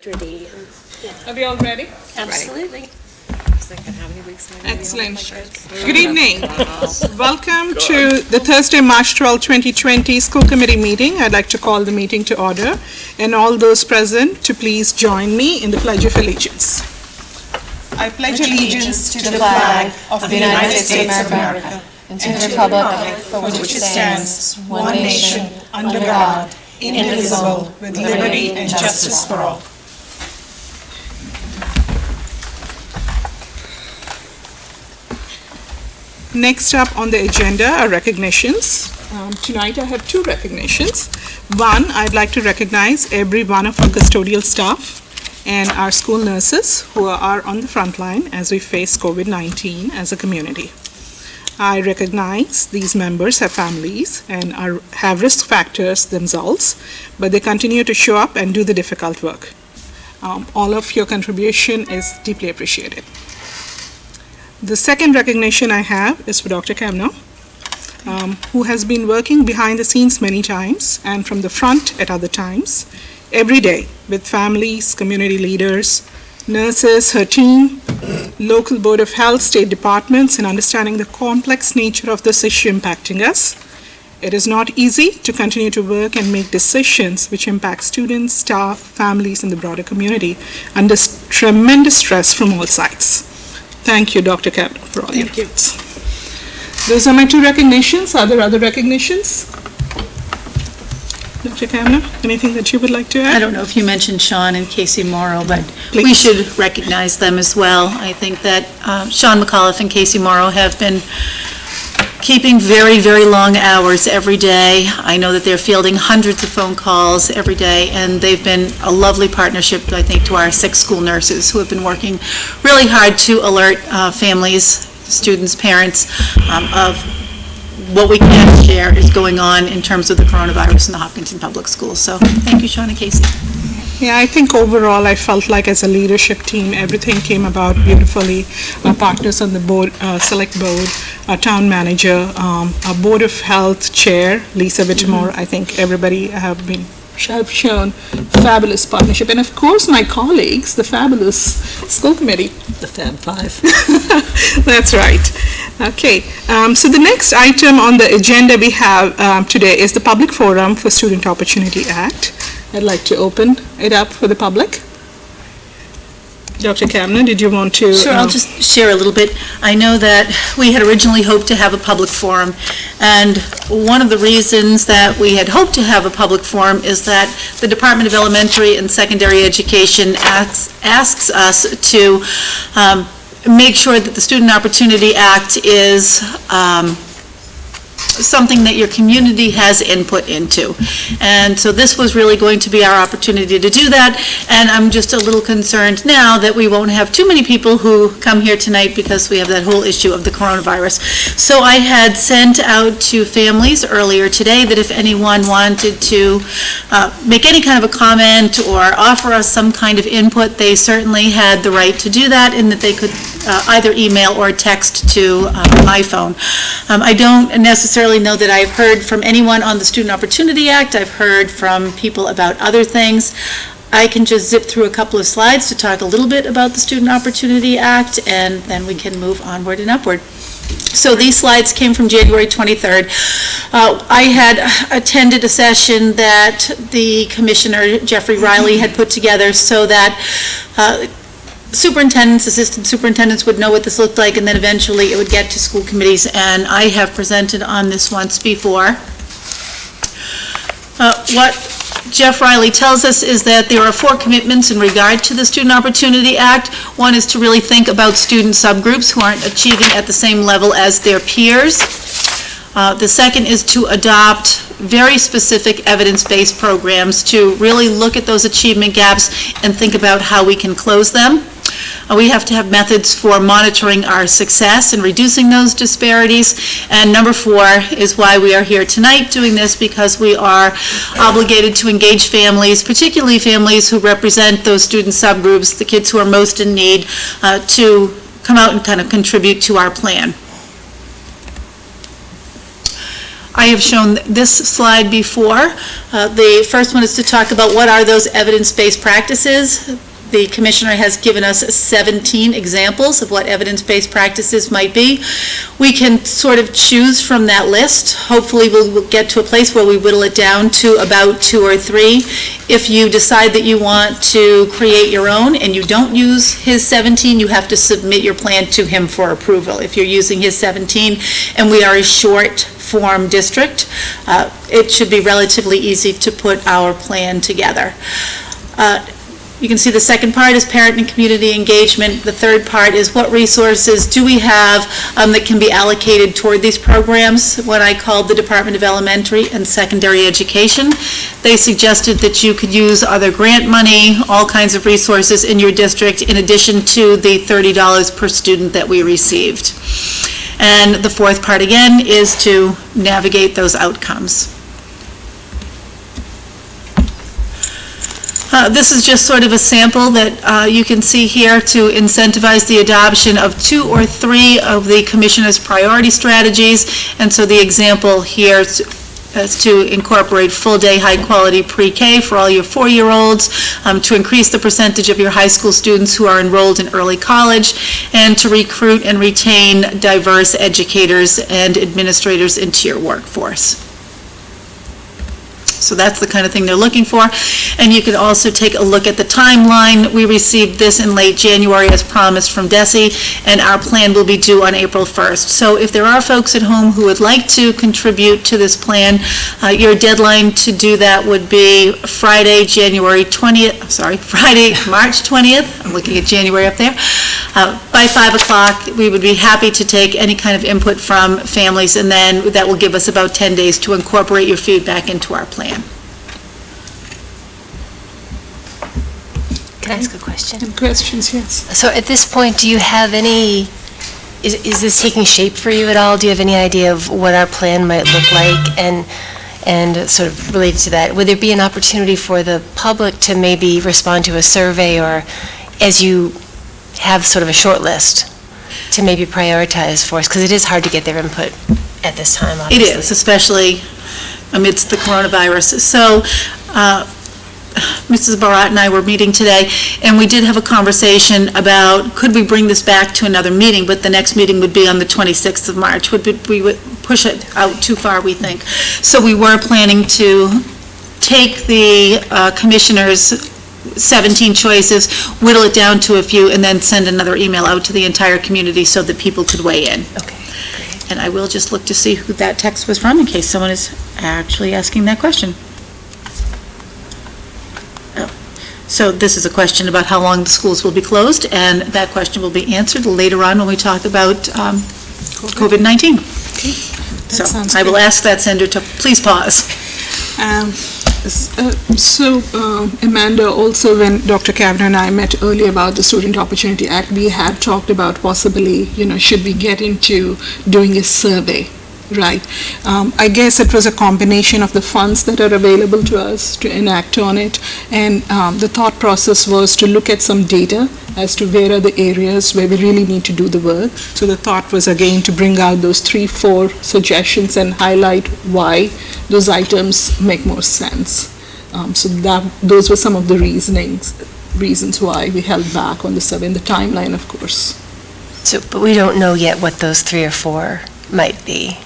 Are we all ready? Absolutely. Excellent. Good evening. Welcome to the Thursday, March 12, 2020 School Committee meeting. I'd like to call the meeting to order, and all those present to please join me in the Pledge of Allegiance. I pledge allegiance to the flag of the United States of America and to the republic for which it stands, one nation, under God, indivisible, with liberty and justice for all. Next up on the agenda are recognitions. Tonight I have two recognitions. One, I'd like to recognize every one of our custodial staff and our school nurses who are on the front line as we face COVID-19 as a community. I recognize these members have families and have risk factors themselves, but they continue to show up and do the difficult work. All of your contribution is deeply appreciated. The second recognition I have is for Dr. Kavanaugh, who has been working behind the scenes many times and from the front at other times, every day with families, community leaders, nurses, her team, local Board of Health, state departments, and understanding the complex nature of this issue impacting us. It is not easy to continue to work and make decisions which impact students, staff, families, and the broader community under tremendous stress from all sides. Thank you, Dr. Kavanaugh, for all your gifts. Those are my two recognitions. Are there other recognitions? Dr. Kavanaugh, anything that you would like to add? I don't know if you mentioned Sean and Casey Morrow, but Please. we should recognize them as well. I think that Sean McAuliffe and Casey Morrow have been keeping very, very long hours every day. I know that they're fielding hundreds of phone calls every day, and they've been a lovely partnership, I think, to our 6 school nurses who have been working really hard to alert families, students, parents of what we can share is going on in terms of the coronavirus in the Hopkinton Public Schools. So thank you, Sean and Casey. Yeah, I think overall I felt like as a leadership team, everything came about beautifully. Our partners on the board, select board, our town manager, our Board of Health chair, Lisa Whittemore, I think everybody have shown fabulous partnership. And of course my colleagues, the fabulous school committee. The Fab Five. That's right. Okay, so the next item on the agenda we have today is the Public Forum for Student Opportunity Act. I'd like to open it up for the public. Dr. Kavanaugh, did you want to? Sure, I'll just share a little bit. I know that we had originally hoped to have a public forum, and one of the reasons that we had hoped to have a public forum is that the Department of Elementary and Secondary Education asks us to make sure that the Student Opportunity Act is something that your community has input into. And so this was really going to be our opportunity to do that, and I'm just a little concerned now that we won't have too many people who come here tonight because we have that whole issue of the coronavirus. So I had sent out to families earlier today that if anyone wanted to make any kind of a comment or offer us some kind of input, they certainly had the right to do that, and that they could either email or text to my phone. I don't necessarily know that I've heard from anyone on the Student Opportunity Act. I've heard from people about other things. I can just zip through a couple of slides to talk a little bit about the Student Opportunity Act, and then we can move onward and upward. So these slides came from January 23rd. I had attended a session that the Commissioner, Jeffrey Riley, had put together so that superintendents, assistant superintendents would know what this looked like, and then eventually it would get to school committees, and I have presented on this once before. What Jeff Riley tells us is that there are 4 commitments in regard to the Student Opportunity Act. One is to really think about student subgroups who aren't achieving at the same level as their peers. The second is to adopt very specific evidence-based programs to really look at those achievement gaps and think about how we can close them. We have to have methods for monitoring our success and reducing those disparities. And number 4 is why we are here tonight doing this, because we are obligated to engage families, particularly families who represent those student subgroups, the kids who are most in need, to come out and kind of contribute to our plan. I have shown this slide before. The first one is to talk about what are those evidence-based practices. The commissioner has given us 17 examples of what evidence-based practices might be. We can sort of choose from that list. Hopefully we'll get to a place where we whittle it down to about 2 or 3. If you decide that you want to create your own and you don't use his 17, you have to submit your plan to him for approval. If you're using his 17 and we are a short form district, it should be relatively easy to put our plan together. You can see the second part is parent and community engagement. The third part is what resources do we have that can be allocated toward these programs. What I called the Department of Elementary and Secondary Education. They suggested that you could use other grant money, all kinds of resources in your district, in addition to the $30 per student that we received. And the fourth part, again, is to navigate those outcomes. This is just sort of a sample that you can see here to incentivize the adoption of 2 or 3 of the Commissioner's priority strategies. And so the example here is to incorporate full-day, high-quality pre-K for all your 4-year-olds, to increase the percentage of your high school students who are enrolled in early college, and to recruit and retain diverse educators and administrators into your workforce. So that's the kind of thing they're looking for. And you can also take a look at the timeline. We received this in late January as promised from DESE, and our plan will be due on April 1st. So if there are folks at home who would like to contribute to this plan, your deadline to do that would be Friday, March 20th. I'm looking at January up there. By 5 o'clock, we would be happy to take any kind of input from families, and then that will give us about 10 days to incorporate your feedback into our plan. Can I ask a question? Any questions? Yes. So at this point, do you have any, is this taking shape for you at all? Do you have any idea of what our plan might look like? And sort of related to that, would there be an opportunity for the public to maybe respond to a survey, or as you have sort of a short list to maybe prioritize for us? Because it is hard to get their input at this time, obviously. It is, especially amidst the coronavirus. So Mrs. Barat and I were meeting today, and we did have a conversation about could we bring this back to another meeting, but the next meeting would be on the 26th of March. We would push it out too far, we think. So we were planning to take the commissioner's 17 choices, whittle it down to a few, and then send another email out to the entire community so that people could weigh in. Okay, great. And I will just look to see who that text was from in case someone is actually asking that question. So this is a question about how long the schools will be closed, and that question will be answered later on when we talk about COVID-19. Okay. So I will ask that sender to please pause. Amanda, also when Dr. Kavanagh and I met earlier about the Student Opportunity Act, we had talked about possibly, should we get into doing a survey, right? I guess it was a combination of the funds that are available to us to enact on it, and the thought process was to look at some data as to where are the areas where we really need to do the work. So the thought was again to bring out those 3-4 suggestions and highlight why those items make more sense. So those were some of the reasons why we held back on the survey, and the timeline, of course. So, but we don't know yet what those 3 or 4 might be.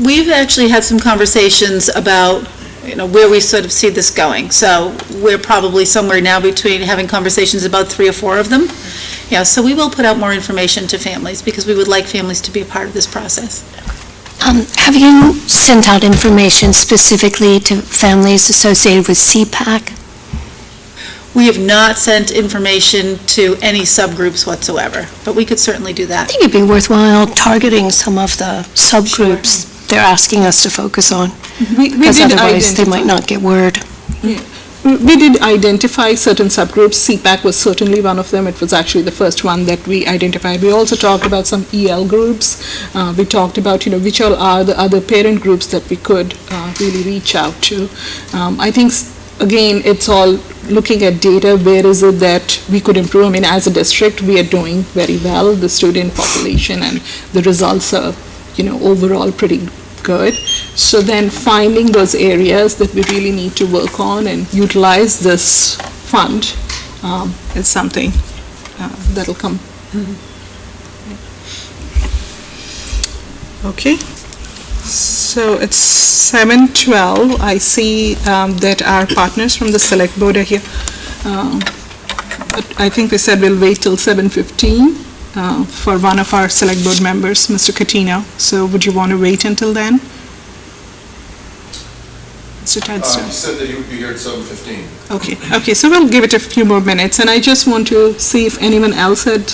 We've actually had some conversations about where we sort of see this going. So we're probably somewhere now between having conversations about 3 or 4 of them. Yeah, so we will put out more information to families because we would like families to be a part of this process. Have you sent out information specifically to families associated with CPAC? We have not sent information to any subgroups whatsoever, but we could certainly do I that. think it'd be worthwhile targeting some of the subgroups they're asking us to focus on, because otherwise they might not get word. Yeah. We did identify certain subgroups. CPAC was certainly one of them. It was actually the first one that we identified. We also talked about some EL groups. We talked about, which all are the other parent groups that we could really reach out to. I think, again, it's all looking at data. Where is it that we could improve? I mean, as a district, we are doing very well. The student population and the results are, overall pretty Good. So then finding those areas that we really need to work on and utilize this fund is something that'll come. Okay. So it's 7:12. I see that our partners from the Select Board are here. But I think we said we'll wait till 7:15 for one of our Select Board members, Mr. Catino. So would you want to wait until then? Mr. Tadster? You said that you would be here at 7:15. Okay, so we'll give it a few more minutes, and I just want to see if anyone else had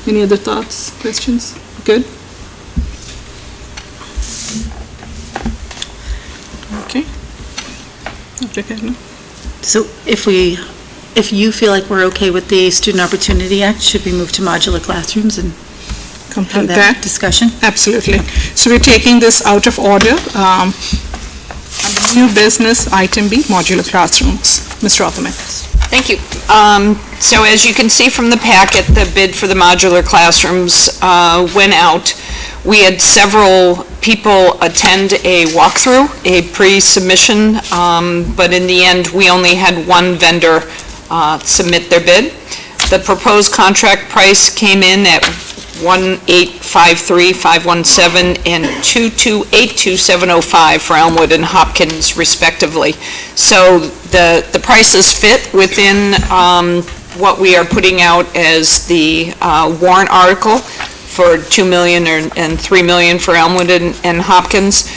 any other thoughts, questions? Good? Okay. Dr. Kavanaugh? So if you feel like we're okay with the Student Opportunity Act, should we move to modular classrooms and Complete have that? that discussion? Absolutely. So we're taking this out of order. Under new business, item B, modular classrooms. Ms. Rotherman. Thank you. So as you can see from the packet, the bid for the modular classrooms went out. We had several people attend a walkthrough, a pre-submission, but in the end, we only had one vendor submit their bid. The proposed contract price came in at $1,853,517 and $2,282,705 for Elmwood and Hopkins respectively. So the prices fit within what we are putting out as the warrant article for $2 million and $3 million for Elmwood and Hopkins.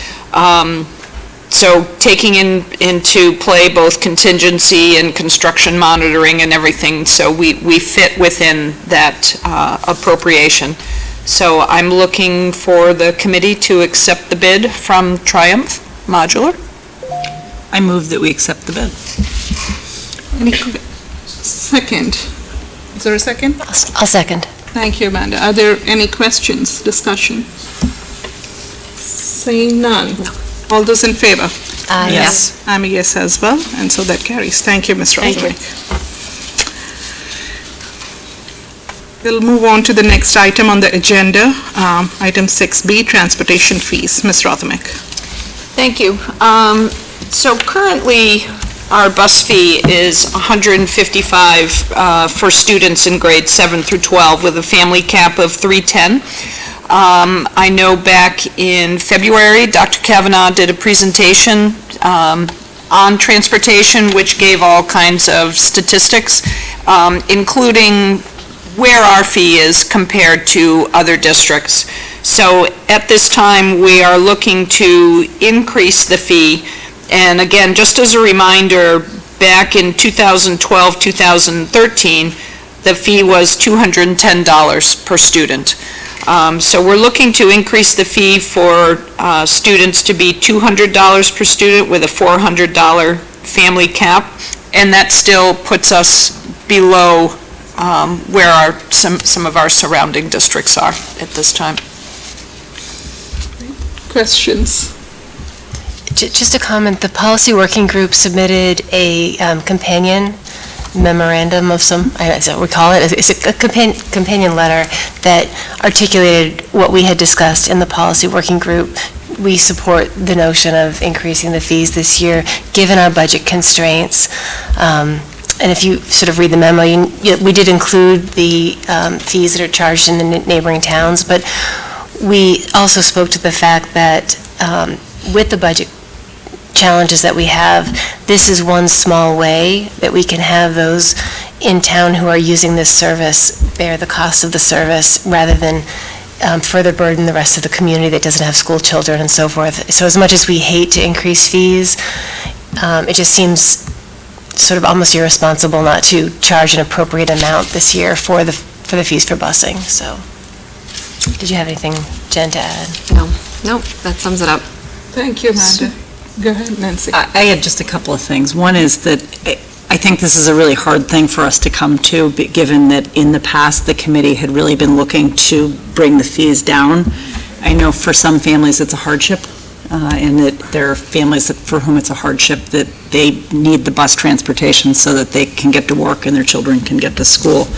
So taking into play both contingency and construction monitoring and everything, so we fit within that appropriation. So I'm looking for the committee to accept the bid from Triumph Modular. I move that we accept the bid. Second. Is there a second? I'll second. Thank you, Amanda. Are there any questions, discussion? Saying none. All those in favor? Yes. I'm a yes as well, and so that carries. Thank you, Ms. Rotherwick. We'll move on to the next item on the agenda, item 6B, transportation fees. Ms. Rotherwick. Thank you. So currently, our bus fee is $155 for students in grades 7 through 12 with a family cap of $310. I know back in February, Dr. Kavanaugh did a presentation on transportation, which gave all kinds of statistics, including where our fee is compared to other districts. So at this time, we are looking to increase the fee. And again, just as a reminder, back in 2012, 2013, the fee was $210 per student. So we're looking to increase the fee for students to be $200 per student with a $400 family cap, and that still puts us below where some of our surrounding districts are at this time. Questions? Just a comment, the policy working group submitted a companion memorandum of some, is that what we call it? It's a companion letter that articulated what we had discussed in the policy working group. We support the notion of increasing the fees this year, given our budget constraints. And if you sort of read the memo, we did include the fees that are charged in the neighboring towns, but we also spoke to the fact that with the budget challenges that we have, this is one small way that we can have those in town who are using this service bear the cost of the service rather than further burden the rest of the community that doesn't have school children and so forth. So as much as we hate to increase fees, it just seems sort of almost irresponsible not to charge an appropriate amount this year for the fees for busing. So, did you have anything, Jen, to add? No, that sums it up. Thank you, Amanda. Go ahead, Nancy. I had just a couple of things. One is that I think this is a really hard thing for us to come to, given that in the past, the committee had really been looking to bring the fees down. I know for some families, it's a hardship, and that there are families for whom it's a hardship that they need the bus transportation so that they can get to work and their children can get to school.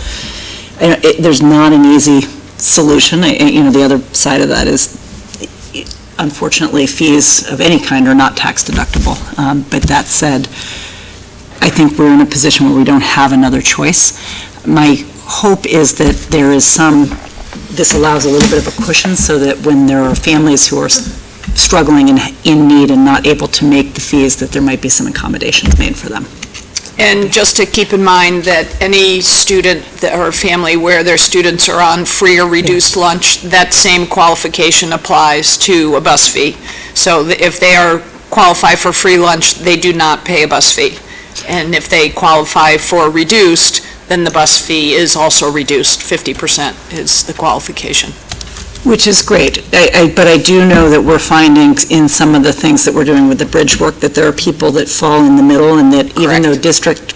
There's not an easy solution. The other side of that is unfortunately, fees of any kind are not tax deductible. But that said, I think we're in a position where we don't have another choice. My hope is that there is this allows a little bit of a cushion so that when there are families who are struggling and in need and not able to make the fees, that there might be some accommodations made for them. And just to keep in mind that any student or family where their students are on free or reduced lunch, that same qualification applies to a bus fee. So if they qualify for free lunch, they do not pay a bus fee. And if they qualify for reduced, then the bus fee is also reduced. 50% is the qualification. Which is great, but I do know that we're finding in some of the things that we're doing with the bridge work that there are people that fall in the middle, and that even though district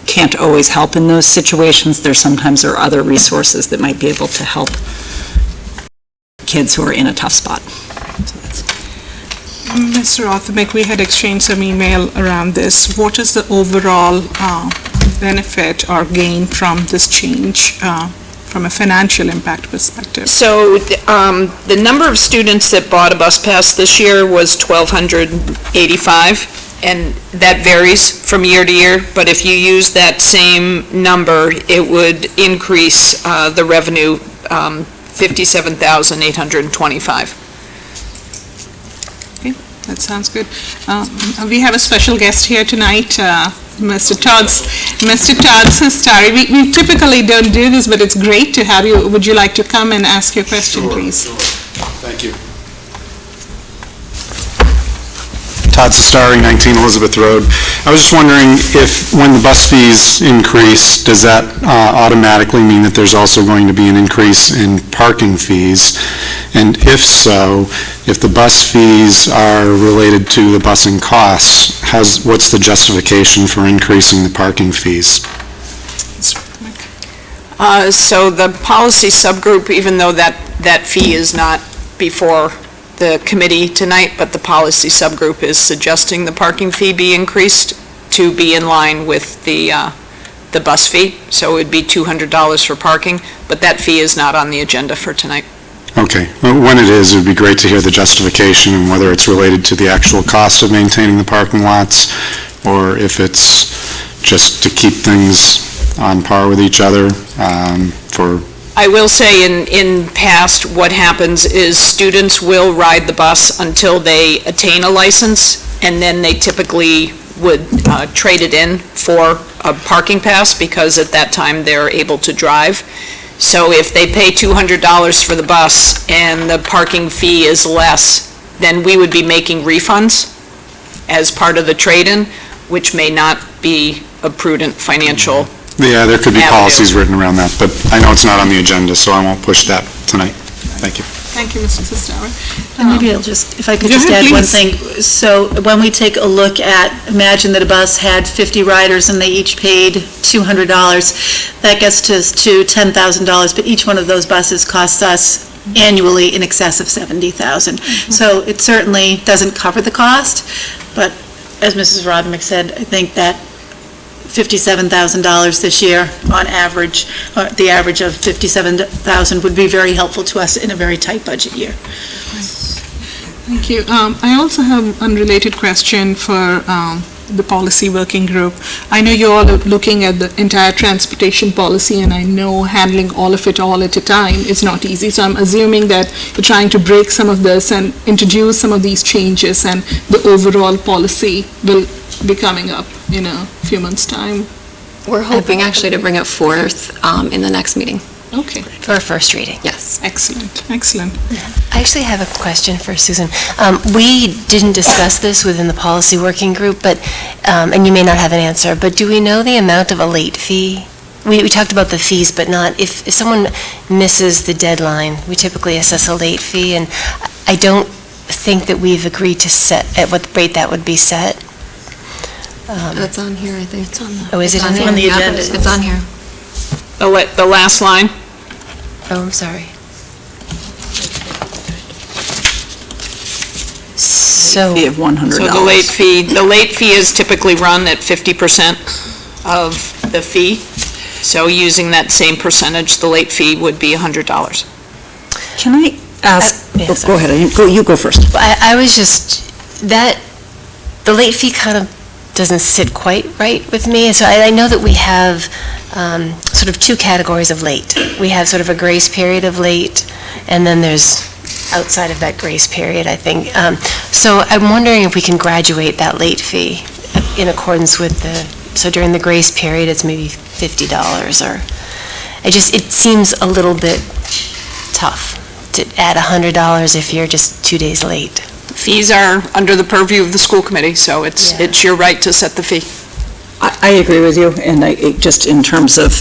can't always help in those situations, there sometimes are other resources that might be able to help kids who are in a tough spot. Mr. Rothermick, we had exchanged some email around this. What is the overall benefit or gain from this change from a financial impact perspective? So the number of students that bought a bus pass this year was 1,285, and that varies from year to year, but if you use that same number, it would increase the revenue $57,825. That sounds good. We have a special guest here tonight, Mr. Todd Sestari. We typically don't do this, but it's great to have you. Would you like to come and ask your question, please? Sure. Thank you. Todd Sestari, 19 Elizabeth Road. I was just wondering if, when the bus fees increase, does that automatically mean that there's also going to be an increase in parking fees? And if so, if the bus fees are related to the busing costs, what's the justification for increasing the parking fees? So the policy subgroup, even though that fee is not before the committee tonight, but the policy subgroup is suggesting the parking fee be increased to be in line with the bus fee. So it would be $200 for parking, but that fee is not on the agenda for tonight. Okay. Well, when it is, it would be great to hear the justification and whether it's related to the actual cost of maintaining the parking lots, or if it's just to keep things on par with each other for... I will say in past, what happens is students will ride the bus until they attain a license, and then they typically would trade it in for a parking pass because at that time they're able to drive. So if they pay $200 for the bus and the parking fee is less, then we would be making refunds as part of the trade-in, which may not be a prudent financial Yeah, there could be avenue. policies written around that, but I know it's not on the agenda, so I won't push that tonight. Thank you. Thank you, Mr. Sestari. And maybe I'll just, if I could Go just ahead, add one please. thing. So when we take a look at, imagine that a bus had 50 riders and they each paid $200, that gets us to $10,000, but each one of those buses costs us annually in excess of $70,000. So it certainly doesn't cover the cost, but as Mrs. Rodmick said, I think that $57,000 this year on average, the average of $57,000 would be very helpful to us in a very tight budget year. Thank you. I also have an unrelated question for the policy working group. I know you all are looking at the entire transportation policy, and I know handling all of it all at a time is not easy. So I'm assuming that you're trying to break some of this and introduce some of these changes, and the overall policy will be coming up in a few months' time. We're hoping actually to bring it forth in the next meeting. Okay, For a first reading. Yes. excellent, excellent. I actually have a question for Susan. We didn't discuss this within the policy working group, but, and you may not have an answer, but do we know the amount of a late fee? We talked about the fees, but not, if someone misses the deadline, we typically assess a late fee, and I don't think that we've agreed to set, at what rate that would be set. That's on here, I think. It's on the. Oh, is it on on the Yeah, agenda. It's on here. The last line, Oh, I'm sorry. So, Fee of $100. so the late fee is typically run at 50% of the fee. So using that same percentage, the late fee would be $100. Can I ask, Yeah, Go ahead, you go first. I was just, the late fee kind of doesn't sit quite right with me. So I know that we have sort of two categories of late. We have sort of a grace period of late, and then there's outside of that grace period, I think. So I'm wondering if we can graduate that late fee in accordance with so during the grace period, it's maybe $50, or, it seems a little bit tough to add $100 if you're just 2 days late. Fees are under the purview of the school committee, so it's your right to set the fee. I agree with you, and just in terms of,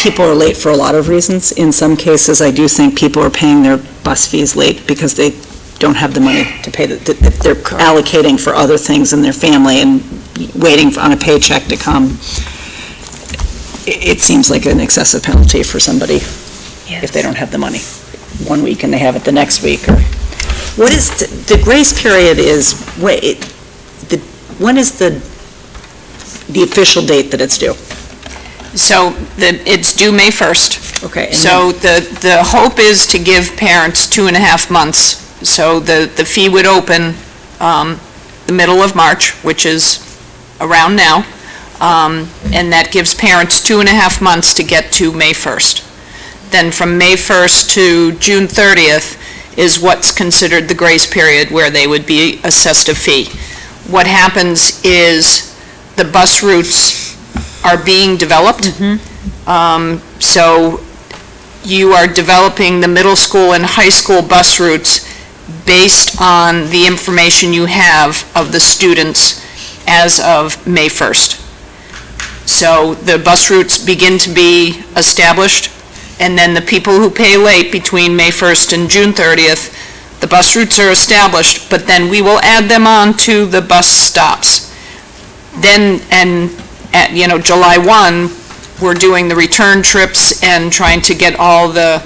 people are late for a lot of reasons. In some cases, I do think people are paying their bus fees late because they don't have the money to pay, they're allocating for other things in their family and waiting on a paycheck to come. It seems like an excessive penalty for somebody if they don't have the money 1 week and they have it the next week. Or what is, the grace period is, when is the official date that it's due? So it's due May 1st. Okay. So the hope is to give parents 2.5 months. So the fee would open the middle of March, which is around now, and that gives parents 2.5 months to get to May 1st. Then from May 1st to June 30th is what's considered the grace period, where they would be assessed a fee. What happens is the bus routes are being developed. So you are developing the middle school and high school bus routes based on the information you have of the students as of May 1st. So the bus routes begin to be established, and then the people who pay late between May 1st and June 30th, the bus routes are established, but then we will add them on to the bus stops. Then, at July 1, we're doing the return trips and trying to get all the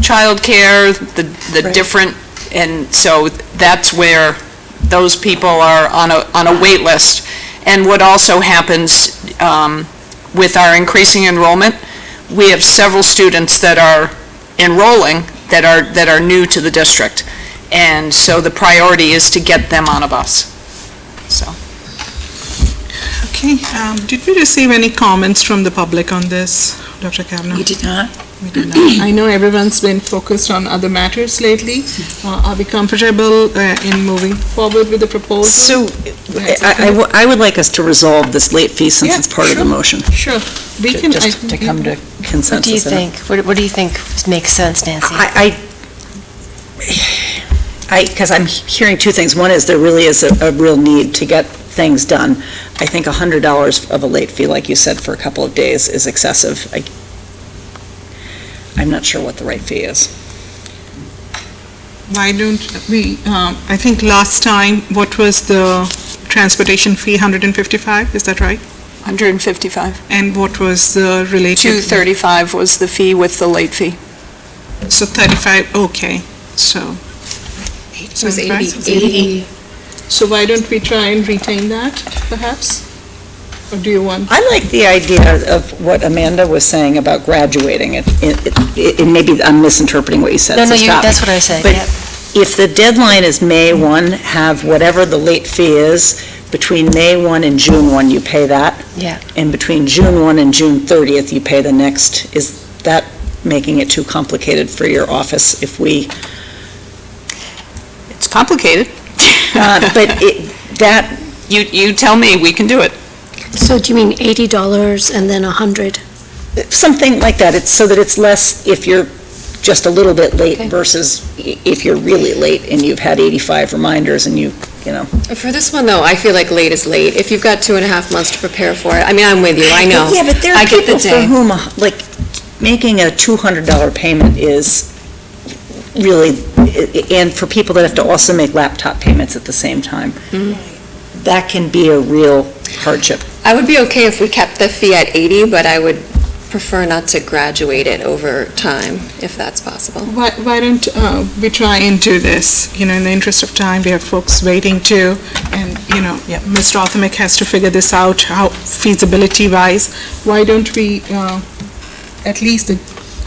childcare, the different, and so that's where those people are on a wait list. And what also happens with our increasing enrollment, we have several students that are enrolling that are new to the district, and so the priority is to get them on a bus. So. Okay, did we receive any comments from the public on this, Dr. Kavanaugh? You did not? We did not. I know everyone's been focused on other matters lately. Are we comfortable in moving forward with the proposal? So, I would like us to resolve this late fee since it's part of the motion. Sure. We can. Just to come to consensus. What do you think? What do you think makes sense, Nancy? Because I'm hearing two things. One is there really is a real need to get things done. I think $100 of a late fee, like you said, for a couple of days is excessive. I'm not sure what the right fee is. Why don't we, I think last time, what was the transportation fee, 155, is that right? 155. And what was the related? 235 was the fee with the late fee. So 35, okay, so. It was 80. So why don't we try and retain that, perhaps? Or do you want? I like the idea of what Amanda was saying about graduating it. Maybe I'm misinterpreting what you said. No, so stop me. that's what I said, But yep. if the deadline is May 1, have whatever the late fee is, between May 1 and June 1, you pay that. Yeah. And between June 1 and June 30th, you pay the next. Is that making it too complicated for your office if we? It's complicated. But You tell me, we can do it. So do you mean $80 and then 100? Something like that. It's so that it's less if you're just a little bit late versus if you're really late and you've had 85 reminders and you know. For this one, though, I feel like late is late. If you've got 2.5 months to prepare for it, I mean, I'm with you, I know. Yeah, but there are I get the people for day. whom, like, making a $200 payment is really, and for people that have to also make laptop payments at the same time, that can be a real hardship. I would be okay if we kept the fee at 80, but I would prefer not to graduate it over time, if that's possible. Why don't we try and do this? In the interest of time, we have folks waiting too, and, Mr. Othamick has to figure this out, how feasibility-wise. Why don't we, at least the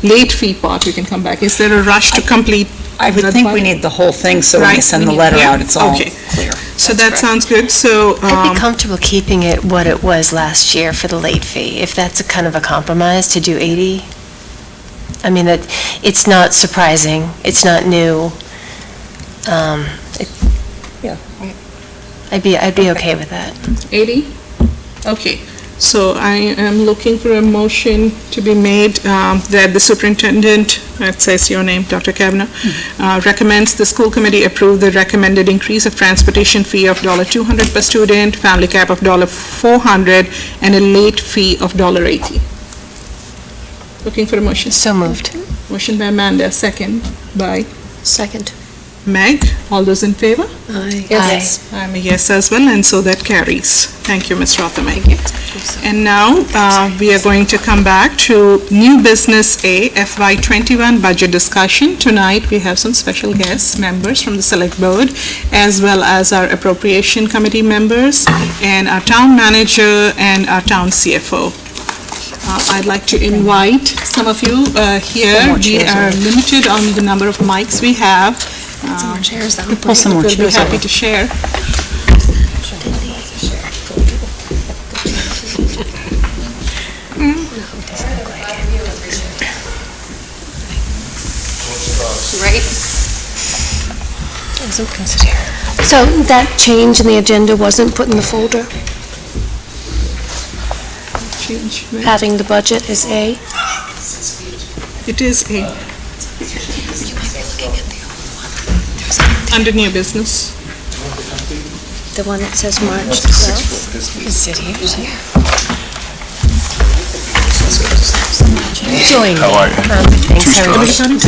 late fee part, we can come back. Is there a rush to complete I would That's think fine. we need the whole thing, so when I Right, send we the need- letter yeah, out, it's all okay. clear. So that sounds good. So, I'd be comfortable keeping it what it was last year for the late fee, if that's a kind of a compromise to do 80. I mean, that, it's not surprising, it's not new. Yeah. I'd be okay with that. 80? Okay. So I am looking for a motion to be made that the superintendent, it says your name, Dr. Kavanaugh, recommends the school committee approve the recommended increase of transportation fee of $200 per student, family cap of $400, and a late fee of $80. Looking for a motion. So moved. Motion by Amanda, second by Second. Meg. All those in favor? Aye. Yes. I'm a yes as well, and so that carries. Thank you, Ms. Rothermere. And now, we are going to come back to new business A, FY21 budget discussion. Tonight, we have some special guests, members from the Select Board, as well as our Appropriation Committee members, and our Town Manager and our Town CFO. I'd like to invite some of you here. We are limited on the number of mics we have. Pull some more We'll be chairs happy over. to share. Right? So that change in the agenda wasn't put in the folder? Change. Adding the budget is A? It is A. Under new business. The one that says March 12th? You can sit here. Join me. How are you? Thanks, how are you? It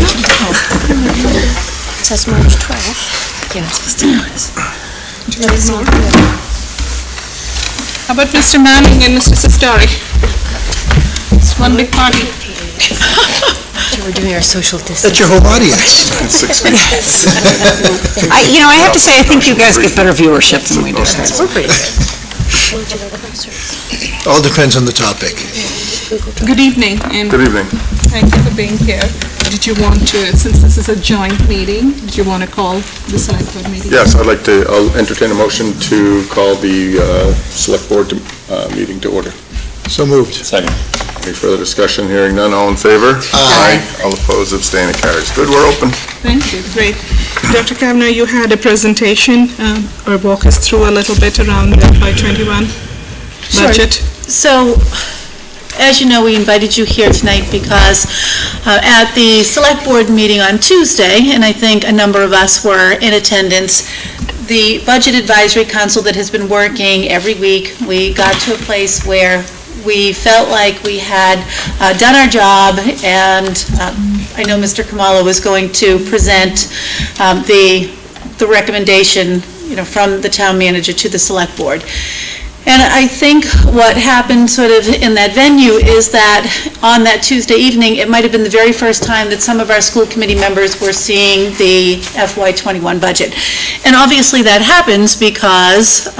says March 12th. You're not supposed to know this. How about Mr. Manning and Mr. Sistari? It's one big party. We're doing our social distance. That's your whole audience. 6 feet. I have to say, I think you guys get better viewership than we do. All depends on the topic. Good evening, and Good evening. thank you for being here. Did you want to, since this is a joint meeting, did you want to call the Select Board meeting? Yes, I'll entertain a motion to call the Select Board meeting to order. So moved. Second. Any further discussion? Hearing none, all in favor? Aye. All opposed, abstaining, carries. Good, we're open. Thank you, great. Dr. Kavanaugh, you had a presentation, or walk us through a little bit around the FY21 budget. So, as you know, we invited you here tonight because at the Select Board meeting on Tuesday, and I think a number of us were in attendance, the Budget Advisory Council that has been working every week, we got to a place where we felt like we had done our job, and I know Mr. Kamala was going to present the recommendation, from the town manager to the Select Board. And I think what happened sort of in that venue is that on that Tuesday evening, it might have been the very first time that some of our school committee members were seeing the FY21 budget. And obviously that happens because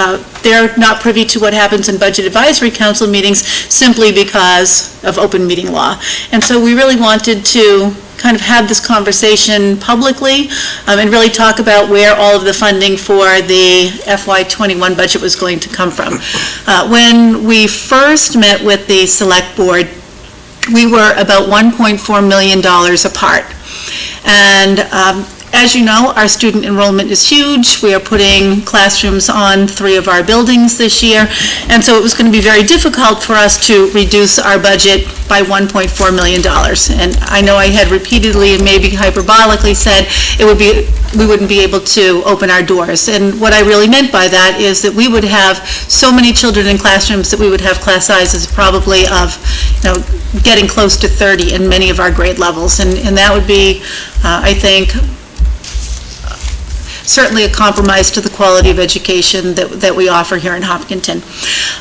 they're not privy to what happens in Budget Advisory Council meetings simply because of open meeting law. And so we really wanted to kind of have this conversation publicly and really talk about where all of the funding for the FY21 budget was going to come from. When we first met with the Select Board, we were about $1.4 million apart. And as you know, our student enrollment is huge. We are putting classrooms on 3 of our buildings this year, and so it was going to be very difficult for us to reduce our budget by $1.4 million. And I know I had repeatedly and maybe hyperbolically said we wouldn't be able to open our doors. And what I really meant by that is that we would have so many children in classrooms that we would have class sizes probably of, getting close to 30 in many of our grade levels. And that would be, I think, certainly a compromise to the quality of education that we offer here in Hopkinton.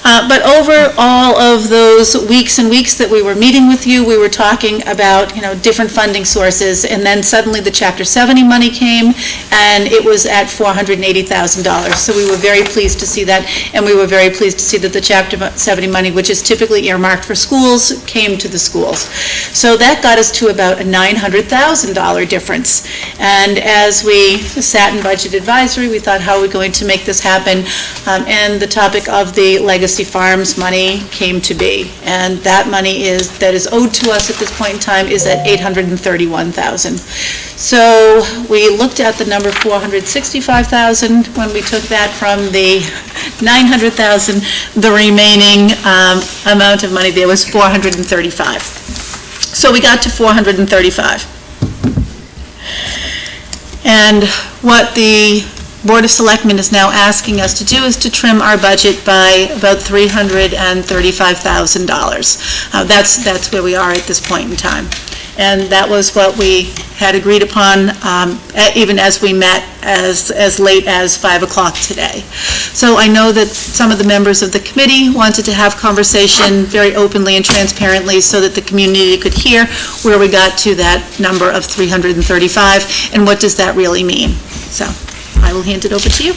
But over all of those weeks and weeks that we were meeting with you, we were talking about, different funding sources, and then suddenly the Chapter 70 money came, and it was at $480,000. So we were very pleased to see that, and we were very pleased to see that the Chapter 70 money, which is typically earmarked for schools, came to the schools. So that got us to about a $900,000 difference. And as we sat in Budget Advisory, we thought, how are we going to make this happen? And the topic of the Legacy Farms money came to be. And that money that is owed to us at this point in time is at $831,000. So we looked at the number $465,000 when we took that from the $900,000. The remaining amount of money there was $435,000. So we got to $435,000. And what the Board of Selectmen is now asking us to do is to trim our budget by about $335,000. That's where we are at this point in time. And that was what we had agreed upon, even as we met as late as 5 o'clock today. So I know that some of the members of the committee wanted to have conversation very openly and transparently so that the community could hear where we got to that number of 335 and what does that really mean. So I will hand it over to you.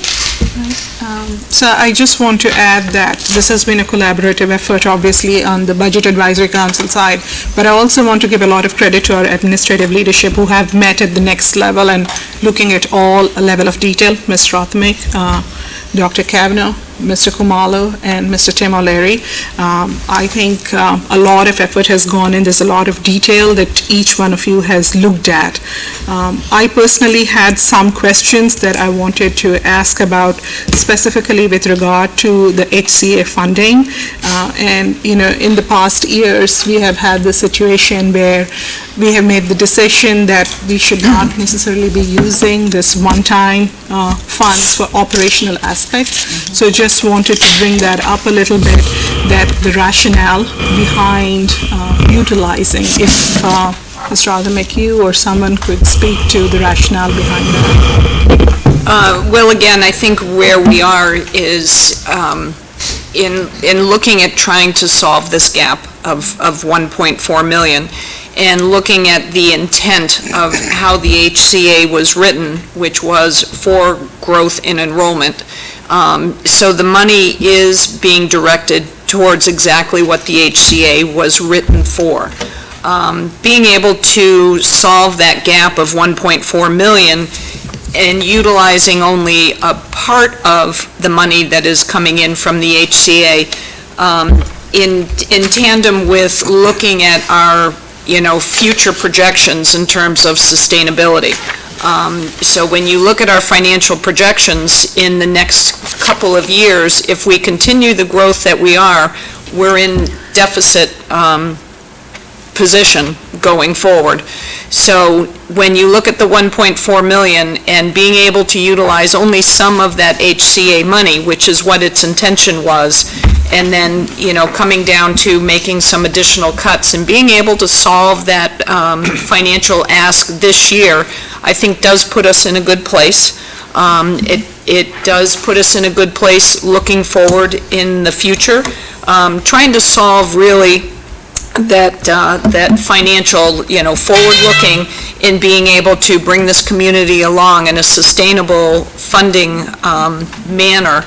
So I just want to add that this has been a collaborative effort, obviously, on the Budget Advisory Council side, but I also want to give a lot of credit to our administrative leadership who have met at the next level and looking at all level of detail, Ms. Rothmick, Dr. Kavanaugh, Mr. Kumalo, and Mr. Tim O'Leary. I think a lot of effort has gone in. There's a lot of detail that each one of you has looked at. I personally had some questions that I wanted to ask about, specifically with regard to the HCA funding. And, in the past years, we have had the situation where we have made the decision that we should not necessarily be using this one-time funds for operational aspects. So just wanted to bring that up a little bit, that the rationale behind utilizing, if Mr. Adamick, you or someone could speak to the rationale behind that. Well, again, I think where we are is in looking at trying to solve this gap of 1.4 million and looking at the intent of how the HCA was written, which was for growth in enrollment. So the money is being directed towards exactly what the HCA was written for. Being able to solve that gap of 1.4 million and utilizing only a part of the money that is coming in from the HCA in tandem with looking at our future projections in terms of sustainability. So when you look at our financial projections in the next couple of years, if we continue the growth that we are, we're in deficit position going forward. So when you look at the 1.4 million and being able to utilize only some of that HCA money, which is what its intention was, and then, coming down to making some additional cuts and being able to solve that financial ask this year, I think does put us in a good place. It does put us in a good place looking forward in the future, trying to solve really that financial, forward-looking in being able to bring this community along in a sustainable funding manner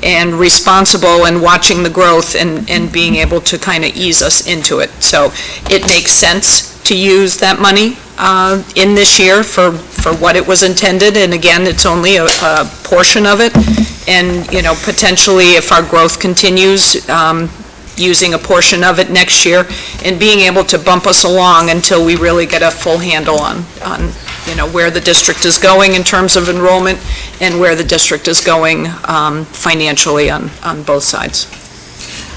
and responsible and watching the growth and being able to kind of ease us into it. So it makes sense to use that money in this year for what it was intended, and again, it's only a portion of it, and, potentially if our growth continues, using a portion of it next year and being able to bump us along until we really get a full handle on where the district is going in terms of enrollment and where the district is going financially on both sides.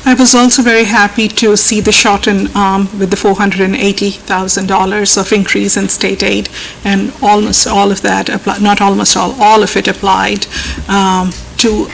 I was also very happy to see the shorten with the $480,000 of increase in state aid, and almost all of that, not almost all of it applied to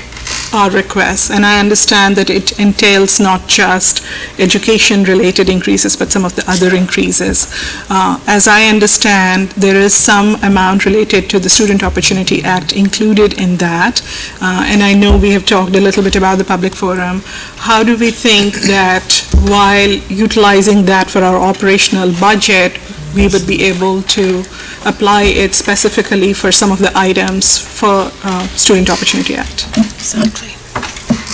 our requests, and I understand that it entails not just education-related increases, but some of the other increases. As I understand, there is some amount related to the Student Opportunity Act included in that, and I know we have talked a little bit about the public forum. How do we think that while utilizing that for our operational budget, we would be able to apply it specifically for some of the items for Student Opportunity Act? Exactly.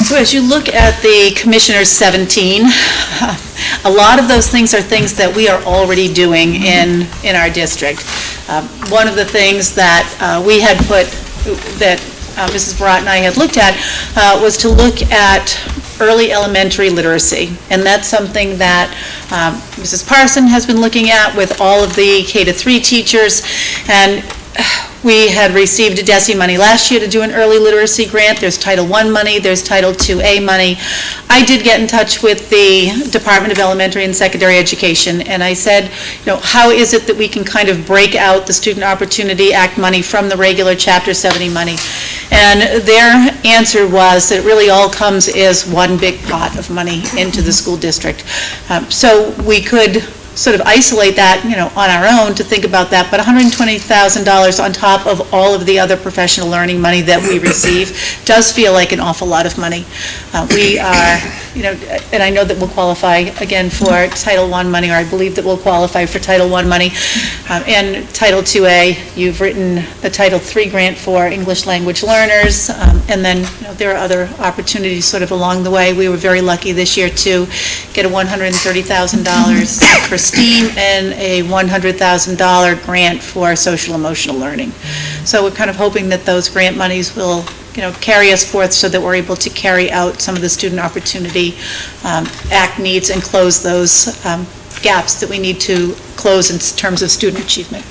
So as you look at the Commissioner's 17, a lot of those things are things that we are already doing in our district. One of the things that we had put, that Mrs. Barat and I had looked at, was to look at early elementary literacy. And that's something that Mrs. Parson has been looking at with all of the K-3 teachers. And we had received DESI money last year to do an early literacy grant. There's Title I money, there's Title IIA money. I did get in touch with the Department of Elementary and Secondary Education, and I said, how is it that we can kind of break out the Student Opportunity Act money from the regular Chapter 70 money? And their answer was that it really all comes as one big pot of money into the school district. So we could sort of isolate that, on our own to think about that, but $120,000 on top of all of the other professional learning money that we receive does feel like an awful lot of money. We are, and I know that we'll qualify again for Title I money, or I believe that we'll qualify for Title I money. And Title IIA, you've written the Title III grant for English language learners, and then there are other opportunities sort of along the way. We were very lucky this year to get a $130,000 for STEAM and a $100,000 grant for social emotional learning. So we're kind of hoping that those grant monies will carry us forth so that we're able to carry out some of the Student Opportunity Act needs and close those gaps that we need to close in terms of student achievement.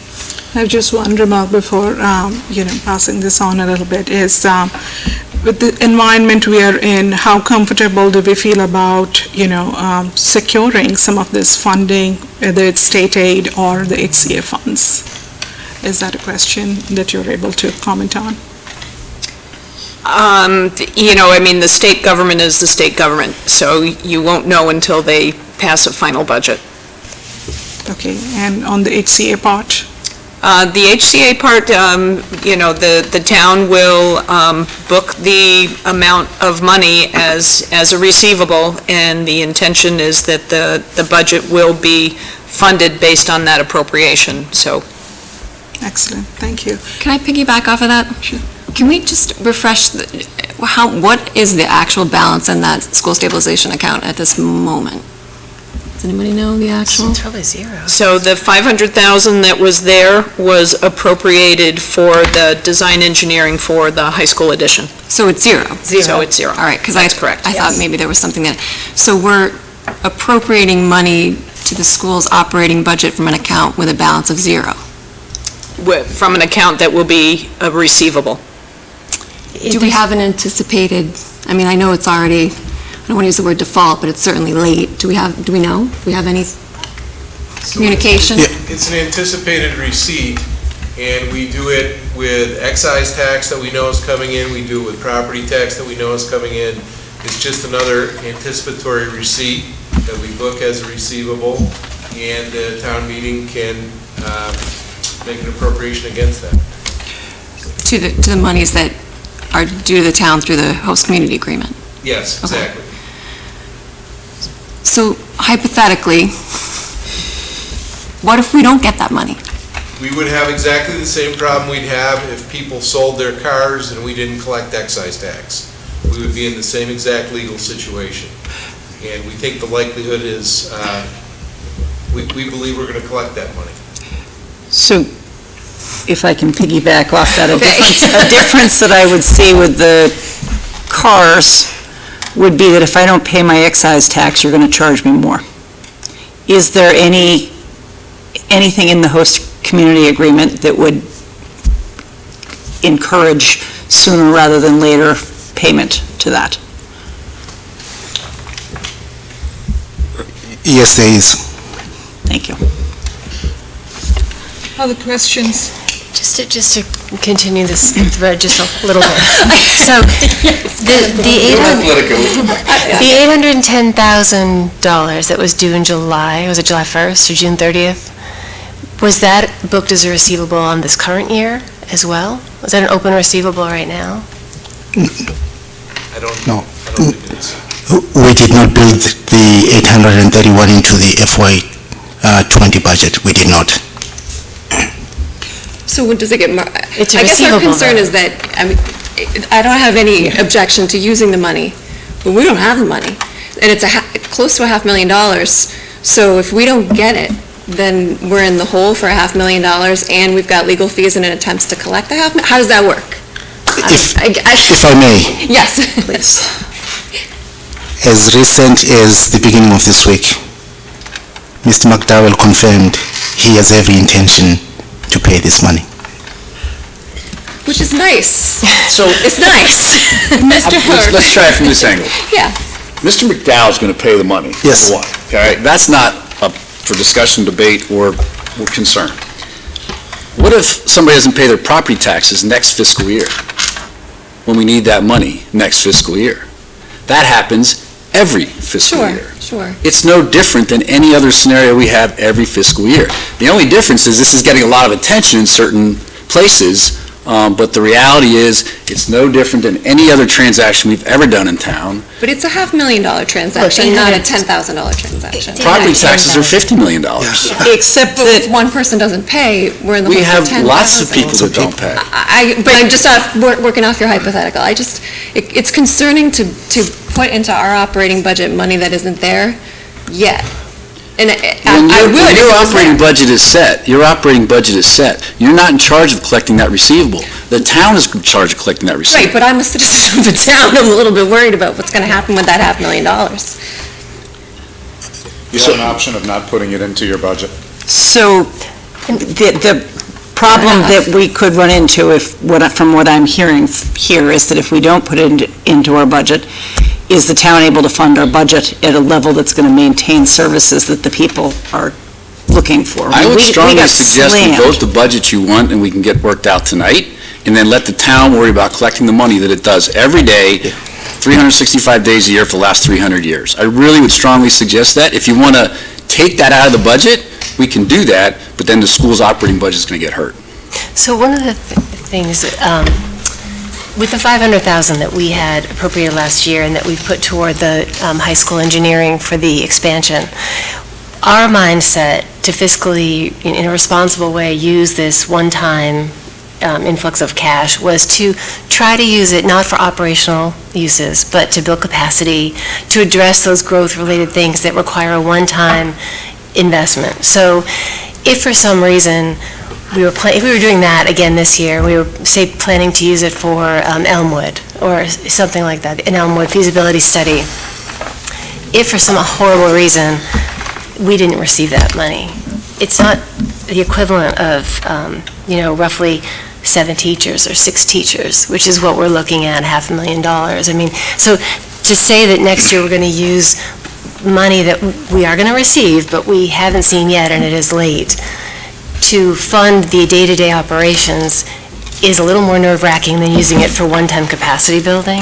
I have just one remark before, passing this on a little bit, is with the environment we are in, how comfortable do we feel about, securing some of this funding, whether it's state aid or the HCA funds? Is that a question that you're able to comment on? The state government is the state government, so you won't know until they pass a final budget. Okay, and on the HCA part? The HCA part, the town will book the amount of money as a receivable, and the intention is that the budget will be funded based on that appropriation, so. Excellent, thank you. Can I piggyback off of that? Sure. Can we just refresh, what is the actual balance in that school stabilization account at this moment? Does anybody know the actual? It's probably zero. So the $500,000 that was there was appropriated for the design engineering for the high school addition. So it's zero? So it's zero. All right, because That's correct. I thought maybe there was something that, so we're appropriating money to the school's operating budget from an account with a balance of zero? From an account that will be a receivable. Do we have an anticipated, I know it's already, I don't want to use the word default, but it's certainly late. Do we know? Do we have any communication? It's an anticipated receipt, and we do it with excise tax that we know is coming in, we do it with property tax that we know is coming in. It's just another anticipatory receipt that we book as a receivable, and the town meeting can make an appropriation against that. To the monies that are due to the town through the host community agreement? Yes, exactly. Okay. So hypothetically, what if we don't get that money? We would have exactly the same problem we'd have if people sold their cars and we didn't collect excise tax. We would be in the same exact legal situation. And we think the likelihood is, we believe we're going to collect that money. So, if I can piggyback off that, a difference that I would see with the cars would be that if I don't pay my excise tax, you're going to charge me more. Is there anything in the host community agreement that would encourage sooner rather than later payment to that? Yes, there is. Thank you. Other questions? Just to continue this thread just a little bit. So, the $810,000 that was due in July, was it July 1st or June 30th? Was that booked as a receivable on this current year as well? Was that an open receivable right now? I don't No. think it is. We did not build the 831 into the FY '20 budget. We did not. So when does it get, It's a I guess our receivable, concern though. is that, I mean, I don't have any objection to using the money, but we don't have the money. And it's close to $500,000. So if we don't get it, then we're in the hole for $500,000 and we've got legal fees in an attempt to collect the how does that work? If I may, Yes, please. as recent as the beginning of this week, Mr. McDowell confirmed he has every intention to pay this money. Which is nice. So, It's nice. Mr. Hurd. let's try it from this angle. Yeah. Mr. McDowell's going to pay the money. Yes. Number one, okay? That's not up for discussion, debate, or concern. What if somebody doesn't pay their property taxes next fiscal year, when we need that money next fiscal year? That happens every fiscal year. Sure. It's no different than any other scenario we have every fiscal year. The only difference is this is getting a lot of attention in certain places, but the reality is it's no different than any other transaction we've ever done in town. But it's a $500,000 transaction, not a $10,000 transaction. Property taxes are $50 million. Except But if that, one person doesn't pay, we're in the We hole for have $10,000. lots of people that don't pay. But I'm just working off your hypothetical. It's concerning to put into our operating budget money that isn't there yet. And I would. When if your it was operating there. budget is set, your operating budget is set. You're not in charge of collecting that receivable. The town is in charge of collecting that Right, receivable. but I'm a citizen of the town. I'm a little bit worried about what's going to happen with that $500,000. You have an option of not putting it into your budget. So the problem that we could run into, from what I'm hearing here, is that if we don't put it into our budget, is the town able to fund our budget at a level that's going to maintain services that the people are looking for? I would We strongly got suggest we slammed. vote the budget you want and we can get worked out tonight, and then let the town worry about collecting the money that it does every day, 365 days a year for the last 300 years. I really would strongly suggest that. If you want to take that out of the budget, we can do that, but then the school's operating budget is going to get hurt. So one of the things, with the $500,000 that we had appropriated last year and that we put toward the high school engineering for the expansion, our mindset to fiscally, in a responsible way, use this one-time influx of cash was to try to use it not for operational uses, but to build capacity, to address those growth-related things that require a one-time investment. So if for some reason if we were doing that again this year, we were, say, planning to use it for Elmwood or something like that, an Elmwood feasibility study. If for some horrible reason we didn't receive that money, it's not the equivalent of, roughly 7 teachers or 6 teachers, which is what we're looking at, $500,000. I mean, so to say that next year we're going to use money that we are going to receive, but we haven't seen yet and it is late, to fund the day-to-day operations is a little more nerve-wracking than using it for one-time capacity building.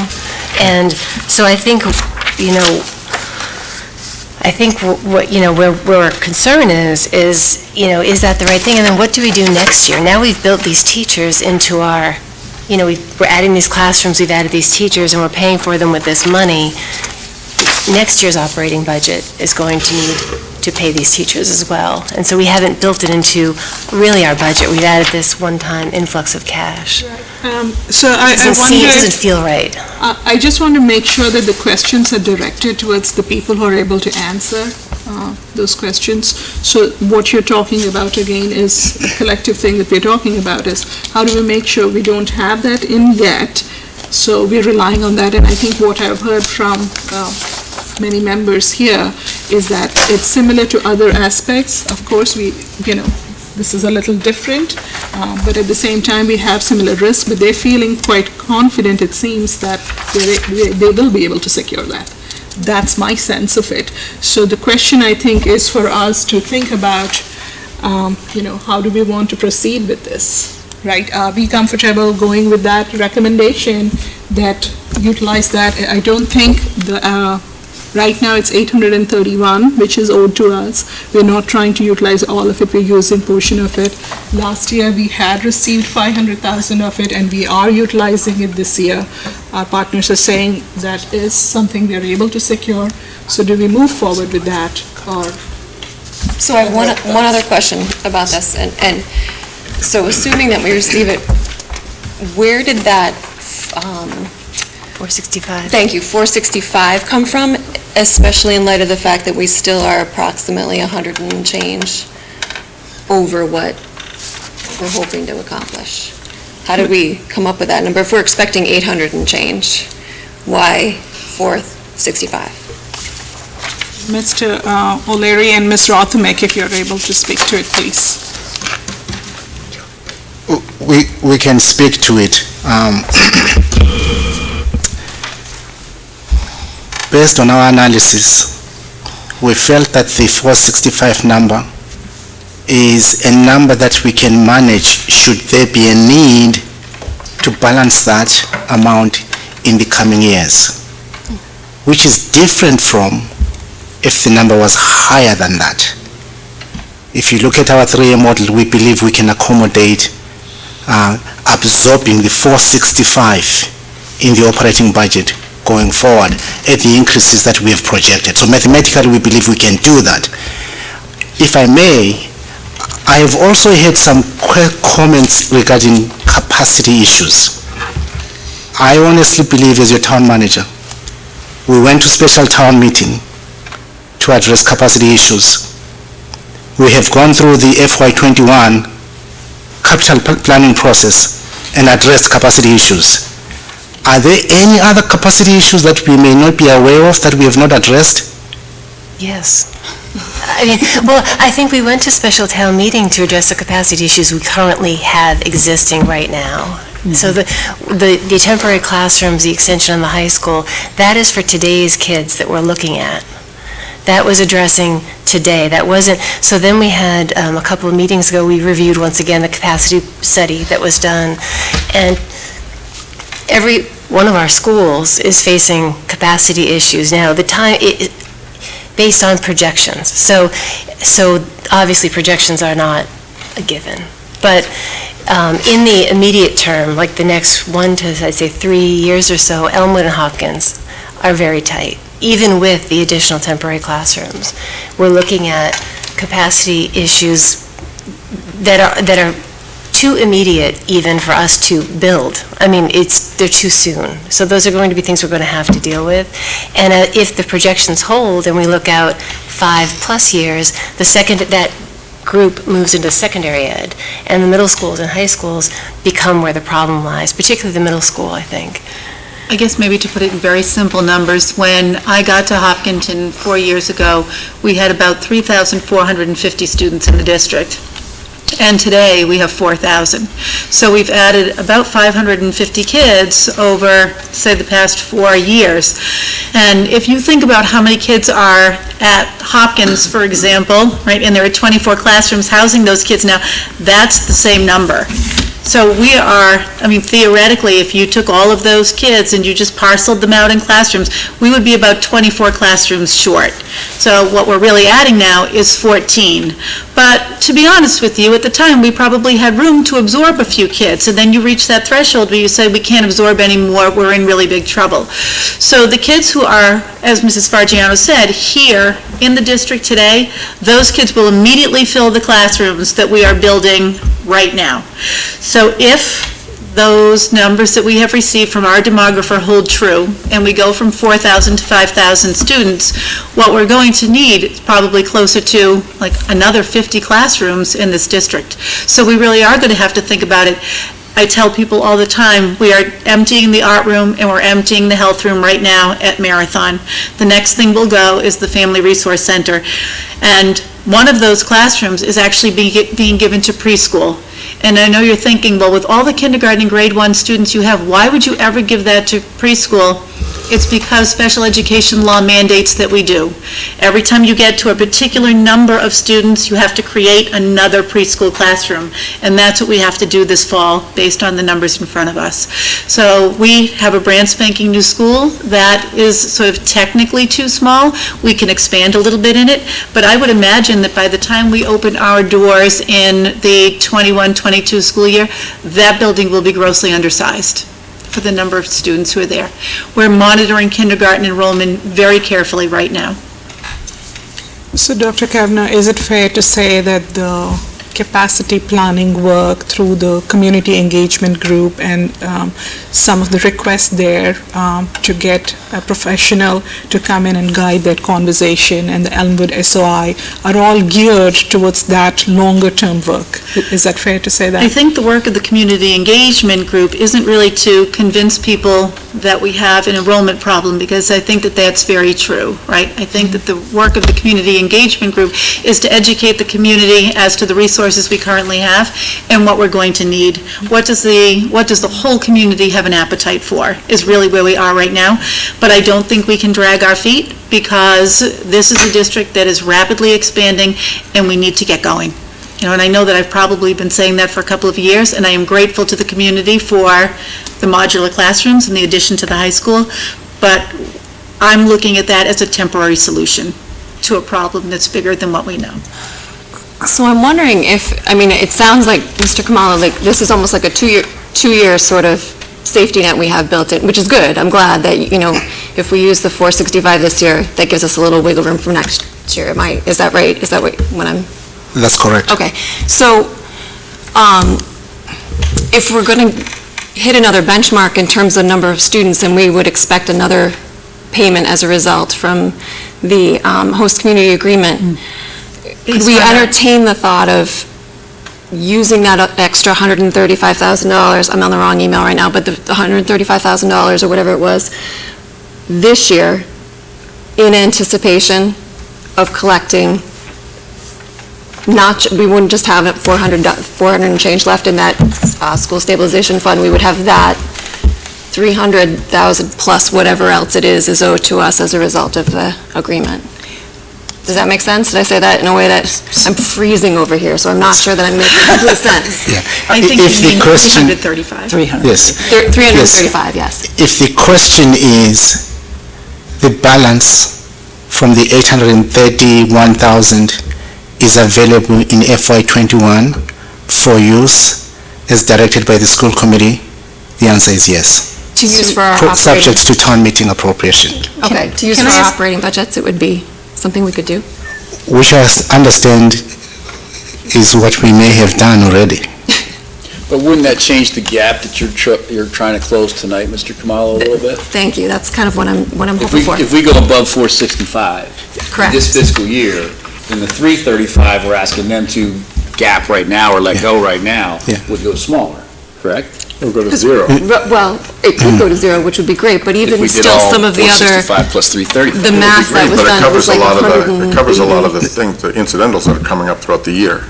And so I think, where our concern is that the right thing? And then what do we do next year? Now we've built these teachers into our, we're adding these classrooms, we've added these teachers, and we're paying for them with this money. Next year's operating budget is going to need to pay these teachers as well. And so we haven't built it into really our budget. We've added this one-time influx of cash. so I It wonder, doesn't feel right. I just want to make sure that the questions are directed towards the people who are able to answer those questions. So what you're talking about again is a collective thing that we're talking about is how do we make sure we don't have that in yet? So we're relying on that, and I think what I've heard from many members here is that it's similar to other aspects. Of course, this is a little different, but at the same time, we have similar risks, but they're feeling quite confident, it seems, that they will be able to secure that. That's my sense of it. So the question, I think, is for us to think about, how do we want to proceed with this? right? Are we comfortable going with that recommendation that utilize that? I don't think right now it's 831, which is owed to us. We're not trying to utilize all of it, we're using portion of it. Last year, we had received 500,000 of it, and we are utilizing it this year. Our partners are saying that is something we're able to secure. So do we move forward with that, or? So I have one other question about this, and so assuming that we receive it, where did that, 465. thank you, 465 come from, especially in light of the fact that we still are approximately 100 and change over what we're hoping to accomplish? How did we come up with that number? If we're expecting 800 and change, why 465? Mr. O'Leary and Ms. Rothamek, if you're able to speak to it, please. We can speak to it. Based on our analysis, we felt that the 465 number is a number that we can manage should there be a need to balance that amount in the coming years, which is different from if the number was higher than that. If you look at our 3-year model, we believe we can accommodate absorbing the 465 in the operating budget going forward at the increases that we have projected. So mathematically, we believe we can do that. If I may, I have also heard some comments regarding capacity issues. I honestly believe, as your town manager, we went to special town meeting to address capacity issues. We have gone through the FY21 capital planning process and addressed capacity issues. Are there any other capacity issues that we may not be aware of that we have not addressed? Yes. I think we went to special town meeting to address the capacity issues we currently have existing right now. So the temporary classrooms, the extension on the high school, that is for today's kids that we're looking at. That was addressing today. That wasn't, so then we had, a couple of meetings ago, we reviewed once again the capacity study that was done. And every one of our schools is facing capacity issues now. Based on projections. So obviously projections are not a given. But in the immediate term, like the next 1 to, I'd say, 3 years or so, Elmwood and Hopkins are very tight, even with the additional temporary classrooms. We're looking at capacity issues that are too immediate even for us to build. I mean, they're too soon. So those are going to be things we're going to have to deal with. And if the projections hold and we look out 5+ years, the second that group moves into secondary ed, and the middle schools and high schools become where the problem lies, particularly the middle school, I think. I guess maybe to put it in very simple numbers, when I got to Hopkinton 4 years ago, we had about 3,450 students in the district. And today, we have 4,000. So we've added about 550 kids over, say, the past 4 years. And if you think about how many kids are at Hopkins, for example, right, and there are 24 classrooms housing those kids now, that's the same number. So we are, I mean, theoretically, if you took all of those kids and you just parceled them out in classrooms, we would be about 24 classrooms short. So what we're really adding now is 14. But to be honest with you, at the time, we probably had room to absorb a few kids. And then you reach that threshold where you say, we can't absorb any more, we're in really big trouble. So the kids who are, as Mrs. Fargiano said, here in the district today, those kids will immediately fill the classrooms that we are building right now. So if those numbers that we have received from our demographer hold true, and we go from 4,000 to 5,000 students, what we're going to need is probably closer to like another 50 classrooms in this district. So we really are going to have to think about it. I tell people all the time, we are emptying the art room and we're emptying the health room right now at Marathon. The next thing will go is the Family Resource Center. And one of those classrooms is actually being given to preschool. And I know you're thinking, well, with all the kindergarten and grade 1 students you have, why would you ever give that to preschool? It's because special education law mandates that we do. Every time you get to a particular number of students, you have to create another preschool classroom. And that's what we have to do this fall, based on the numbers in front of us. So we have a brand spanking new school that is sort of technically too small. We can expand a little bit in it, but I would imagine that by the time we open our doors in the 21-22 school year, that building will be grossly undersized for the number of students who are there. We're monitoring kindergarten enrollment very carefully right now. So Dr. Kavanaugh, is it fair to say that the capacity planning work through the community engagement group and some of the requests there to get a professional to come in and guide that conversation and the Elmwood SOI are all geared towards that longer-term work? Is that fair to say that? I think the work of the community engagement group isn't really to convince people that we have an enrollment problem, because I think that that's very true, right? I think that the work of the community engagement group is to educate the community as to the resources we currently have and what we're going to need. What does the whole community have an appetite for is really where we are right now. But I don't think we can drag our feet, because this is a district that is rapidly expanding and we need to get going. You know, and I know that I've probably been saying that for a couple of years, and I am grateful to the community for the modular classrooms and the addition to the high school, but I'm looking at that as a temporary solution to a problem that's bigger than what we know. So I'm wondering if, I mean, it sounds like, Mr. Kamala, like this is almost like a two-year sort of safety net we have built in, which is good. I'm glad that, you know, if we use the 465 this year, that gives us a little wiggle room for next year. Is that right? Is that what I'm... That's correct. Okay. So if we're going to hit another benchmark in terms of number of students, then we would expect another payment as a result from the host community agreement. Could we entertain the thought of using that extra $135,000, I'm on the wrong email right now, but the $135,000 or whatever it was, this year in anticipation of collecting, we wouldn't just have it 400 and change left in that school stabilization fund, we would have that 300,000 plus whatever else it is owed to us as a result of the agreement. Does that make sense? Did I say that in a way that I'm freezing over here, so I'm not sure that I'm making complete sense? Yeah. I think If you mean the question, 335. 300. yes. 335, yes. If the question is the balance from the 831,000 is available in FY21 for use as directed by the school committee, the answer is yes. To use for our operating... Subject to town meeting appropriation. Okay, to use for our operating budgets, it would be something we could do? Which I understand is what we may have done already. But wouldn't that change the gap that you're trying to close tonight, Mr. Kamala, a little bit? Thank you, that's kind of what I'm hoping for. If we go above 465 Correct. this fiscal year, then the 335 we're asking them to gap right now or let go right now would go smaller, correct? Or go to zero. Well, it could go to zero, which would be great, but even still, some of the other... If we did all 465 plus 335. The math that was done was like 100. It covers a lot of the things, the incidentals that are coming up throughout the year.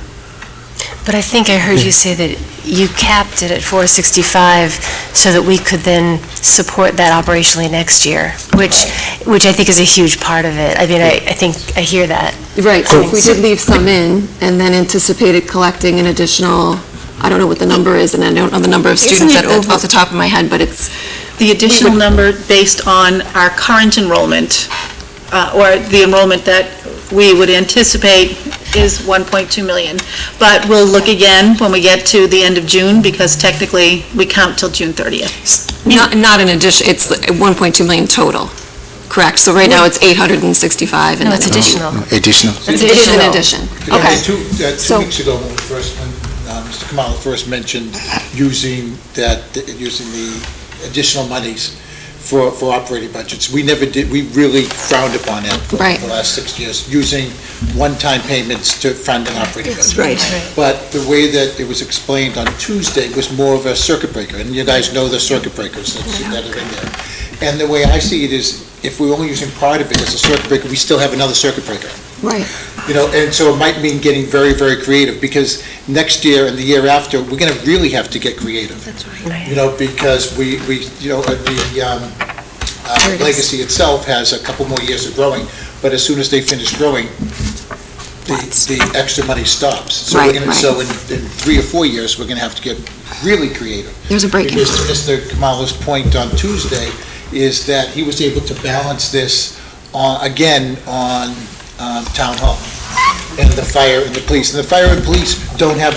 But I think I heard you say that you capped it at 465 so that we could then support that operationally next year, which I think is a huge part of it. I mean, I think I hear that. Right, so if we did leave some in and then anticipated collecting an additional, I don't know what the number is, and I don't know the number of students off the top of my head, but it's... The additional number based on our current enrollment, or the enrollment that we would anticipate is 1.2 million. But we'll look again when we get to the end of June, because technically we count till June 30th. Not an addition, it's 1.2 million total, correct? So right now it's 865. No, it's additional. Additional. It is an addition. Okay. Two weeks ago, when Mr. Kamala first mentioned using the additional monies for operating budgets. We never did, we really frowned upon it for the last 6 years, using one-time payments to fund an operating budget. Right. But the way that it was explained on Tuesday was more of a circuit breaker, and you guys know the circuit breakers that are in there. And the way I see it is, if we're only using part of it as a circuit breaker, we still have another circuit breaker. Right. You know, and so it might mean getting very, very creative, because next year and the year after, we're going to really have to get creative. That's right. You know, because we you know, Legacy itself has a couple more years of growing, but as soon as they finish growing, the extra money stops. So so in 3 or 4 years, we're gonna have to get really creative. There's a break. Because Mr. Kamala's point on Tuesday is that he was able to balance this again on Town Hall and the fire and the police. And the fire and police don't have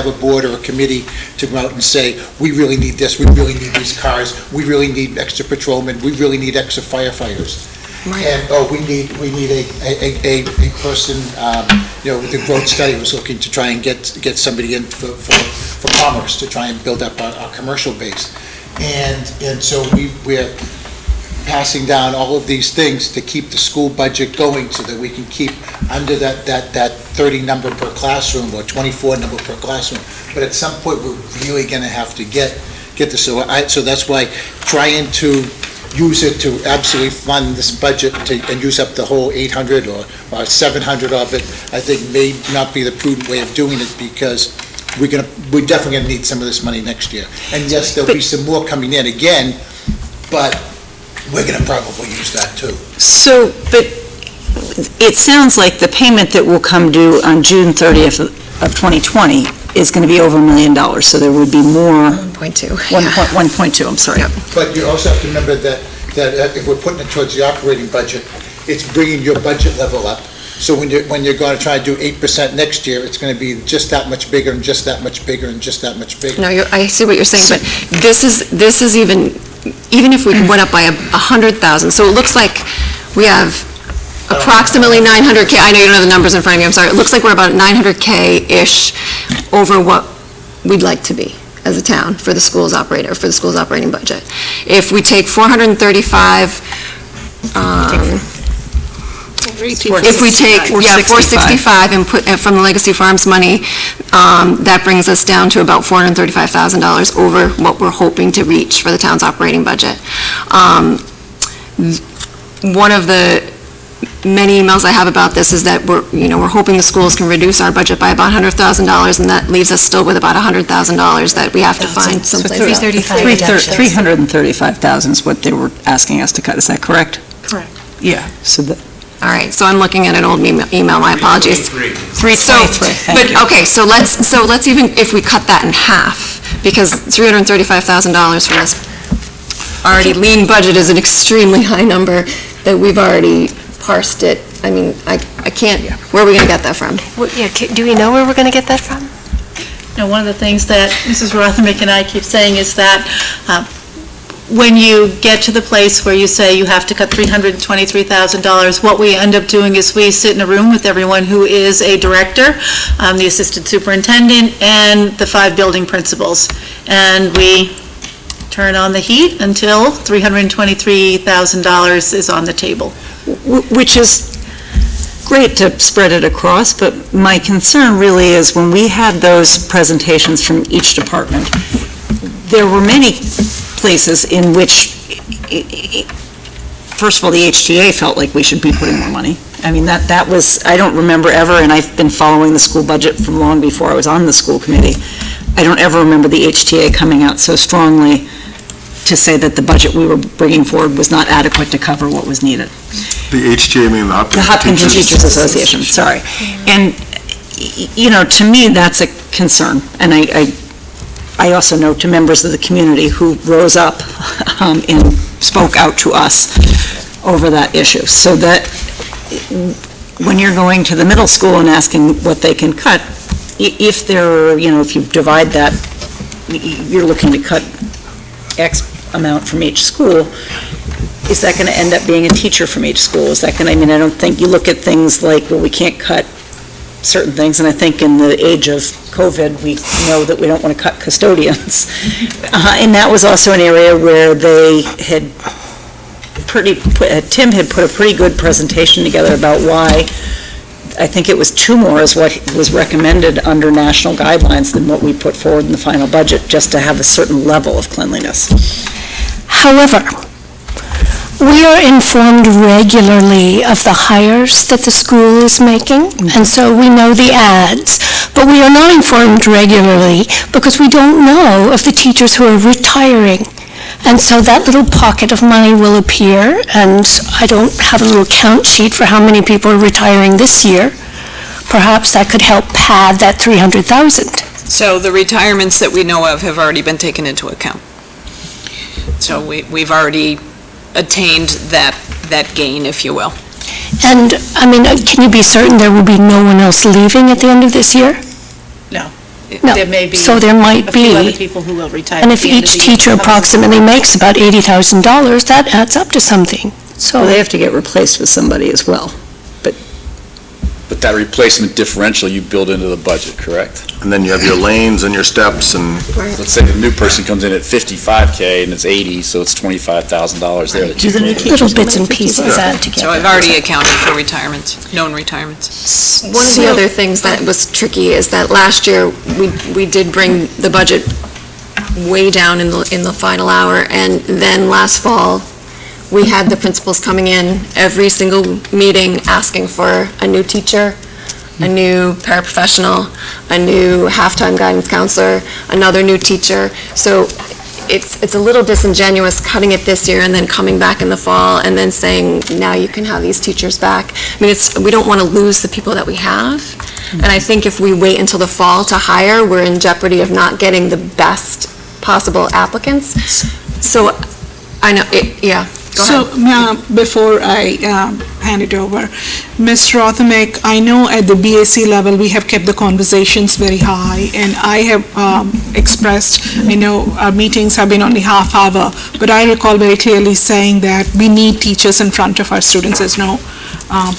a board or a committee to go out and say, we really need this, we really need these cars, we really need extra patrolmen, we really need extra firefighters. Right. And, we need a person, the growth study was looking to try and get somebody in for commerce, to try and build up our commercial base. And so we're passing down all of these things to keep the school budget going so that we can keep under that 30 number per classroom or 24 number per classroom. But at some point, we're really gonna have to get this. So that's why trying to use it to absolutely fund this budget and use up the whole 800 or 700 of it, I think may not be the prudent way of doing it, because we're definitely gonna need some of this money next year. And yes, there'll be some more coming in again, but we're gonna probably use that too. So, but it sounds like the payment that will come due on June 30th of 2020 is going to be over $1 million, so there would be more. 1.2. 1.2, I'm sorry. But you also have to remember that if we're putting it towards the operating budget, it's bringing your budget level up. So when you're going to try to do 8% next year, it's going to be just that much bigger and just that much bigger and just that much bigger. No, I see what you're saying, but this is even if we went up by 100,000, so it looks like we have approximately 900K, I know you don't have the numbers in front of you, I'm sorry, it looks like we're about 900K-ish over what we'd like to be as a town for the school's operating budget. If we take 435, if we take 465 and put from the Legacy Farms money, that brings us down to about $435,000 over what we're hoping to reach for the town's operating budget. One of the many emails I have about this is that we're hoping the schools can reduce our budget by about $100,000, and that leaves us still with about $100,000 that we have to find someplace else. 335,000 is what they were asking us to cut, is that correct? Correct. Yeah, so all right, so I'm looking at an old email, my apologies. 323, thank you. Okay, so let's even, if we cut that in half, because $335,000 for this already lean budget is an extremely high number that we've already parsed it. I mean, I can't, where are we gonna get that from? Do we know where we're going to get that from? Now, one of the things that Mrs. Rothermick and I keep saying is that when you get to the place where you say you have to cut $323,000, what we end up doing is we sit in a room with everyone who is a director, the assistant superintendent, and the 5 building principals. And we turn on the heat until $323,000 is on the table. Which is great to spread it across, but my concern really is when we had those presentations from each department, there were many places in which, first of all, the HTA felt like we should be putting more money. I mean, that was, I don't remember ever, and I've been following the school budget from long before I was on the school committee, I don't ever remember the HTA coming out so strongly to say that the budget we were bringing forward was not adequate to cover what was needed. The HTA, meaning the Hopkinton Teachers Association, sorry. And, to me, that's a concern. And I also know to members of the community who rose up and spoke out to us over that issue. So that when you're going to the middle school and asking what they can cut, if if you divide that, you're looking to cut X amount from each school, is that going to end up being a teacher from each school? Is that going to, I don't think you look at things like, well, we can't cut certain things, and I think in the age of COVID, we know that we don't want to cut custodians. And that was also an area where they had Tim had put a pretty good presentation together about why, I think it was 2 more is what was recommended under national guidelines than what we put forward in the final budget, just to have a certain level of cleanliness. However, we are informed regularly of the hires that the school is making, and so we know the ads, but we are not informed regularly because we don't know of the teachers who are retiring. And so that little pocket of money will appear, and I don't have a little count sheet for how many people are retiring this year. Perhaps that could help pad that 300,000. So the retirements that we know of have already been taken into account. So we've already attained that gain, if you will. And, I mean, can you be certain there will be no one else leaving at the end of this year? No. No. There may be So there might a few other be, people who will retire. and at if the end of each the year. teacher approximately makes about $80,000, that adds up to something. So Well, they have to get replaced with somebody as well. But that replacement differential you build into the budget, correct? And then you have your lanes and your steps and... Let's say the new person comes in at 55K and it's 80, so it's $25,000 there. that you build in. little bits and pieces add So together. I've already accounted for retirements, known retirements. One of the other things that was tricky is that last year, we did bring the budget way down in the final hour, and then last fall, we had the principals coming in every single meeting asking for a new teacher, a new paraprofessional, a new half-time guidance counselor, another new teacher. So it's a little disingenuous cutting it this year and then coming back in the fall and then saying, now you can have these teachers back. I mean, we don't want to lose the people that we have. And I think if we wait until the fall to hire, we're in jeopardy of not getting the best possible applicants. So I know, yeah. Go So, before I hand it over, Ms. Rothermick, I know at the BAC level, we have kept the conversations very high, and I have expressed, I know our meetings have been only half hour, but I recall very clearly saying that we need teachers in front of our students. There's no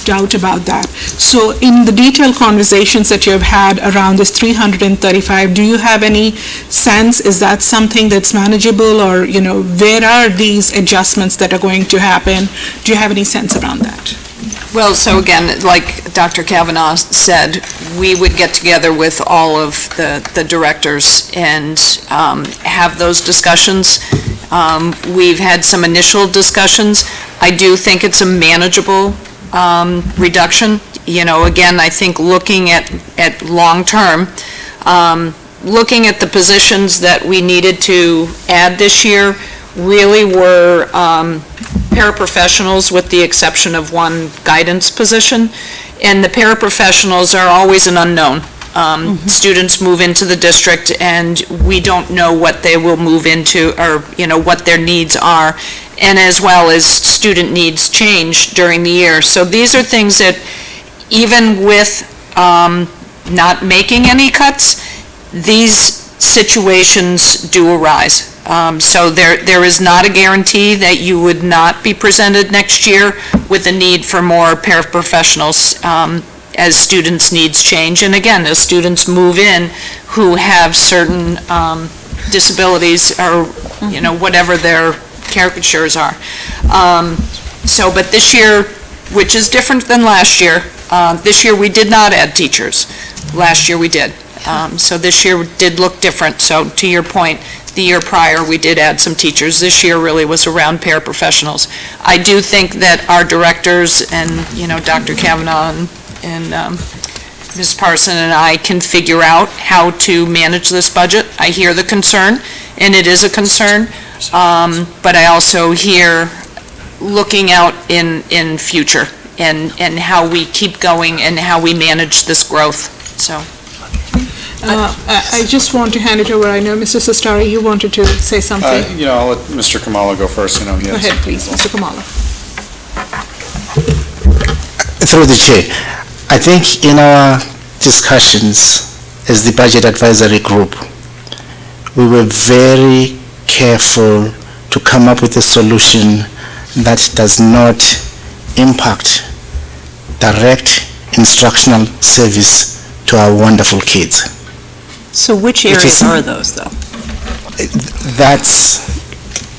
doubt about that. So in the detailed conversations that you have had around this 335, do you have any sense, is that something that's manageable, or, where are these adjustments that are going to happen? Do you have any sense around that? Well, so again, like Dr. Kavanaugh said, we would get together with all of the directors and have those discussions. We've had some initial discussions. I do think it's a manageable reduction. Again, I think looking at long-term, looking at the positions that we needed to add this year really were paraprofessionals, with the exception of one guidance position. And the paraprofessionals are always an unknown. Students move into the district, and we don't know what they will move into, or, what their needs are, and as well as student needs change during the year. So these are things that, even with not making any cuts, these situations do arise. So there is not a guarantee that you would not be presented next year with a need for more paraprofessionals as students' needs change. And again, as students move in who have certain disabilities, or, whatever their caricatures are. But this year, which is different than last year, this year we did not add teachers. Last year we did. So this year did look different. So to your point, the year prior, we did add some teachers. This year really was around paraprofessionals. I do think that our directors and, Dr. Kavanaugh and Ms. Parson and I can figure out how to manage this budget. I hear the concern, and it is a concern, but I also hear looking out in future and how we keep going and how we manage this growth, so. I just want to hand it over. I know, Mr. Sestari, you wanted to say something. I'll let Mr. Kamala go first. He Go has ahead, please, Mr. Kamala. Through the chair, I think in our discussions as the Budget Advisory Group, we were very careful to come up with a solution that does not impact direct instructional service to our wonderful kids. So which areas are those, though? That's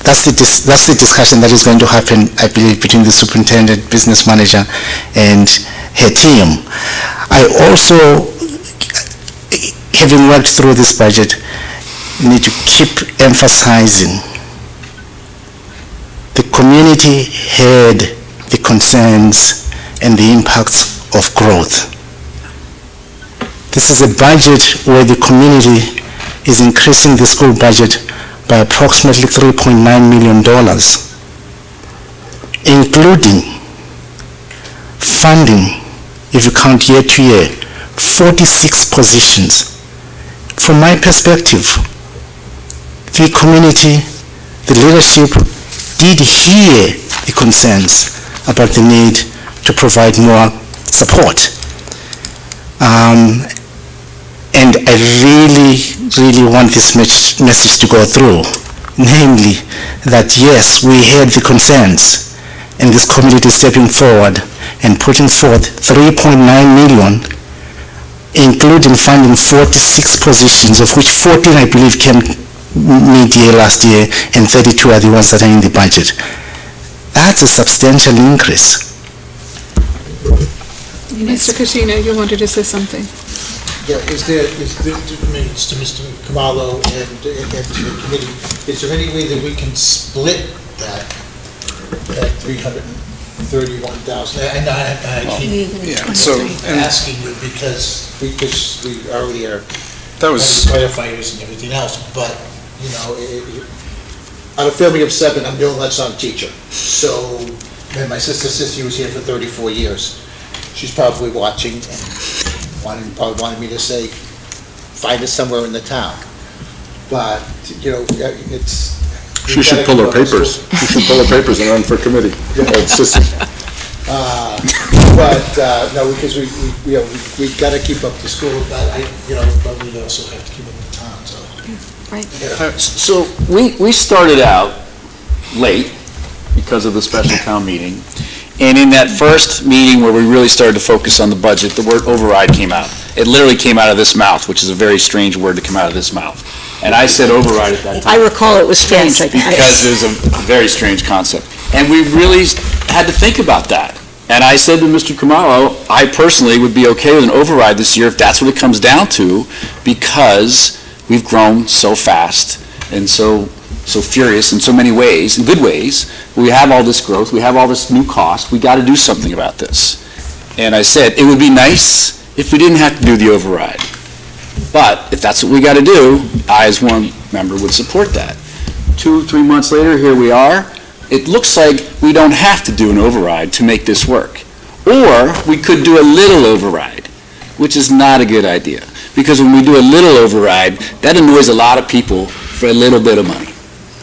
the discussion that is going to happen, I believe, between the superintendent, business manager, and her team. I also, having worked through this budget, need to keep emphasizing the community heard the concerns and the impacts of growth. This is a budget where the community is increasing the school budget by approximately $3.9 million, including funding, if you count year to year, 46 positions. From my perspective, the community, the leadership did hear the concerns about the need to provide more support. And I really want this message to go through, namely that yes, we heard the concerns, and this community is stepping forward and putting forth $3.9 million, including funding 46 positions, of which 14, I believe, came mid-year last year, and 32 are the ones that are in the budget. That's a substantial increase. Mr. Katina, you wanted to say something? Yeah, is there, to Mr. Kamalo and to the committee, is there any way that we can split that 331,000? And I keep asking you because we already are firefighters and everything else, but, you know, on a family of 7, I'm the only son teacher. So, and my sister Sissy was here for 34 years. She's probably watching and probably wanted me to say, find us somewhere in the town. But, you know, it's... She should pull her papers. She should pull her papers and run for committee. Sissy. No, because we got to keep up the school, but but we also have to keep up the town, so. Right. So we started out late because of the special town meeting. And in that first meeting where we really started to focus on the budget, the word override came out. It literally came out of this mouth, which is a very strange word to come out of this mouth. And I said override at that time. I recall it was strange like that. Because it was a very strange concept. And we really had to think about that. And I said to Mr. Kamalo, I personally would be okay with an override this year if that's what it comes down to, because we've grown so fast and so furious in so many ways, in good ways. We have all this growth, we have all this new cost, we got to do something about this. And I said, it would be nice if we didn't have to do the override. But if that's what we got to do, I as one member would support that. 2-3 months later, here we are. It looks like we don't have to do an override to make this work. Or we could do a little override, which is not a good idea. Because when we do a little override, that annoys a lot of people for a little bit of money,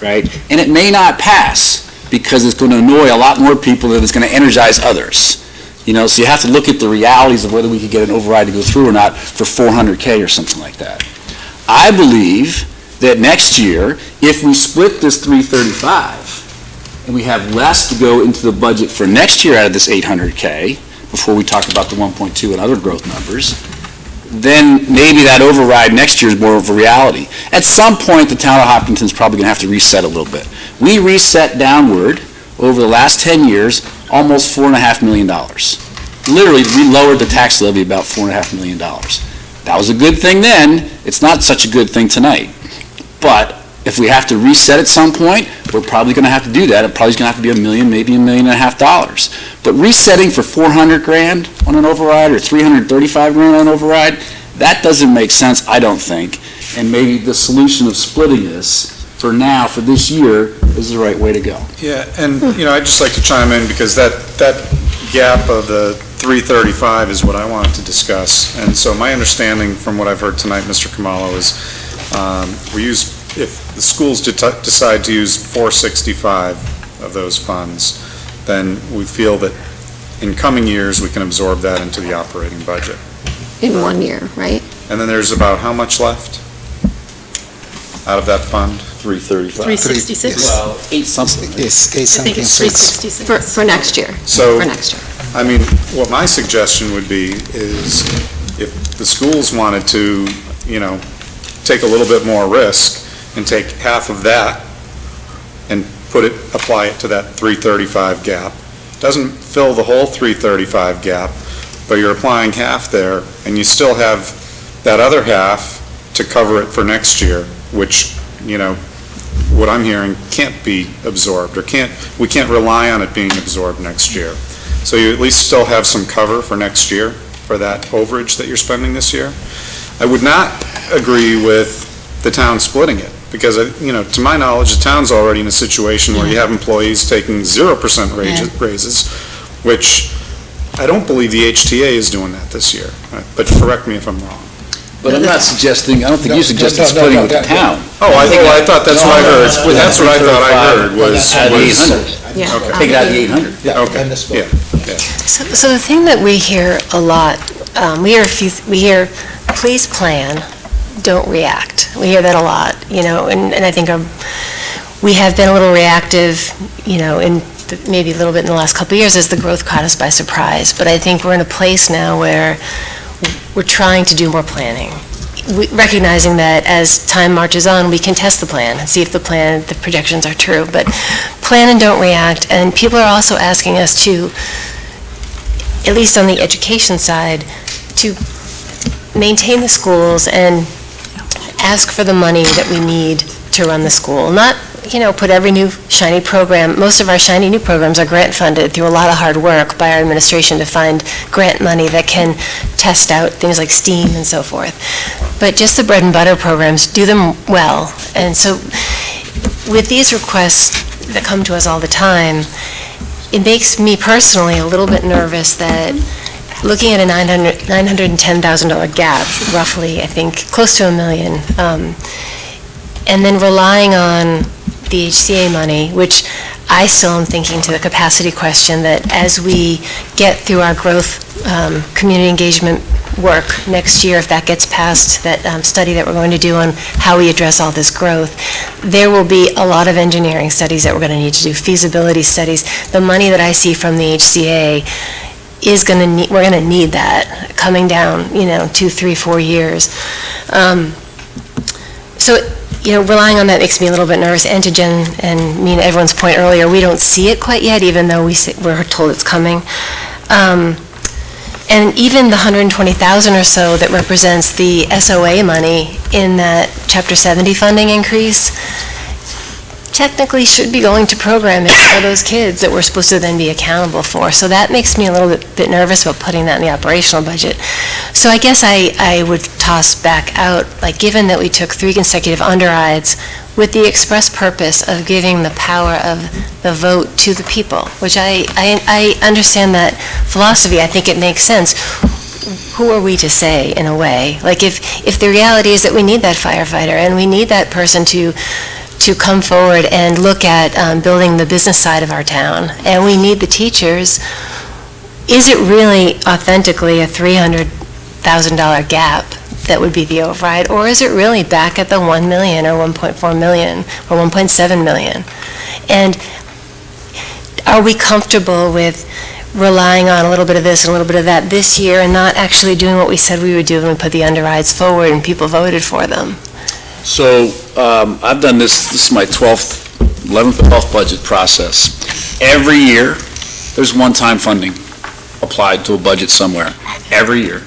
right? And it may not pass because it's going to annoy a lot more people than it's going to energize others. You know, so you have to look at the realities of whether we could get an override to go through or not for $400K or something like that. I believe that next year, if we split this 335 and we have less to go into the budget for next year out of this 800K, before we talk about the 1.2 and other growth numbers, then maybe that override next year is more of a reality. At some point, the town of Hopkinton is probably going to have to reset a little bit. We reset downward over the last 10 years almost $4.5 million. Literally, we lowered the tax levy about $4.5 million. That was a good thing then. It's not such a good thing tonight. But if we have to reset at some point, we're probably going to have to do that. It probably is going to have to be $1 million, maybe $1.5 million. But resetting for $400,000 on an override or $335,000 on an override, that doesn't make sense, I don't think. And maybe the solution of splitting this for now, for this year, is the right way to go. Yeah, and, I'd just like to chime in because that gap of the 335 is what I wanted to discuss. And so my understanding from what I've heard tonight, Mr. Kamalo, is if the schools decide to use 465 of those funds, then we feel that in coming years, we can absorb that into the operating budget. In 1 year, right? And then there's about how much left out of that fund? 335. 366? Well, 8 something. Yes, 8 I something. think it's 366. For next year. So, For next year. I mean, what my suggestion would be is if the schools wanted to, take a little bit more risk and take half of that and apply it to that 335 gap. Doesn't fill the whole 335 gap, but you're applying half there, and you still have that other half to cover it for next year, which, what I'm hearing can't be absorbed, or we can't rely on it being absorbed next year. So you at least still have some cover for next year for that overage that you're spending this year. I would not agree with the town splitting it, Because, to my knowledge, the town's already in a situation where you have employees taking 0% raises, which I don't believe the HTA is doing that this year, but correct me if I'm wrong. But I'm not suggesting, I don't think you suggested splitting with the town. I thought that's what I heard. That's what I thought I heard was... Out of the 800. Yeah. Take it out of the 800. Okay, So the thing that we hear a lot, we hear, please plan, don't react. We hear that a lot, and I think we have been a little reactive, maybe a little bit in the last couple of years as the growth caught us by surprise. But I think we're in a place now where we're trying to do more planning, recognizing that as time marches on, we can test the plan and see if the projections are true. But plan and don't react. And people are also asking us to, at least on the education side, to maintain the schools and ask for the money that we need to run the school. Not, put every new shiny program. Most of our shiny new programs are grant funded through a lot of hard work by our administration to find grant money that can test out things like STEAM and so forth. But just the bread and butter programs, do them well. And so with these requests that come to us all the time, it makes me personally a little bit nervous that looking at a $910,000 gap, roughly, I think, close to $1 million, and then relying on the HCA money, which I still am thinking to the capacity question that as we get through our growth community engagement work next year, if that gets past that study that we're going to do on how we address all this growth, there will be a lot of engineering studies that we're going to need to do, feasibility studies. The money that I see from the HCA is going to need, we're going to need that coming down, 2, 3, 4 years. So, relying on that makes me a little bit nervous. And to Jen and everyone's point earlier, we don't see it quite yet, even though we're told it's coming. And even the $120,000 or so that represents the SOA money in that Chapter 70 funding increase, technically should be going to programming for those kids that we're supposed to then be accountable for. So that makes me a little bit nervous about putting that in the operational budget. So I guess I would toss back out, given that we took 3 consecutive underrides with the express purpose of giving the power of the vote to the people, which I understand that philosophy. I think it makes sense. Who are we to say, in a way? If the reality is that we need that firefighter and we need that person to come forward and look at building the business side of our town, and we need the teachers, is it really authentically a $300,000 gap that would be the override, or is it really back at the $1 million or $1.4 million or $1.7 million? And are we comfortable with relying on a little bit of this and a little bit of that this year and not actually doing what we said we would do when we put the underrides forward and people voted for them? So I've done this is my 11th, 12th budget process. Every year, there's one-time funding applied to a budget somewhere, every year.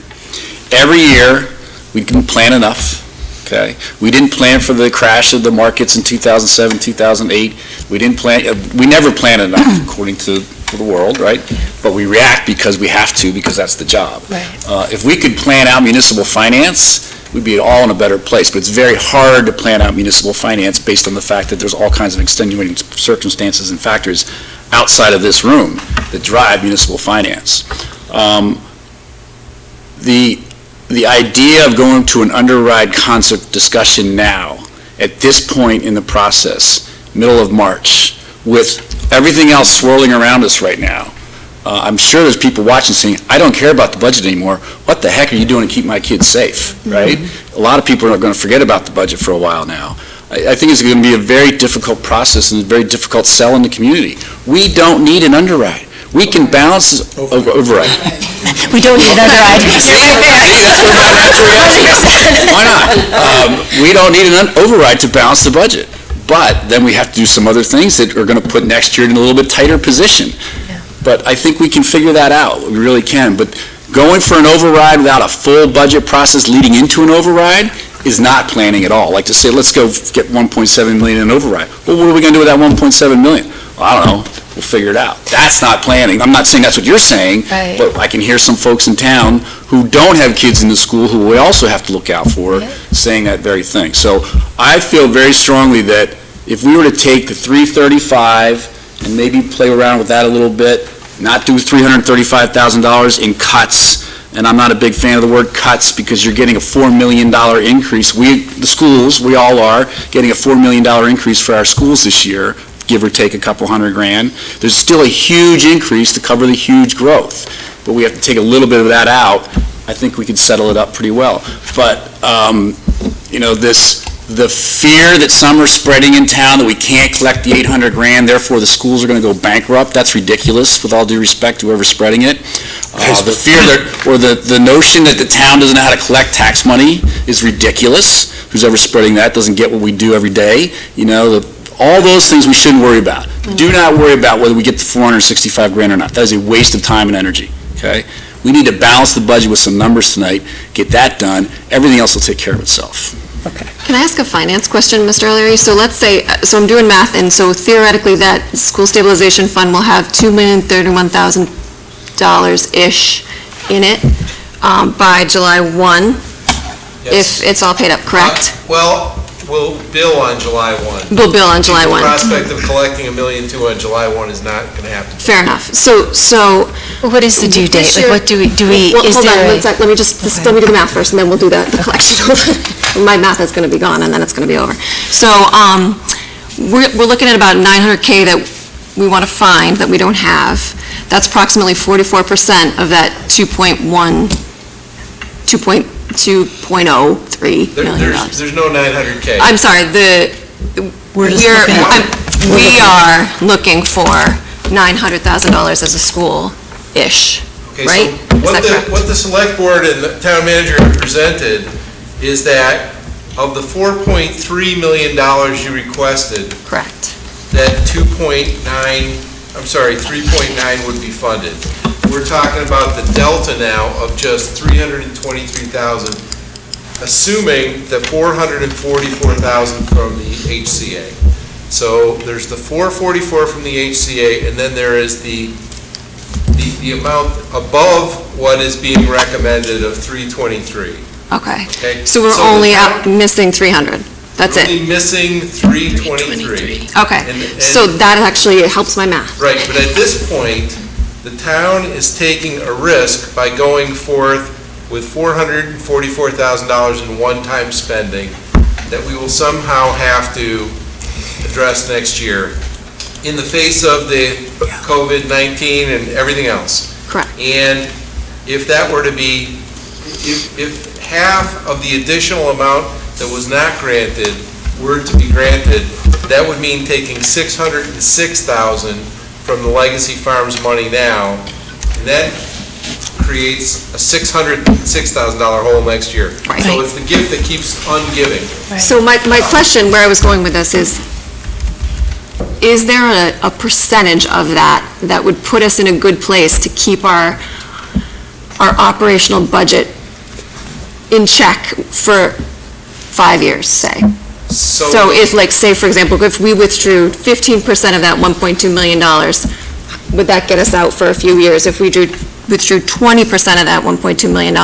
Every year, we didn't plan enough, okay? We didn't plan for the crash of the markets in 2007, 2008. We never plan enough, according to the world, right? But we react because we have to, because that's the job. Right. If we could plan out municipal finance, we'd be all in a better place. But it's very hard to plan out municipal finance based on the fact that there's all kinds of extenuating circumstances and factors outside of this room that drive municipal finance. The idea of going to an underride concept discussion now, at this point in the process, middle of March, with everything else swirling around us right now, I'm sure there's people watching saying, I don't care about the budget anymore. What the heck are you doing to keep my kids safe, right? A lot of people are going to forget about the budget for a while now. I think it's going to be a very difficult process and a very difficult sell in the community. We don't need an underride. We can balance override. We don't need an underride. Why not? We don't need an override to balance the budget. But then we have to do some other things that are going to put next year in a little bit tighter position. But I think we can figure that out. We really can. But going for an override without a full budget process leading into an override is not planning at all. Like to say, let's go get 1.7 million in override. Well, what are we going to do with that 1.7 million? Well, I don't know. we'll figure it out. That's not planning. I'm not saying that's what you're saying, Right. but I can hear some folks in town who don't have kids in the school who we also have to look out for saying that very thing. So I feel very strongly that if we were to take the 335 and maybe play around with that a little bit, not do $335,000 in cuts, and I'm not a big fan of the word cuts because you're getting a $4 million increase. The schools, we all are, getting a $4 million increase for our schools this year, give or take a couple $100,000. There's still a huge increase to cover the huge growth, but we have to take a little bit of that out. I think we could settle it up pretty well. But, the fear that some are spreading in town that we can't collect the $800,000, therefore the schools are going to go bankrupt, that's ridiculous, with all due respect to whoever's spreading it. The fear or the notion that the town doesn't know how to collect tax money is ridiculous. Who's ever spreading that doesn't get what we do every day. All those things we shouldn't worry about. Do not worry about whether we get the $465,000 or not. That is a waste of time and energy, okay? We need to balance the budget with some numbers tonight, get that done, everything else will take care of itself. Can I ask a finance question, Mr. O'Leary? So let's say, so I'm doing math, and so theoretically that school stabilization fund will have $2,031,000-ish in it by July 1, Yes. if it's all paid up, correct? Well, we'll bill on July 1. We'll bill on July 1. The prospect of collecting $1.2 million on July 1 is not going to happen. Fair enough. So What is the due date? Like, what do we, Well, is hold on, there one sec. Let me do the math first, and then we'll do the collection. My math is going to be gone, and then it's going to be over. So we're looking at about $900K that we want to find that we don't have. That's approximately 44% of that $2.03 million. There's no $900K. I'm sorry, we are looking for $900,000 as a school-ish, Okay, right? so what the select board and the town manager have presented is that of the $4.3 million you requested, correct, that 3.9 would be funded. We're talking about the delta now of just $323,000, assuming the $444,000 from the HCA. So there's the $444 from the HCA, and then there is the amount above what is being recommended of $323. Okay. Okay. So we're only missing 300. That's it. Only missing $323. Okay. And So that actually helps my math. right, but at this point, the town is taking a risk by going forth with $444,000 in one-time spending that we will somehow have to address next year in the face of the COVID-19 and everything else. Correct. And if that were to be, if half of the additional amount that was not granted were to be granted, that would mean taking $606,000 from the Legacy Farms money now, and that creates a $606,000 hole next year. Right. So it's the gift that keeps ungiving. So my question, where I was going with this is there a percentage of that would put us in a good place to keep our operational budget in check for 5 years, say? So if, like, say, for example, if we withdrew 15% of that $1.2 million, would that get us out for a few years? If we withdrew 20% of that $1.2 million,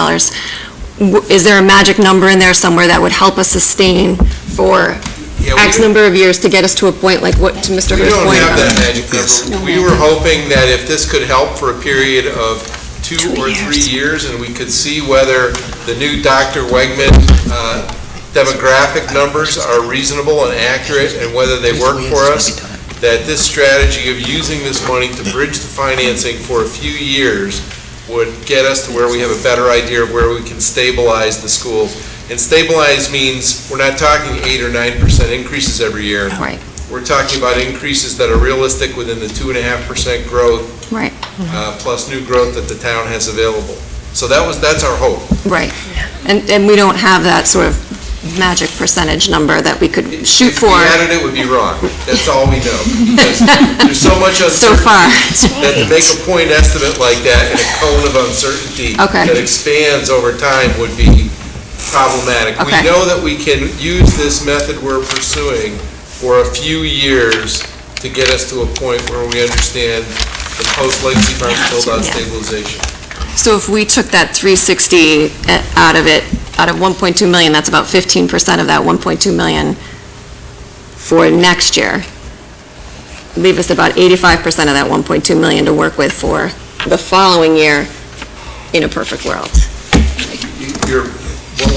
is there a magic number in there somewhere that would help us sustain for X number of years to get us to a point like what, to Mr. Hurst's point? We don't have that magic number. We were hoping that if this could help for a period of 2 or 3 years, and we could see whether the new Dr. Wegman demographic numbers are reasonable and accurate, and whether they work for us, that this strategy of using this money to bridge the financing for a few years would get us to where we have a better idea of where we can stabilize the schools. And stabilize means we're not talking 8 or 9% increases every year. Right. We're talking about increases that are realistic within the 2.5% growth, Right. plus new growth that the town has available. So that's our hope. Right. And we don't have that sort of magic percentage number that we could shoot for. If we added it, would be wrong. That's all we know. Because there's so much So far. that to make a point estimate like that in a cone of uncertainty Okay. that expands over time would be problematic. We know that we can use this method we're pursuing for a few years to get us to a point where we understand the post-legacy farm build-out stabilization. So if we took that 360 out of it, out of 1.2 million, that's about 15% of that 1.2 million for next year. Leave us about 85% of that 1.2 million to work with for the following year in a perfect world.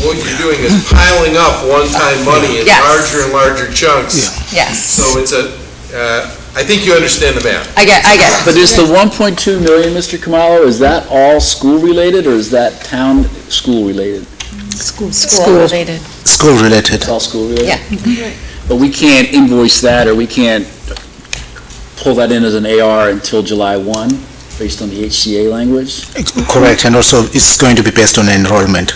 What you're doing is piling up one-time money in Yes. larger and larger chunks. Yes. So it's I think you understand the math. I get it. But is the 1.2 million, Mr. Kamalo, is that all school-related, or is that town school-related? School-related. School-related. It's all school-related? Yeah. But we can't invoice that, or we can't pull that in as an AR until July 1, based on the HCA language? Correct, and also it's going to be based on enrollment.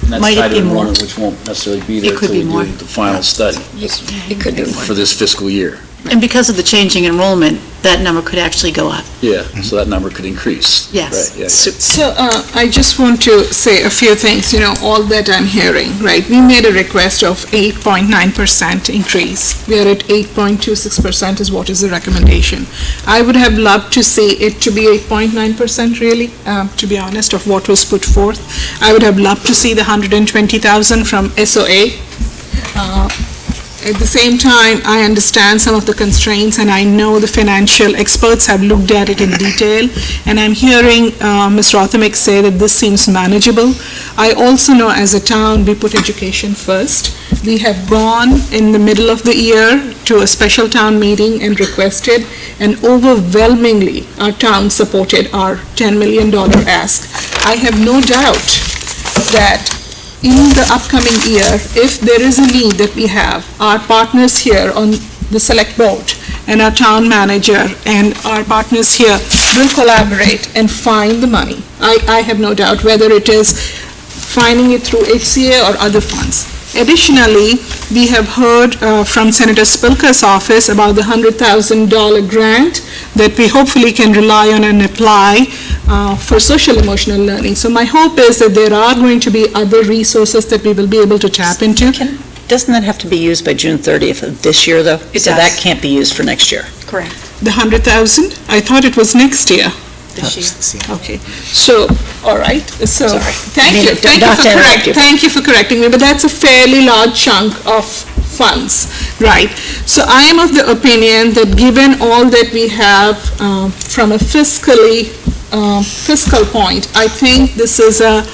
And that's Might it tied to be more? enrollment, which won't necessarily be there could until be we more. do the final study It could be more. for this fiscal year. And because of the changing enrollment, that number could actually go up. Yeah, so that number could increase. Yes. Right, yeah. So I just want to say a few things, all that I'm hearing, right? We made a request of 8.9% increase. We are at 8.26% is what is the recommendation. I would have loved to see it to be 8.9% really, to be honest, of what was put forth. I would have loved to see the 120,000 from SOA. At the same time, I understand some of the constraints, and I know the financial experts have looked at it in detail, and I'm hearing Ms. Rothamik say that this seems manageable. I also know as a town, we put education first. We have gone in the middle of the year to a special town meeting and requested, and overwhelmingly, our town supported our $10 million ask. I have no doubt that in the upcoming year, if there is a need that we have, our partners here on the select board and our town manager and our partners here will collaborate and find the money. I have no doubt, whether it is finding it through HCA or other funds. Additionally, we have heard from Senator Spilka's office about the $100,000 grant that we hopefully can rely on and apply for social emotional learning. So my hope is that there are going to be other resources that we will be able to tap into. Doesn't that have to be used by June 30th of this year, though? So that can't be used for next year? Correct. The 100,000? I thought it was next year. This year. Okay, so, all right, so, Sorry. thank you for correcting me, but that's a fairly large chunk of funds, right? So I am of the opinion that given all that we have from a fiscal point, I think this is a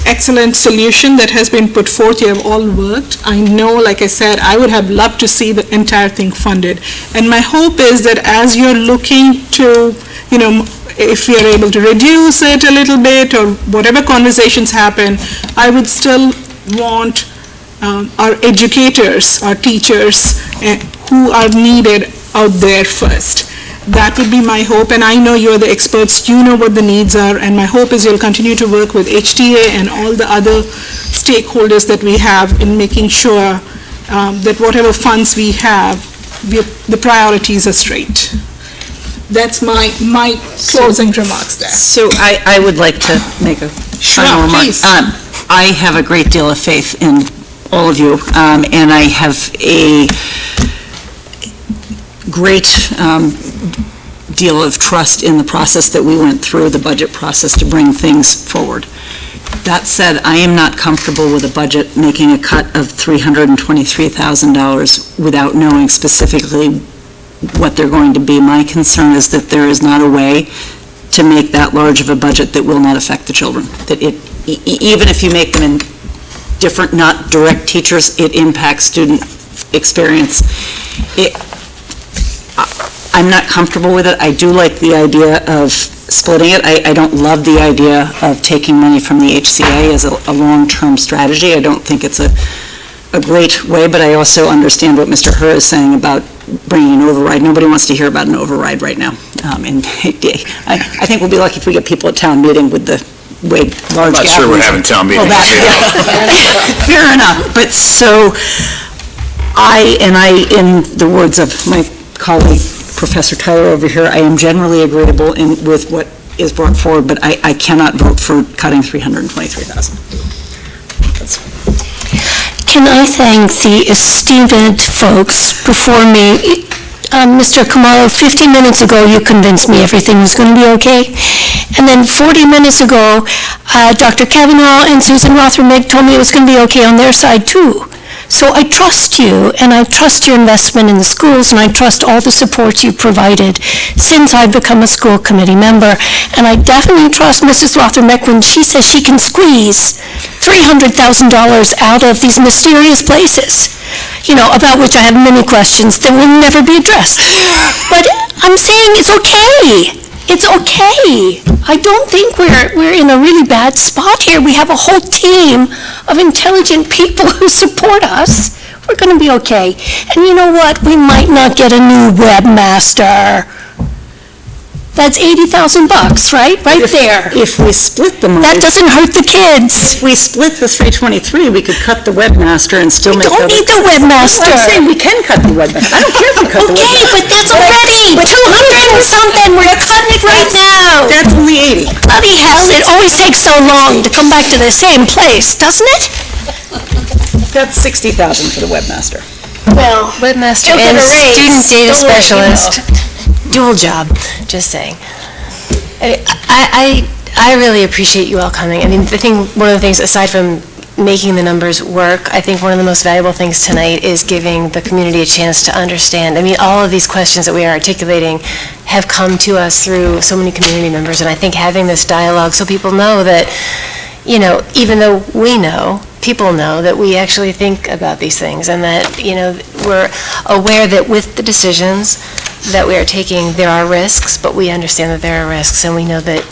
excellent solution that has been put forth. You have all worked. I know, like I said, I would have loved to see the entire thing funded. And my hope is that as you're looking to, if we are able to reduce it a little bit or whatever conversations happen, I would still want our educators, our teachers who are needed out there first. That would be my hope, and I know you're the experts, you know what the needs are, and my hope is you'll continue to work with HTA and all the other stakeholders that we have in making sure that whatever funds we have, the priorities are straight. That's my closing remarks there. So I would like to make a final remark. Please. I have a great deal of faith in all of you, and I have a great deal of trust in the process that we went through, the budget process, to bring things forward. That said, I am not comfortable with a budget making a cut of $323,000 without knowing specifically what they're going to be. My concern is that there is not a way to make that large of a budget that will not affect the children. That even if you make them in different, not direct teachers, it impacts student experience. I'm not comfortable with it. I do like the idea of splitting it. I don't love the idea of taking money from the HCA as a long-term strategy. I don't think it's a great way, but I also understand what Mr. Herr is saying about bringing an override. Nobody wants to hear about an override right now. And I think we'll be lucky if we get people at town meeting with the way large gatherings. I'm not sure we're having town meetings. Fair enough. But so in the words of my colleague, Professor Tyler over here, I am generally agreeable with what is brought forward, but I cannot vote for cutting $323,000. Can I thank the esteemed folks before me? Mr. Kamalo, 50 minutes ago, you convinced me everything was going to be okay. And then 40 minutes ago, Dr. Kavanaugh and Susan Rothermich told me it was going to be okay on their side, too. So I trust you, and I trust your investment in the schools, and I trust all the support you've provided since I've become a school committee member. And I definitely trust Mrs. Rothermich when she says she can squeeze $300,000 out of these mysterious places, about which I have many questions that will never be addressed. But I'm saying it's okay. It's okay. I don't think we're in a really bad spot here. We have a whole team of intelligent people who support us. We're going to be okay. And you know what? We might not get a new webmaster. That's $80,000, right? Right there. If we split the money. That doesn't hurt the kids. If we split the 323, we could cut the webmaster and still make. We don't need the webmaster. I'm saying we can cut the webmaster. I don't care if we cut the webmaster. Okay, but that's already 200 and something. We're cutting it right now. That's only 80. Bloody hell, it always takes so long to come back to the same place, doesn't it? That's 60,000 for the webmaster. Well, webmaster You'll get and a raise. student data Don't worry, specialist. Dual job, just saying. I really appreciate you all coming. I mean, one of the things, aside from making the numbers work, I think one of the most valuable things tonight is giving the community a chance to understand. I mean, all of these questions that we are articulating have come to us through so many community members, and I think having this dialogue so people know that, even though we know, people know that we actually think about these things, and that, we're aware that with the decisions that we are taking, there are risks, but we understand that there are risks, and we know that,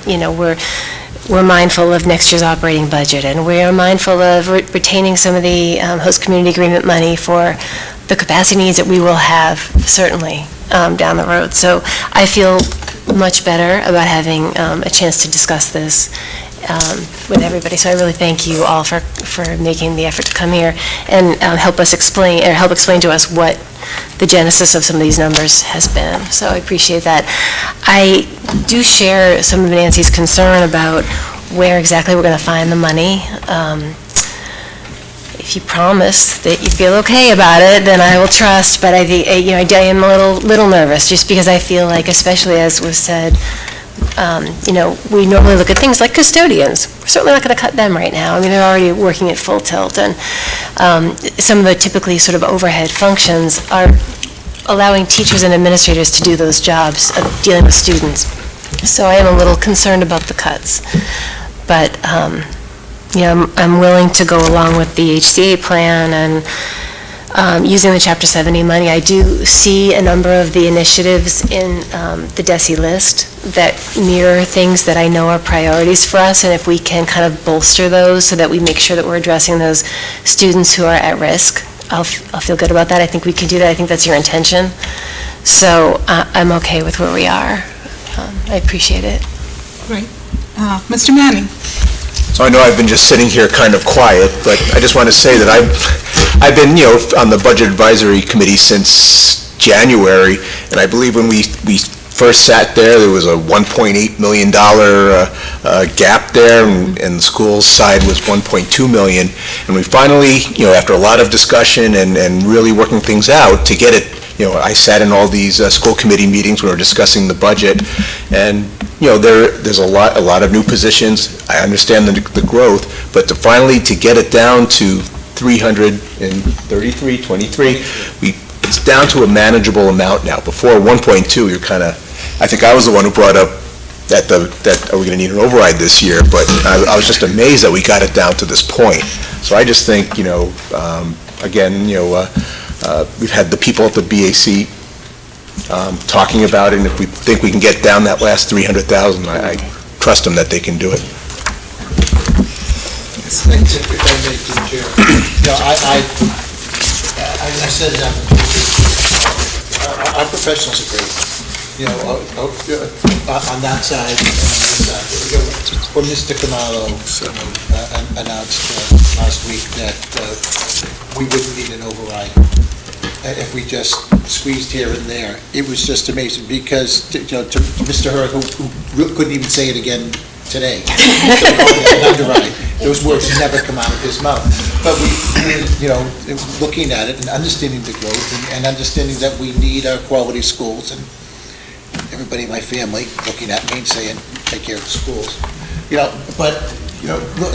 we're mindful of next year's operating budget, and we are mindful of retaining some of the host community agreement money for the capacity needs that we will have, certainly, down the road. So I feel much better about having a chance to discuss this with everybody. So I really thank you all for making the effort to come here and help explain to us what the genesis of some of these numbers has been. So I appreciate that. I do share some of Nancy's concern about where exactly we're going to find the money. If you promise that you feel okay about it, then I will trust, but I am a little nervous, just because I feel like, especially as was said, we normally look at things like custodians. We're certainly not going to cut them right now. I mean, they're already working at full tilt, and some of the typically sort of overhead functions are allowing teachers and administrators to do those jobs of dealing with students. So I am a little concerned about the cuts. But, I'm willing to go along with the HCA plan and using the Chapter 70 money. I do see a number of the initiatives in the DESI list that mirror things that I know are priorities for us, and if we can kind of bolster those so that we make sure that we're addressing those students who are at risk, I'll feel good about that. I think we can do that. I think that's your intention. So I'm okay with where we are. I appreciate it. Great. Mr. Manning. So I know I've been just sitting here kind of quiet, but I just want to say that I've been, on the Budget Advisory Committee since January, and I believe when we first sat there was a $1.8 million gap there, and the school's side was $1.2 million. And we finally, after a lot of discussion and really working things out to get it, I sat in all these school committee meetings when we were discussing the budget, and there's a lot of new positions. I understand the growth, but to get it down to 323, it's down to a manageable amount now. Before 1.2, you're kind of, I think I was the one who brought up that are we going to need an override this year, but I was just amazed that we got it down to this point. So I just think, again, we've had the people at the BAC talking about it, and if we think we can get down that last 300,000, I trust them that they can do it. If I may, Chair. I said it our professionals are great. On that side and on this side. When Mr. Kamalo announced last week that we wouldn't need an override if we just squeezed here and there, it was just amazing, because to Mr. Hurd, who couldn't even say it again today, Those words never come out of his mouth. But looking at it and understanding the growth and understanding that we need our quality schools, and everybody in my family looking at me and saying, take care of the schools. But look,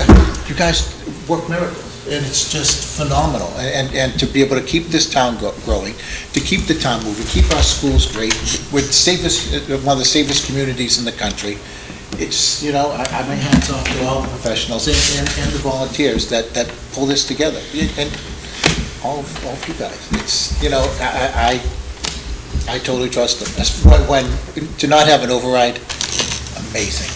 you guys work miracles, and it's just phenomenal. And to be able to keep this town growing, to keep the town moving, keep our schools great, we're one of the safest communities in the country. It's, my hat's off to all the professionals and the volunteers that pull this together, and all of you guys. It's, I totally trust them. To not have an override, amazing.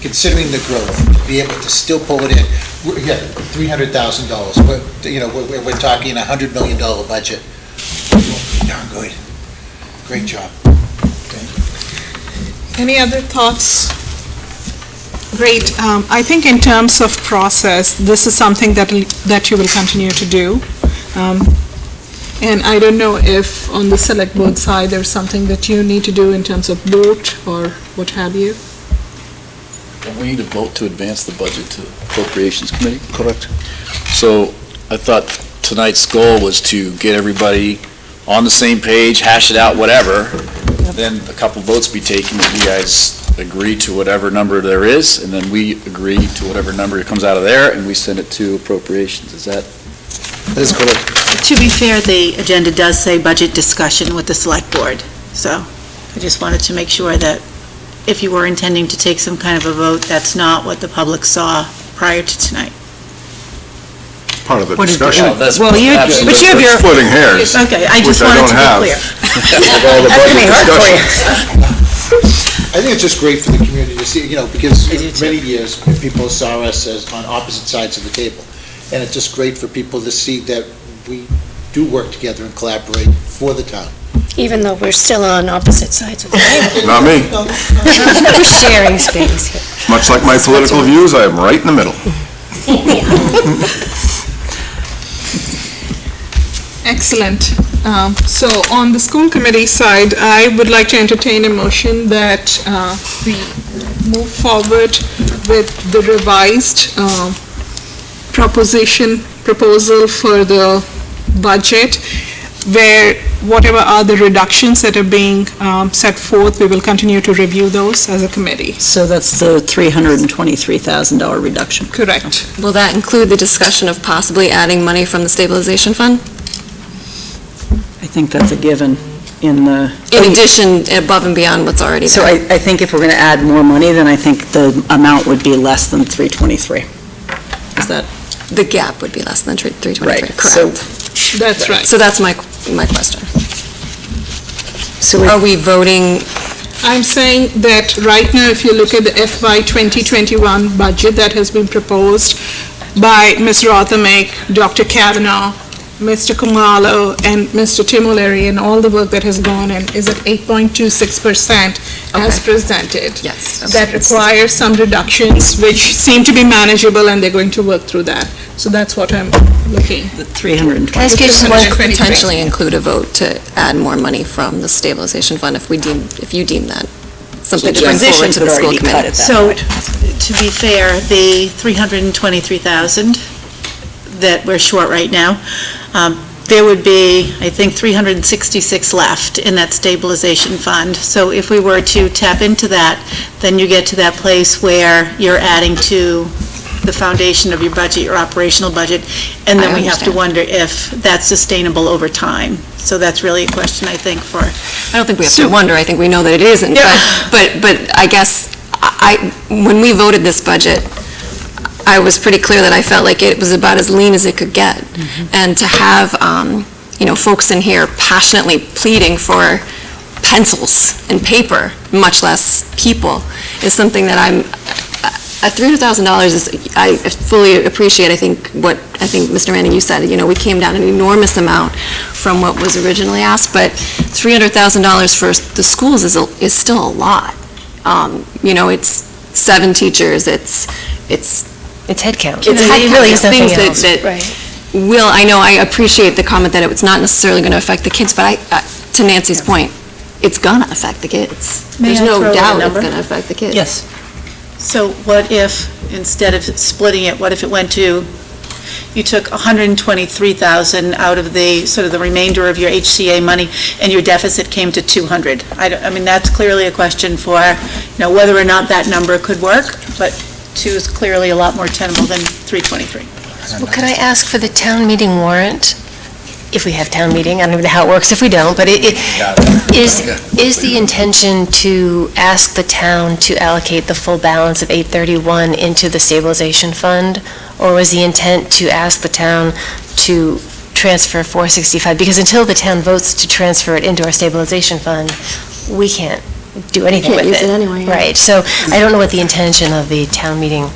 Considering the growth, to be able to still pull it in. $300,000. We're talking $100 million budget. Darn good. Great job. Any other thoughts? Great. I think in terms of process, this is something that you will continue to do. And I don't know if on the select board side, there's something that you need to do in terms of vote or what have you. We need a vote to advance the budget to Appropriations Committee. Correct. So I thought tonight's goal was to get everybody on the same page, hash it out, whatever. Then a couple votes be taken, and you guys agree to whatever number there is, and then we agree to whatever number comes out of there, and we send it to Appropriations. That is correct. To be fair, the agenda does say budget discussion with the select board. So I just wanted to make sure that if you were intending to take some kind of a vote, that's not what the public saw prior to tonight. Part of the discussion. Well, you have your... Splitting hairs. Okay, I just wanted to be clear. That's going to be hard for you. I think it's just great for the community to see, because many years, people saw us as on opposite sides of the table. And it's just great for people to see that we do work together and collaborate for the town. Even though we're still on opposite sides of the table. Not me. We're sharing space here. Much like my political views, I am right in the middle. Excellent. So on the school committee side, I would like to entertain a motion that we move forward with the revised proposal for the budget, where whatever are the reductions that are being set forth, we will continue to review those as a committee. So that's the $323,000 reduction? Correct. Will that include the discussion of possibly adding money from the stabilization fund? I think that's a given in the... In addition, above and beyond what's already there. So I think if we're going to add more money, then I think the amount would be less than 323. Is that... The gap would be less than 323, right? Correct. So, that's right. So that's my question. So are we voting? I'm saying that right now, if you look at the FY 2021 budget that has been proposed by Ms. Rothermake, Dr. Kavanaugh, Mr. Kumalo, and Mr. Tim O'Leary, and all the work that has gone in is at 8.26% as presented. Yes. That requires some reductions, which seem to be manageable, and they're going to work through that. So that's what I'm looking. The 320. Can I ask you just potentially include a vote to add more money from the stabilization fund if you deem that something to bring forward to the school committee? So, to be fair, the $323,000 that we're short right now, there would be, I think, 366 left in that stabilization fund. So if we were to tap into that, then you get to that place where you're adding to the foundation of your budget, your operational budget, and then we have to wonder if that's sustainable over time. So that's really a question, I think, for... I don't think we have to wonder. I think we know that it isn't. Yeah. But I guess when we voted this budget, I was pretty clear that I felt like it was about as lean as it could get. Mm-hmm. And to have, folks in here passionately pleading for pencils and paper, much less people, is something that at $300,000 is, I fully appreciate, what Mr. Manning, you said, we came down an enormous amount from what was originally asked, but $300,000 for the schools is still a lot. It's 7 teachers, it's headcount. It's really things else. that right. I appreciate the comment that it's not necessarily going to affect the kids, but to Nancy's point, it's going to affect the kids. There's no doubt it's going to affect the kids. Yes. So what if, instead of splitting it, what if it went to, you took 123,000 out of the, sort of the remainder of your HCA money, and your deficit came to 200? I mean, that's clearly a question for, whether or not that number could work, but 2 is clearly a lot more tenable than 323. Well, could I ask for the town meeting warrant? If we have town meeting, I don't know how it works if we don't, but is the intention to ask the town to allocate the full balance of 831 into the stabilization fund? Or was the intent to ask the town to transfer 465? Because until the town votes to transfer it into our stabilization fund, we can't do anything with it. Can't use it anyway. Yeah. Right, so I don't know what the intention of the town meeting.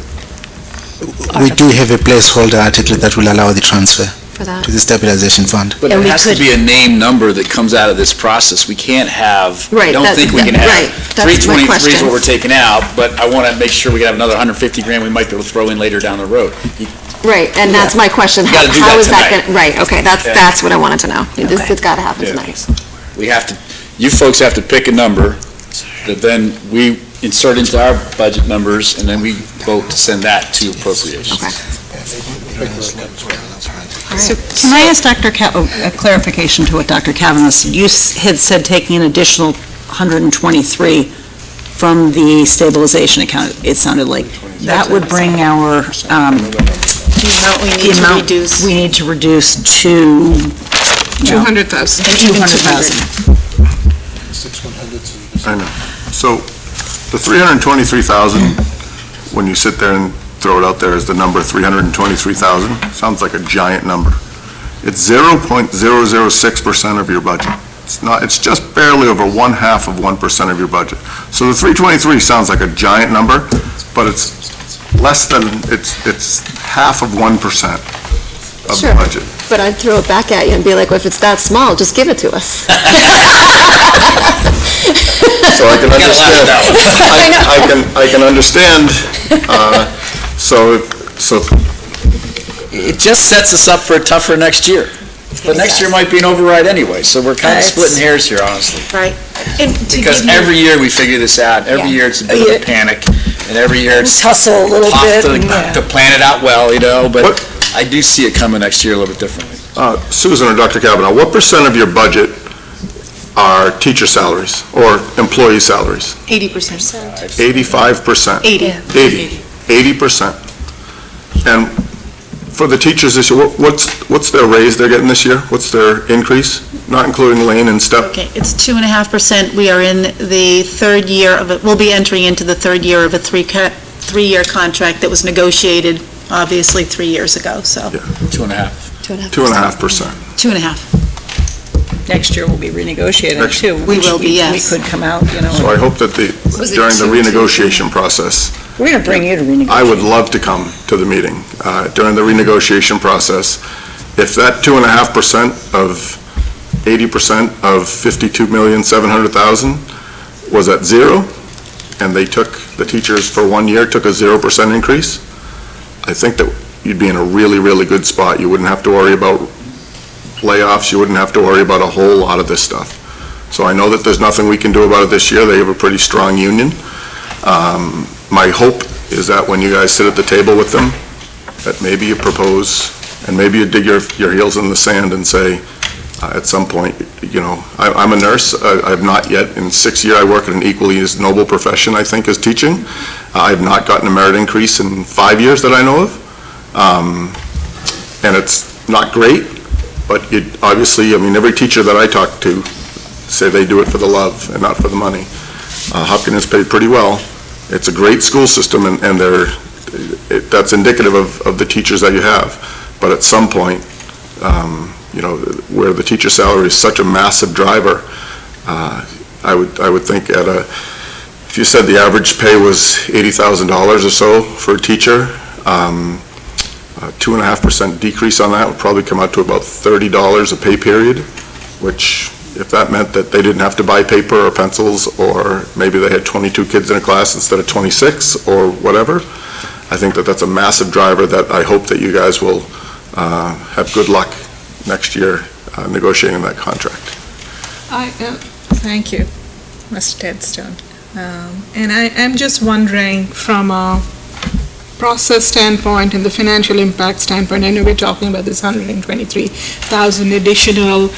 We do have a placeholder article that will allow the transfer For that. to the stabilization fund. But it has to be a named number that comes out of this process. We can't have, I Right, don't that- think we can that- have right, that's my 323 is question. what we're taking out, but I want to make sure we have another 150 grand we might be able to throw in later down the road. Right, and that's my question. You gotta do How that is that tonight. gonna, right, okay, Okay. that's what I wanted to know. It's got to happen Yeah. tonight. We have to, you folks have to pick a number that then we insert into our budget numbers, and then we vote to send that to appropriations. Okay. So can I ask a clarification to what Dr. Kavanaugh said? You had said taking an additional 123 from the stabilization account, it sounded like. That would bring our, The amount we need to amount reduce. we need to reduce to 200,000. 200,000. I know. So the 323,000, when you sit there and throw it out there as the number 323,000, sounds like a giant number. It's 0.006% of your budget. It's just barely over 1/2 of 1% of your budget. So the 323 sounds like a giant number, but it's less than, it's 1/2 of 1% of the Sure. budget. But I'd throw it back at you and be like, well, if it's that small, just give it to us. So I can understand, I can understand, so It just sets us up for a tougher next year. But next year might be an override anyway, so we're kind of splitting hairs here, honestly. Right. And to Because give you- every year we figure this out, every year it's a bit of a panic, and every year it's Tussle a little tough bit. to plan it out well, but I do see it coming next year a little bit differently. Susan or Dr. Kavanaugh, what percent of your budget are teacher salaries or employee salaries? 80%. 85%. 80. 80%. And for the teachers this year, what's their raise they're getting this year? What's their increase, not including lane and step? Okay, it's 2.5%. We are in the third year of it, we'll be entering into the third year of a three-year contract that was negotiated, obviously, 3 years ago, so. 2.5. 2.5%. 2.5. Next year we'll be renegotiating Next- too. We will be, yes. We could come out, So I hope that during the renegotiation process, We're going to bring you to renegotiate. I would love to come to the meeting during the renegotiation process. If that 2.5% of 80% of 52,700,000 was at zero, and they took, the teachers for 1 year took a 0% increase, I think that you'd be in a really, really good spot. You wouldn't have to worry about layoffs, you wouldn't have to worry about a whole lot of this stuff. So I know that there's nothing we can do about it this year. They have a pretty strong union. My hope is that when you guys sit at the table with them, that maybe you propose, and maybe you dig your heels in the sand and say, at some point, I'm a nurse. I have not yet, in 6 years, I work in an equally as noble profession, I think, as teaching. I have not gotten a merit increase in 5 years that I know of. And it's not great, but obviously, every teacher that I talk to say they do it for the love and not for the money. Hopkins is paid pretty well. It's a great school system, and that's indicative of the teachers that you have. But at some point, where the teacher salary is such a massive driver, I would think if you said the average pay was $80,000 or so for a teacher, 2.5% decrease on that would probably come out to about $30 a pay period, which, if that meant that they didn't have to buy paper or pencils, or maybe they had 22 kids in a class instead of 26, or whatever, I think that that's a massive driver that I hope that you guys will have good luck next year negotiating that contract. Thank you, Mr. Tedstone. And I'm just wondering from a process standpoint and the financial impact standpoint, I know we're talking about this 123,000 additional,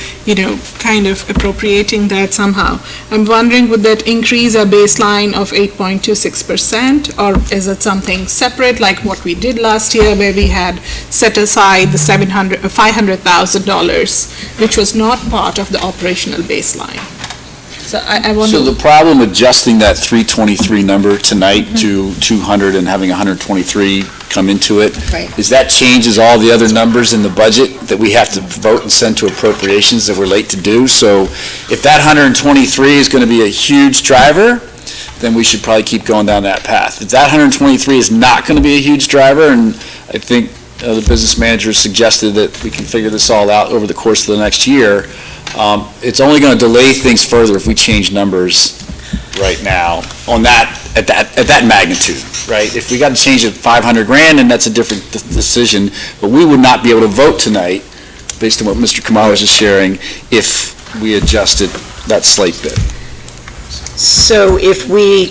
kind of appropriating that somehow. I'm wondering, would that increase our baseline of 8.26%, or is it something separate, like what we did last year, where we had set aside the $500,000, which was not part of the operational baseline? So I wonder. So the problem adjusting that 323 number tonight to 200 and having 123 come into it, is that changes all the other numbers in the budget that we have to vote and send to appropriations that we're late to do. So if that 123 is going to be a huge driver, then we should probably keep going down that path. If that 123 is not going to be a huge driver, and I think the business manager suggested that we can figure this all out over the course of the next year, it's only going to delay things further if we change numbers right now on that, at that magnitude, right? If we got to change it 500 grand, then that's a different decision, but we would not be able to vote tonight, based on what Mr. Kamara was just sharing, if we adjusted that slight bit. So if we,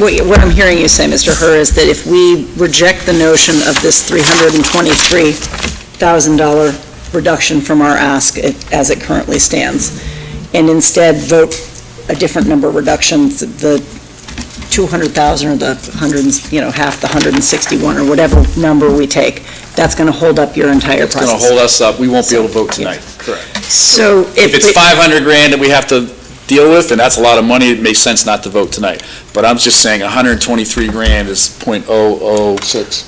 what I'm hearing you say, Mr. Herr, is that if we reject the notion of this $323,000 reduction from our ask as it currently stands, and instead vote a different number reduction, the 200,000 or the 100, half the 161 or whatever number we take, that's going to hold up your entire process. It's going to hold us up. We won't be able to vote tonight. Correct. So if it's 500 grand that we have to deal with, and that's a lot of money, it makes sense not to vote tonight. But I'm just saying 123 grand is .006.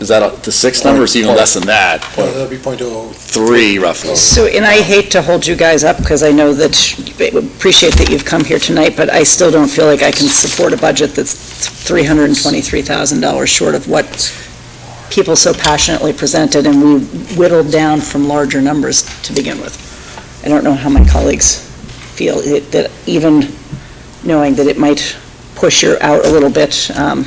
Is that the sixth number, or is it even less than that? That'll be .003. 3 roughly. So, and I hate to hold you guys up, because I know that, appreciate that you've come here tonight, but I still don't feel like I can support a budget that's $323,000 short of what people so passionately presented, and we whittled down from larger numbers to begin with. I don't know how my colleagues feel, that even knowing that it might push you out a little bit. Fair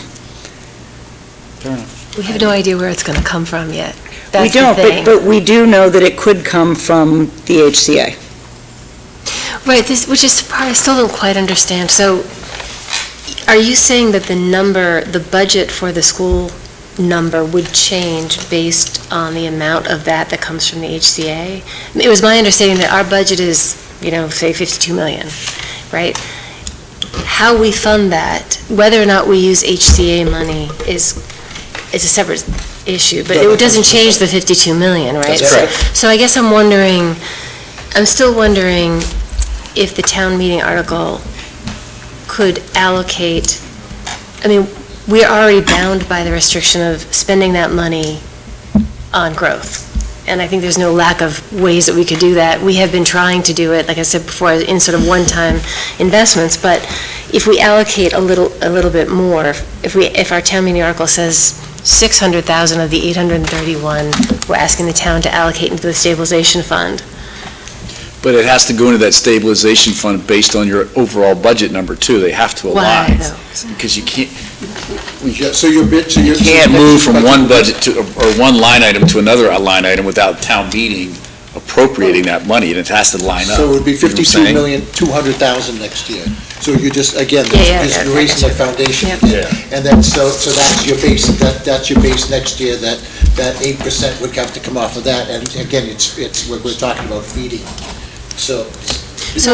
enough. We have no idea where it's going to come from yet. We don't, but we do know that it could come from the HCA. Right, which is the part I still don't quite understand. So are you saying that the budget for the school number would change based on the amount of that comes from the HCA? It was my understanding that our budget is, say 52 million, right? How we fund that, whether or not we use HCA money is a separate issue, but it doesn't change the 52 million, right? That's correct. So I guess I'm still wondering if the town meeting article could allocate, we're already bound by the restriction of spending that money on growth. And I think there's no lack of ways that we could do that. We have been trying to do it, like I said before, in sort of one-time investments, but if we allocate a little bit more, if our town meeting article says 600,000 of the 831, we're asking the town to allocate into the stabilization fund. But it has to go into that stabilization fund based on your overall budget number too. They have to align. Why, though? Because you can't, you can't move from one budget to, or one line item to another line item without town meeting appropriating that money, and it has to line up. So it would be You know what I'm saying? 52,200,000 next year. So you're just, again, Yeah, you're raising that foundation. Yeah. And then, so that's your base, that's your base next year, that 8% would have to come off of that. And again, it's we're talking about feeding. So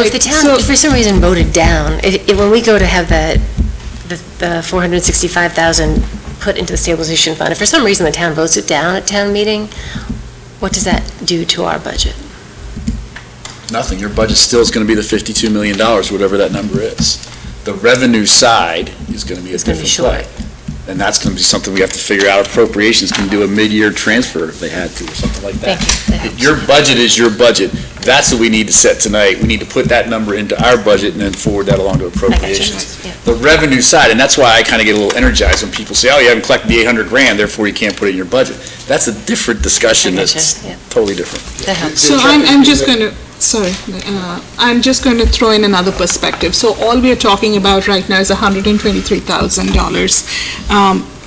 if the town, for some reason, voted down, when we go to have the 465,000 put into the stabilization fund, if for some reason the town votes it down at town meeting, what does that do to our budget? Nothing. Your budget still is going to be the $52 million, whatever that number is. The revenue side is going to be a different play. And that's going to be something we have to figure out. Appropriations can do a mid-year transfer if they had to, or something like that. Your budget is your budget. That's what we need to set tonight. We need to put that number into our budget and then forward that along to appropriations. The revenue side, and that's why I kind of get a little energized when people say, oh, you haven't collected the 800 grand, therefore you can't put it in your budget. That's a different discussion that's totally different. So I'm just going to, I'm just going to throw in another perspective. So all we are talking about right now is $123,000.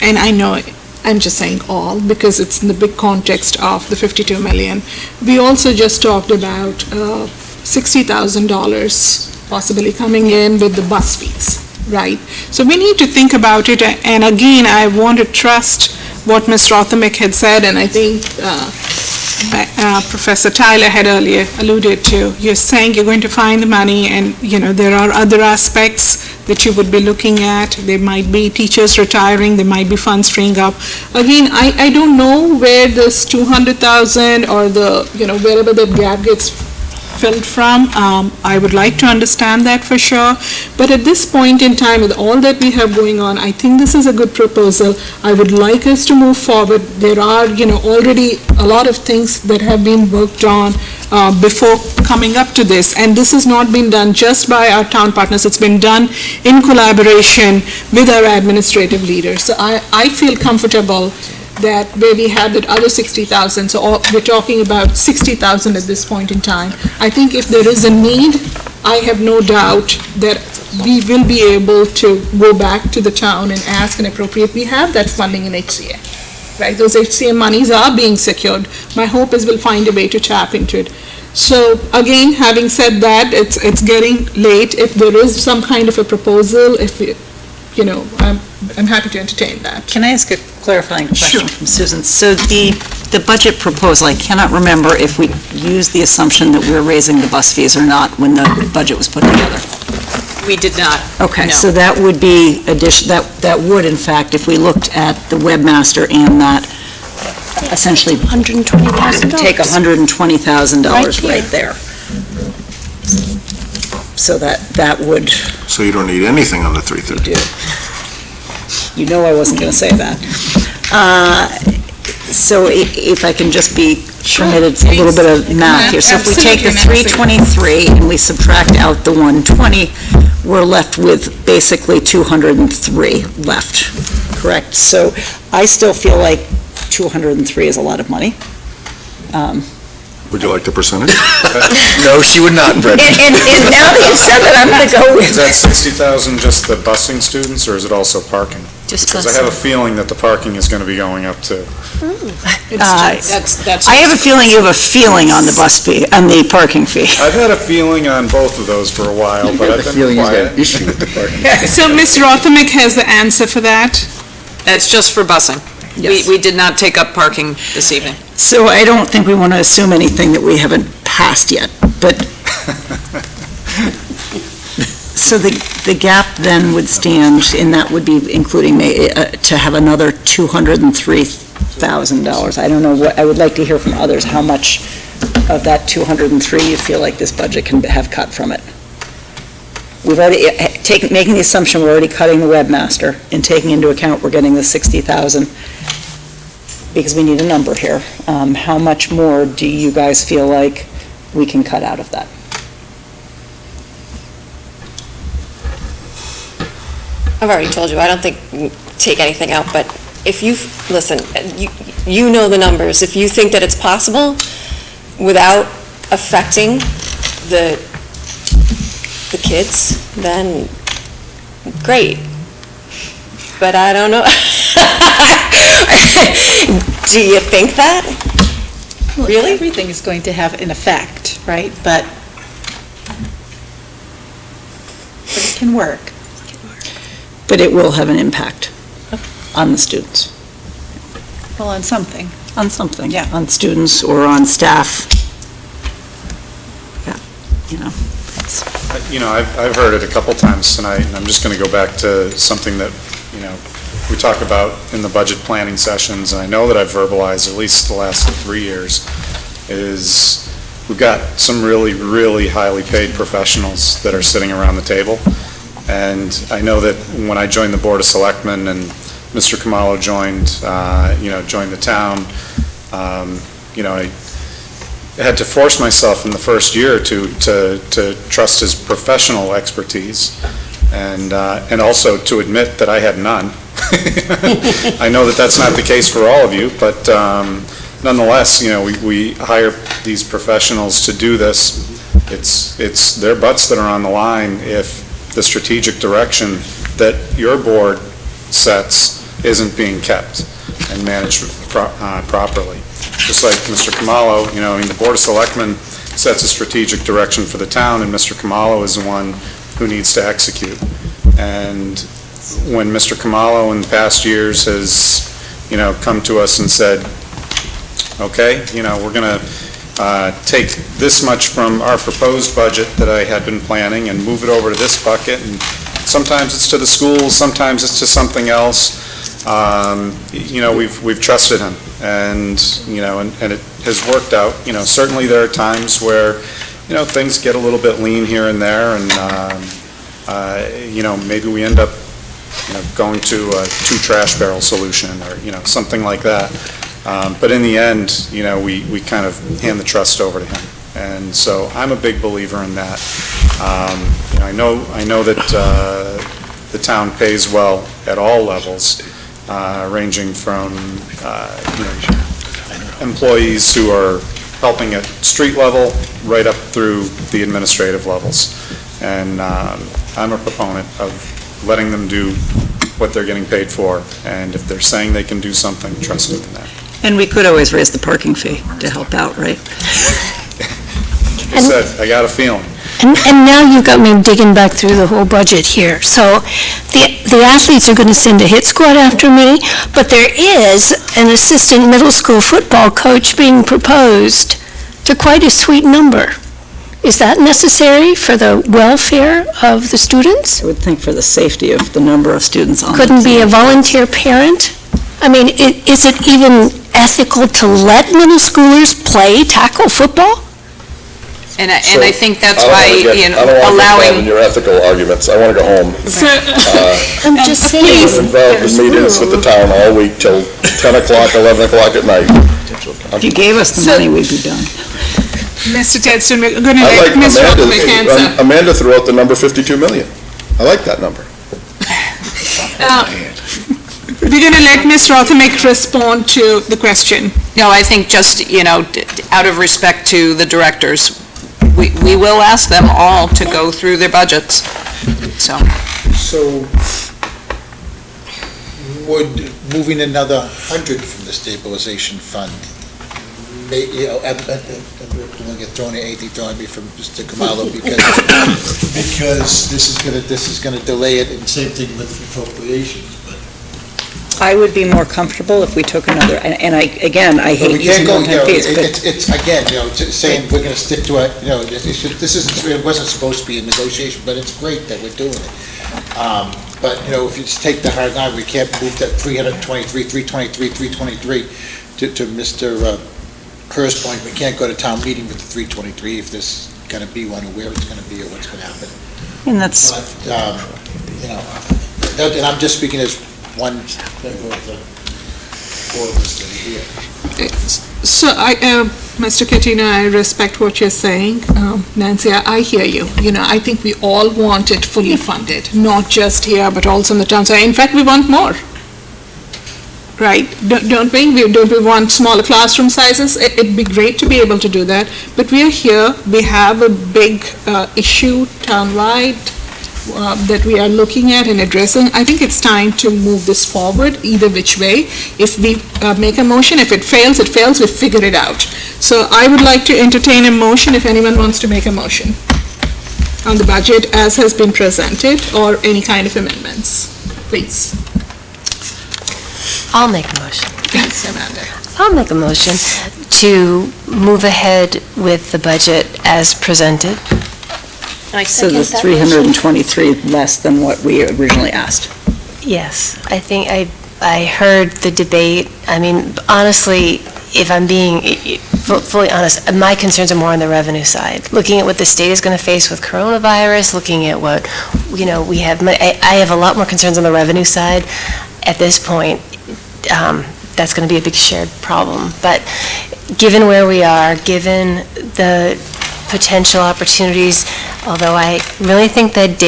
And I know, I'm just saying all, because it's in the big context of the 52 million. We also just talked about $60,000 possibly coming in with the bus fees. right? So we need to think about it, and again, I want to trust what Ms. Rothermick had said, and I think Professor Tyler had earlier alluded to. You're saying you're going to find the money, and, there are other aspects that you would be looking at. There might be teachers retiring, there might be funds freeing up. Again, I don't know where this 200,000 or wherever that gap gets filled from. I would like to understand that for sure. But at this point in time, with all that we have going on, I think this is a good proposal. I would like us to move forward. There are, already a lot of things that have been worked on before coming up to this. And this has not been done just by our town partners. It's been done in collaboration with our administrative leaders. So I feel comfortable that where we had that other 60,000, so we're talking about 60,000 at this point in time. I think if there is a need, I have no doubt that we will be able to go back to the town and ask and appropriate. We have that funding in HCA, right? Those HCA monies are being secured. My hope is we'll find a way to tap into it. So again, having said that, it's getting late. If there is some kind of a proposal, I'm happy to entertain that. Can I ask a clarifying question from Susan? So the budget proposal, I cannot remember if we used the assumption that we were raising the bus fees or not when the budget was put together. We did not. Okay, No. so that would be that would, in fact, if we looked at the webmaster and that, essentially $120,000. take $120,000 Right right there. So that would, So you don't need anything on the 330? you know I wasn't going to say that. So if I can just be permitted a little bit of math here. So if we take the 323 and we subtract out the 120, we're left with basically 203 left, correct? So I still feel like 203 is a lot of money. Would you like the percentage? No, she would not, Brenda. And now that you've said that, I'm going to go with. Is that 60,000 just the busing students, or is it also parking? Just Because I have a feeling that the parking is going to be going up too. I have a feeling you have a feeling on the bus fee, on the parking fee. I've had a feeling on both of those for a while, but I've been quiet. issue with the parking. So Ms. Rothermick has the answer for that? That's just for busing. Yes. We did not take up parking this evening. So I don't think we want to assume anything that we haven't passed yet, but, so the gap then would stand, and that would be including to have another $203,000. I don't know what, I would like to hear from others, how much of that 203 you feel like this budget can have cut from it. We've already making the assumption we're already cutting the webmaster and taking into account we're getting the 60,000 because we need a number here. How much more do you guys feel like we can cut out of that? I've already told you, I don't think we take anything out, but if you, listen, you know the numbers. If you think that it's possible without affecting the kids, then great. But I don't know. Do you think that? Well, Really? Everything is going to have an effect, right? But it can work. But it will have an impact on the students. Well, on something. On something, yeah, on students or on staff. Yeah, I've heard it a couple times tonight, and I'm just going to go back to something that, we talk about in the budget planning sessions, and I know that I've verbalized at least the last 3 years, is we've got some really, really highly paid professionals that are sitting around the table. And I know that when I joined the Board of Selectmen and Mr. Khumalo joined the town, I had to force myself in the first year to trust his professional expertise and also to admit that I had none. I know that that's not the case for all of you, but nonetheless, we hire these professionals to do this. It's their butts that are on the line if the strategic direction that your board sets isn't being kept and managed properly. Just like Mr. Khumalo, the Board of Selectmen sets a strategic direction for the town, and Mr. Khumalo is the one who needs to execute. And when Mr. Kamalo in the past years has, come to us and said, okay, we're going to take this much from our proposed budget that I had been planning and move it over to this bucket, and sometimes it's to the schools, sometimes it's to something else. We've trusted him, and it has worked out. Certainly there are times where, things get a little bit lean here and there, and, maybe we end up, going to a 2 trash barrel solution or, something like that. But in the end, we kind of hand the trust over to him. And so I'm a big believer in that. I know that the town pays well at all levels, ranging from employees who are helping at street level right up through the administrative levels. And I'm a proponent of letting them do what they're getting paid for. And if they're saying they can do something, trust them in that. And we could always raise the parking fee to help out, right? I said, I got a feeling. And now you've got me digging back through the whole budget here. So the athletes are going to send a hit squad after me, but there is an assistant middle school football coach being proposed to quite a sweet number. Is that necessary for the welfare of the students? I would think for the safety of the number of students on. Couldn't be a volunteer parent? I mean, is it even ethical to let middle schoolers play tackle football? And I think that's why, I don't want to get involved in your ethical arguments. I want to go home. I'm just saying. I've been involved in meetings with the town all week till 10 o'clock, 11 o'clock at night. If you gave us the money, we'd be done. Mr. Tedson, we're going to let Ms. Rothwick answer. Amanda threw out the number 52 million. I like that number. We're going to let Ms. Rothwick respond to the question. No, I think just, out of respect to the directors, we will ask them all to go through their budgets, so. So would moving another 100 from the stabilization fund, I'm going to get thrown anything thrown at me from Mr. Kamalo because this is going to delay it, and same thing with appropriations. I would be more comfortable if we took another, and I hate using one-time fees, but. It's again, saying we're going to stick to it, it wasn't supposed to be a negotiation, but it's great that we're doing it. But, if you just take the hard line, we can't move that 323 to Mr. Kerr's point, we can't go to town meeting with the 323 if there's going to be one, or where it's going to be, or what's going to happen. And that's. But, and I'm just speaking as one member of the four of us that are here. So, Mr. Katina, I respect what you're saying. Nancy, I hear you. I think we all want it fully funded, not just here, but also in the town. So, in fact, we want more. Right? Don't we? Don't we want smaller classroom sizes? It'd be great to be able to do that. But we are here. We have a big issue townwide that we are looking at and addressing. I think it's time to move this forward either which way. If we make a motion, if it fails, we figure it out. So I would like to entertain a motion if anyone wants to make a motion on the budget as has been presented, or any kind of amendments. Please. I'll make a motion. Thanks, Amanda. I'll make a motion to move ahead with the budget as presented. So the 323 less than what we originally asked. Yes, I think I heard the debate. I mean, honestly, if I'm being fully honest, my concerns are more on the revenue side. Looking at what the state is going to face with coronavirus, looking at what, we have, I have a lot more concerns on the revenue side. At this point, that's going to be a big shared problem. But given where we are, given the potential opportunities, although I really think that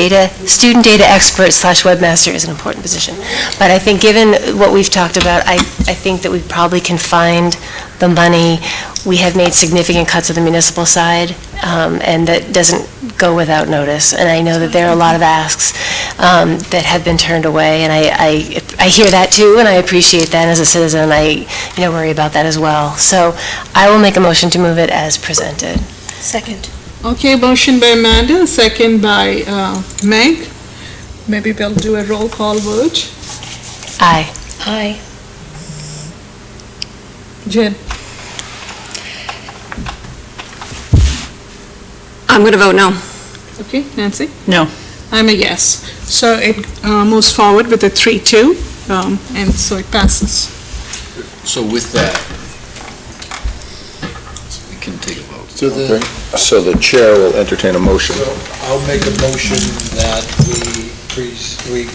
student data expert / webmaster is an important position. But I think given what we've talked about, I think that we probably can find the money. We have made significant cuts on the municipal side, and that doesn't go without notice. And I know that there are a lot of asks that have been turned away, and I hear that too, and I appreciate that. As a citizen, I worry about that as well. So I will make a motion to move it as presented. Second. Okay, motion by Amanda, second by Meg. maybe we'll do a roll call vote. Aye. Aye. Jen? I'm going to vote no. Okay, Nancy? No. I'm a yes. So it moves forward with a 3-2, and so it passes. So with that, we can take a vote. So Okay, so the chair will entertain a motion. I'll make a motion that we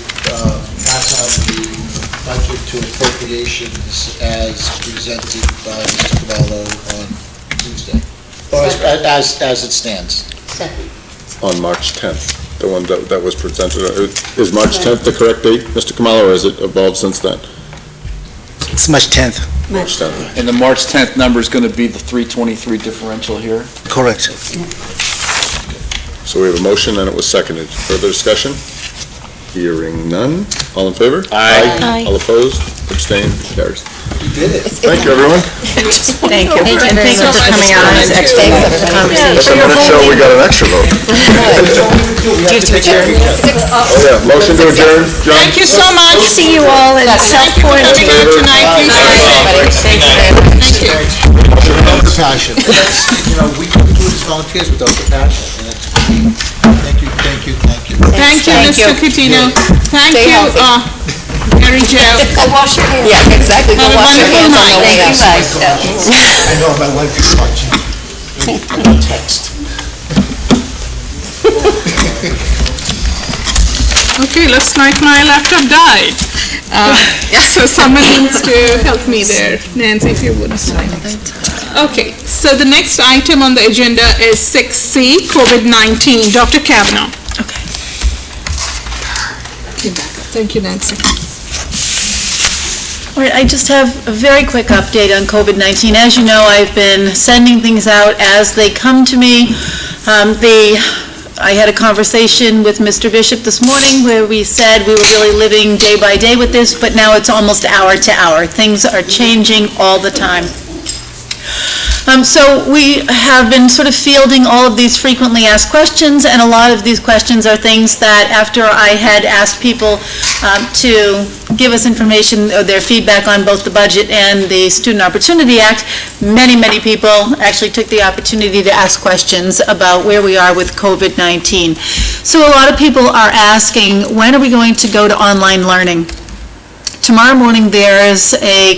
pass on the budget to appropriations as presented by Mr. Cavallo on Tuesday, or as it stands. On March 10th, the one that was presented. Is March 10th the correct date, Mr. Kamala, or has it evolved since then? It's March 10th. March 10th. And the March 10th number is going to be the 323 differential here? Correct. So we have a motion and it was seconded. Further discussion? Hearing none. All in favor? Aye. All opposed? Abstained? Carries. You did it. Thank you, everyone. Thank you. Thank you And very thank you much. for coming out on this extra That's a minute show, we got an extra vote. Oh, yeah, motion to adjourn. John? Thank you so much. See you all at Southport. Coming out tonight, please. Thank you. Without the passion. We couldn't do this volunteers without the passion. And that's, thank you. Thank you, Mr. Coutinho. Thank Stay you, healthy. Mary Jo. Go wash your hands. Yeah, exactly. Go Have a wash your hands wonderful on the way night. out. I know my wife is watching. Text. Okay, looks like my laptop died. So someone needs to help me there. Nancy, if you would. Okay, so the next item on the agenda is 6C, COVID-19. Dr. Kavanaugh. Okay. Thank you, Nancy. All right, I just have a very quick update on COVID-19. As you know, I've been sending things out as they come to me. I had a conversation with Mr. Bishop this morning where we said we were really living day by day with this, but now it's almost hour to hour. Things are changing all the time. So we have been sort of fielding all of these frequently asked questions, and a lot of these questions are things that after I had asked people to give us information or their feedback on both the budget and the Student Opportunity Act, many people actually took the opportunity to ask questions about where we are with COVID-19. So a lot of people are asking, when are we going to go to online learning? Tomorrow morning, there's a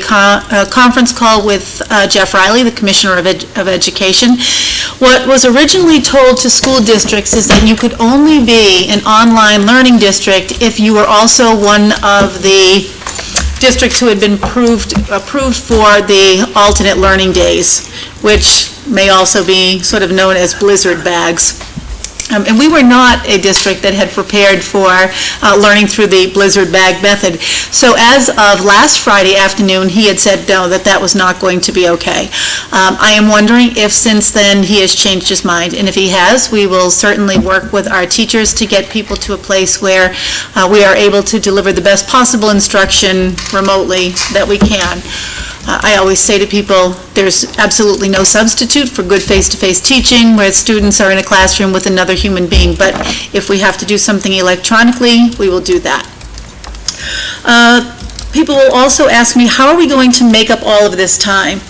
conference call with Jeff Riley, the Commissioner of Education. What was originally told to school districts is that you could only be an online learning district if you were also one of the districts who had been approved for the alternate learning days, which may also be sort of known as blizzard bags. And we were not a district that had prepared for learning through the blizzard bag method. So as of last Friday afternoon, he had said no, that was not going to be okay. I am wondering if since then he has changed his mind. And if he has, we will certainly work with our teachers to get people to a place where we are able to deliver the best possible instruction remotely that we can. I always say to people, there's absolutely no substitute for good face-to-face teaching where students are in a classroom with another human being, but if we have to do something electronically, we will do that. People will also ask me, how are we going to make up all of this time?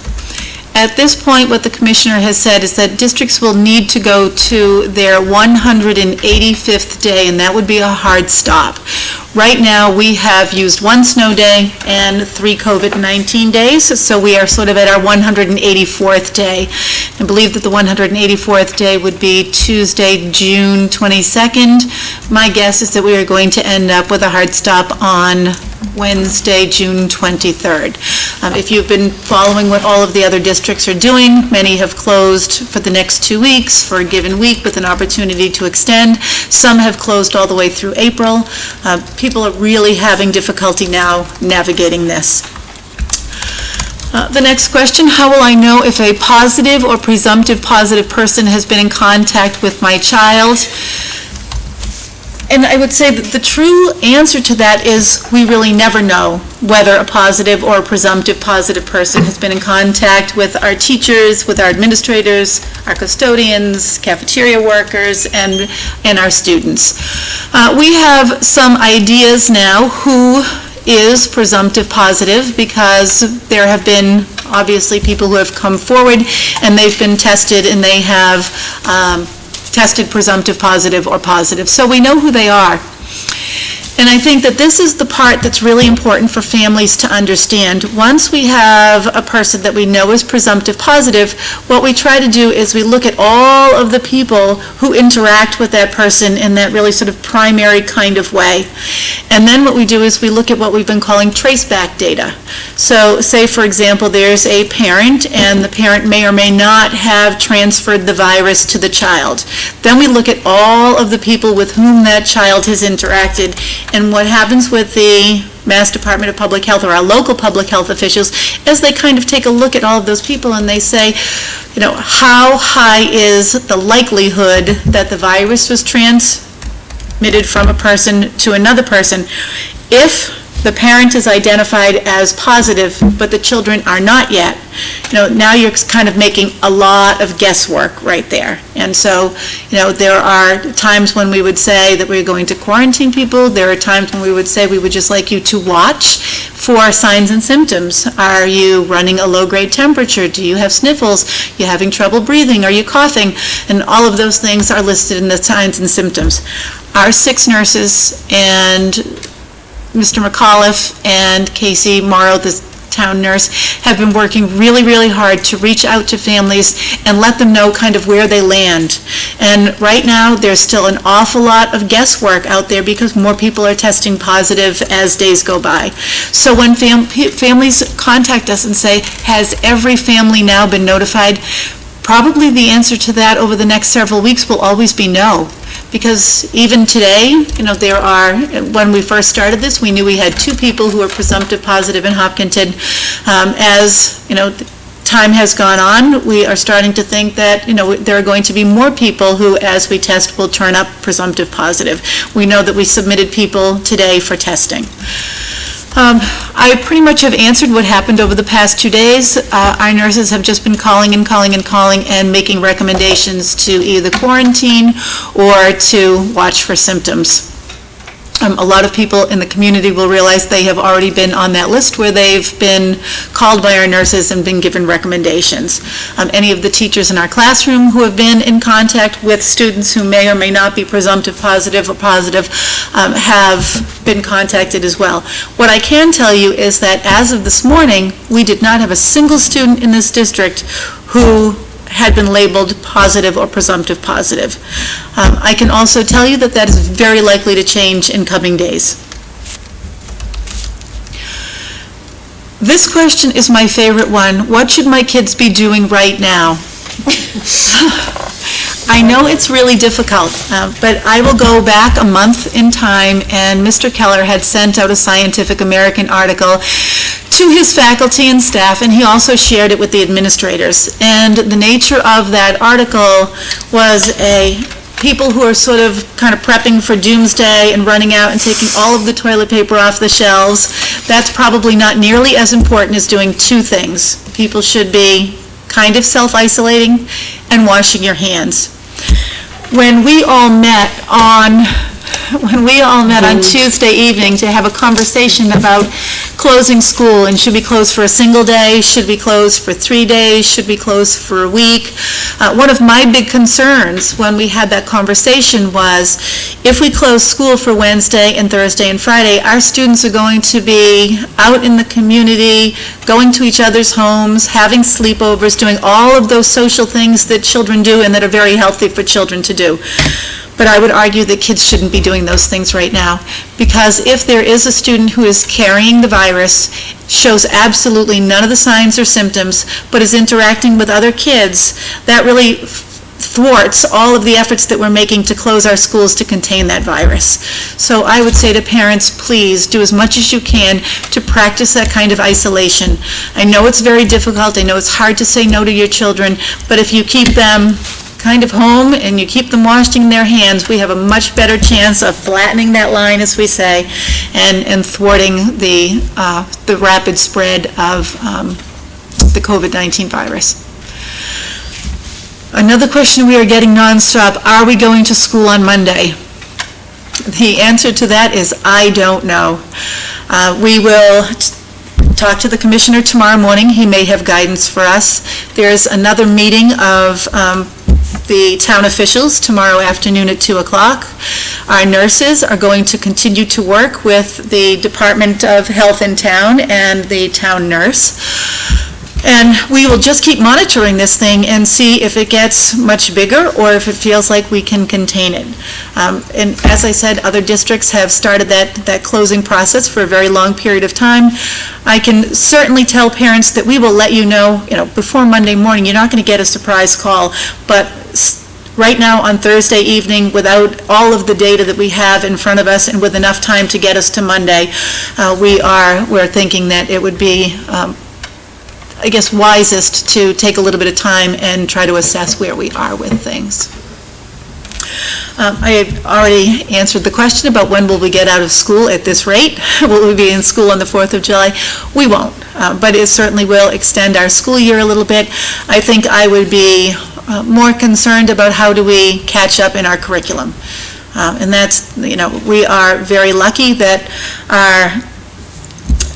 At this point, what the Commissioner has said is that districts will need to go to their 185th day, and that would be a hard stop. Right now, we have used 1 snow day and 3 COVID-19 days, so we are sort of at our 184th day. I believe that the 184th day would be Tuesday, June 22nd. My guess is that we are going to end up with a hard stop on Wednesday, June 23rd. If you've been following what all of the other districts are doing, many have closed for the next 2 weeks for a given week with an opportunity to extend. Some have closed all the way through April. People are really having difficulty now navigating this. The next question, how will I know if a positive or presumptive positive person has been in contact with my child? And I would say that the true answer to that is we really never know whether a positive or a presumptive positive person has been in contact with our teachers, with our administrators, our custodians, cafeteria workers, and our students. We have some ideas now who is presumptive positive, because there have been obviously people who have come forward and they've been tested and they have tested presumptive positive or positive. So we know who they are. And I think that this is the part that's really important for families to understand. Once we have a person that we know is presumptive positive, what we try to do is we look at all of the people who interact with that person in that really sort of primary kind of way. And then what we do is we look at what we've been calling traceback data. So say, for example, there's a parent, and the parent may or may not have transferred the virus to the child. Then we look at all of the people with whom that child has interacted. And what happens with the Mass Department of Public Health or our local public health officials is they kind of take a look at all of those people and they say, you know, how high is the likelihood that the virus was transmitted from a person to another person? If the parent is identified as positive, but the children are not yet, you know, now you're kind of making a lot of guesswork right there. And so, you know, there are times when we would say that we're going to quarantine people. There are times when we would say we would just like you to watch for signs and symptoms. Are you running a low-grade temperature? Do you have sniffles? Are you having trouble breathing? Are you coughing? And all of those things are listed in the signs and symptoms. Our 6 nurses and Mr. McAuliffe and Casey Morrow, the town nurse, have been working really, really hard to reach out to families and let them know kind of where they land. And right now, there's still an awful lot of guesswork out there because more people are testing positive as days go by. So when families contact us and say, has every family now been notified? Probably the answer to that over the next several weeks will always be no. Because even today, you know, there are, when we first started this, we knew we had 2 people who were presumptive positive in Hopkinton. As, you know, time has gone on, we are starting to think that, you know, there are going to be more people who, as we test, will turn up presumptive positive. We know that we submitted people today for testing. I pretty much have answered what happened over the past 2 days. Our nurses have just been calling and making recommendations to either quarantine or to watch for symptoms. A lot of people in the community will realize they have already been on that list where they've been called by our nurses and been given recommendations. Any of the teachers in our classroom who have been in contact with students who may or may not be presumptive positive or positive have been contacted as well. What I can tell you is that as of this morning, we did not have a single student in this district who had been labeled positive or presumptive positive. I can also tell you that that is very likely to change in coming days. This question is my favorite one. What should my kids be doing right now? I know it's really difficult, but I will go back a month in time, and Mr. Keller had sent out a Scientific American article to his faculty and staff, and he also shared it with the administrators. And the nature of that article was people who are sort of kind of prepping for doomsday and running out and taking all of the toilet paper off the shelves. That's probably not nearly as important as doing 2 things. People should be kind of self-isolating and washing your hands. When we all met on Tuesday evening to have a conversation about closing school, and should we close for a single day, should we close for 3 days, should we close for a week, one of my big concerns when we had that conversation was, if we close school for Wednesday and Thursday and Friday, our students are going to be out in the community, going to each other's homes, having sleepovers, doing all of those social things that children do and that are very healthy for children to do. But I would argue that kids shouldn't be doing those things right now, because if there is a student who is carrying the virus, shows absolutely none of the signs or symptoms, but is interacting with other kids, that really thwarts all of the efforts that we're making to close our schools to contain that virus. So I would say to parents, please do as much as you can to practice that kind of isolation. I know it's very difficult. I know it's hard to say no to your children, but if you keep them kind of home and you keep them washing their hands, we have a much better chance of flattening that line, as we say, and thwarting the rapid spread of the COVID-19 virus. Another question we are getting nonstop, are we going to school on Monday? The answer to that is, I don't know. We will talk to the commissioner tomorrow morning. He may have guidance for us. There's another meeting of the town officials tomorrow afternoon at 2 o'clock. Our nurses are going to continue to work with the Department of Health in town and the town nurse. And we will just keep monitoring this thing and see if it gets much bigger or if it feels like we can contain it. And as I said, other districts have started that closing process for a very long period of time. I can certainly tell parents that we will let you know, before Monday morning. You're not going to get a surprise call, but right now on Thursday evening, without all of the data that we have in front of us and with enough time to get us to Monday, we're thinking that it would be I guess, wisest to take a little bit of time and try to assess where we are with things. I had already answered the question about when will we get out of school at this rate. Will we be in school on the 4th of July? We won't, but it certainly will extend our school year a little bit. I think I would be more concerned about how do we catch up in our curriculum. And that's, we are very lucky that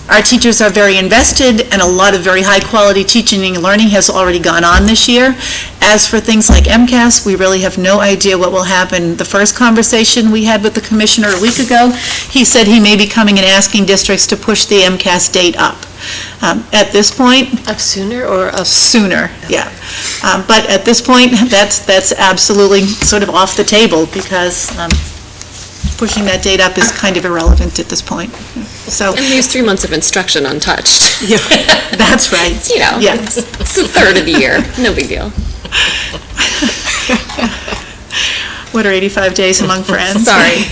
our teachers are very invested, and a lot of very high-quality teaching and learning has already gone on this year. As for things like MCAS, we really have no idea what will happen. The first conversation we had with the commissioner a week ago, he said he may be coming and asking districts to push the MCAS date up. At this point... Up sooner or up? Sooner, yeah. But at this point, that's absolutely sort of off the table, because pushing that date up is kind of irrelevant at this point. So, and leaves 3 months of instruction untouched. Yeah, that's right. Yes. It's a third of the year. No big deal. What are 85 days among friends? Sorry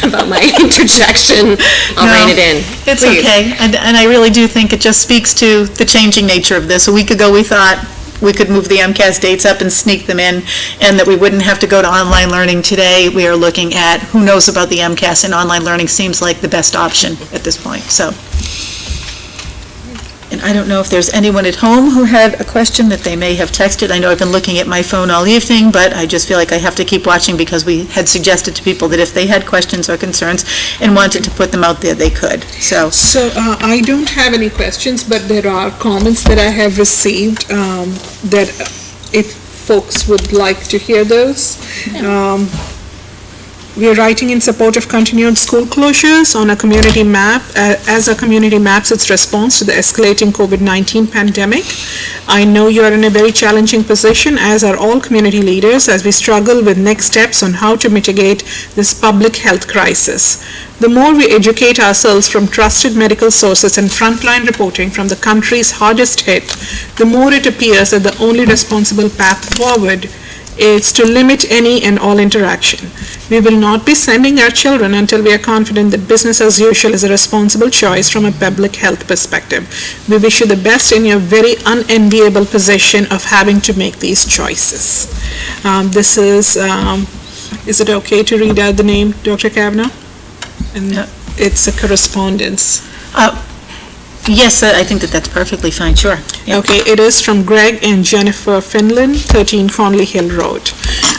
about my interjection. I'll rein it in. It's Please. okay. And I really do think it just speaks to the changing nature of this. A week ago, we thought we could move the MCAS dates up and sneak them in, and that we wouldn't have to go to online learning. Today, we are looking at who knows about the MCAS, and online learning seems like the best option at this point. So, and I don't know if there's anyone at home who had a question that they may have texted. I know I've been looking at my phone all evening, but I just feel like I have to keep watching, because we had suggested to people that if they had questions or concerns and wanted to put them out there, they could. So I don't have any questions, but there are comments that I have received that if folks would like to hear those. We are writing in support of continued school closures on a community map, as a community maps its response to the escalating COVID-19 pandemic. I know you are in a very challenging position, as are all community leaders, as we struggle with next steps on how to mitigate this public health crisis. The more we educate ourselves from trusted medical sources and frontline reporting from the countries hardest hit, the more it appears that the only responsible path forward is to limit any and all interaction. We will not be sending our children until we are confident that business as usual is a responsible choice from a public health perspective. We wish you the best in your very unenviable position of having to make these choices. This is it okay to read out the name, Dr. Kavanaugh? And it's a correspondence. yes, I think that's perfectly fine, sure. Yeah. Okay, it is from Greg and Jennifer Finland, 13 Conley Hill Road.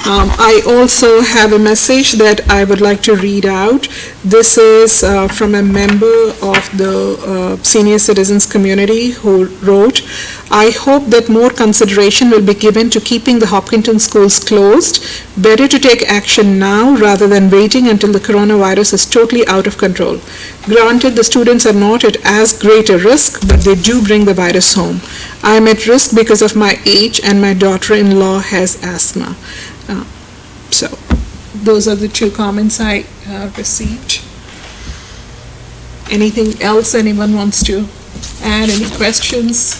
I also have a message that I would like to read out. This is from a member of the senior citizens community who wrote, I hope that more consideration will be given to keeping the Hopkinton schools closed. Better to take action now rather than waiting until the coronavirus is totally out of control. Granted, the students are not at as great a risk, but they do bring the virus home. I am at risk because of my age, and my daughter-in-law has asthma. So, those are the two comments I received. Anything else anyone wants to add? Any questions?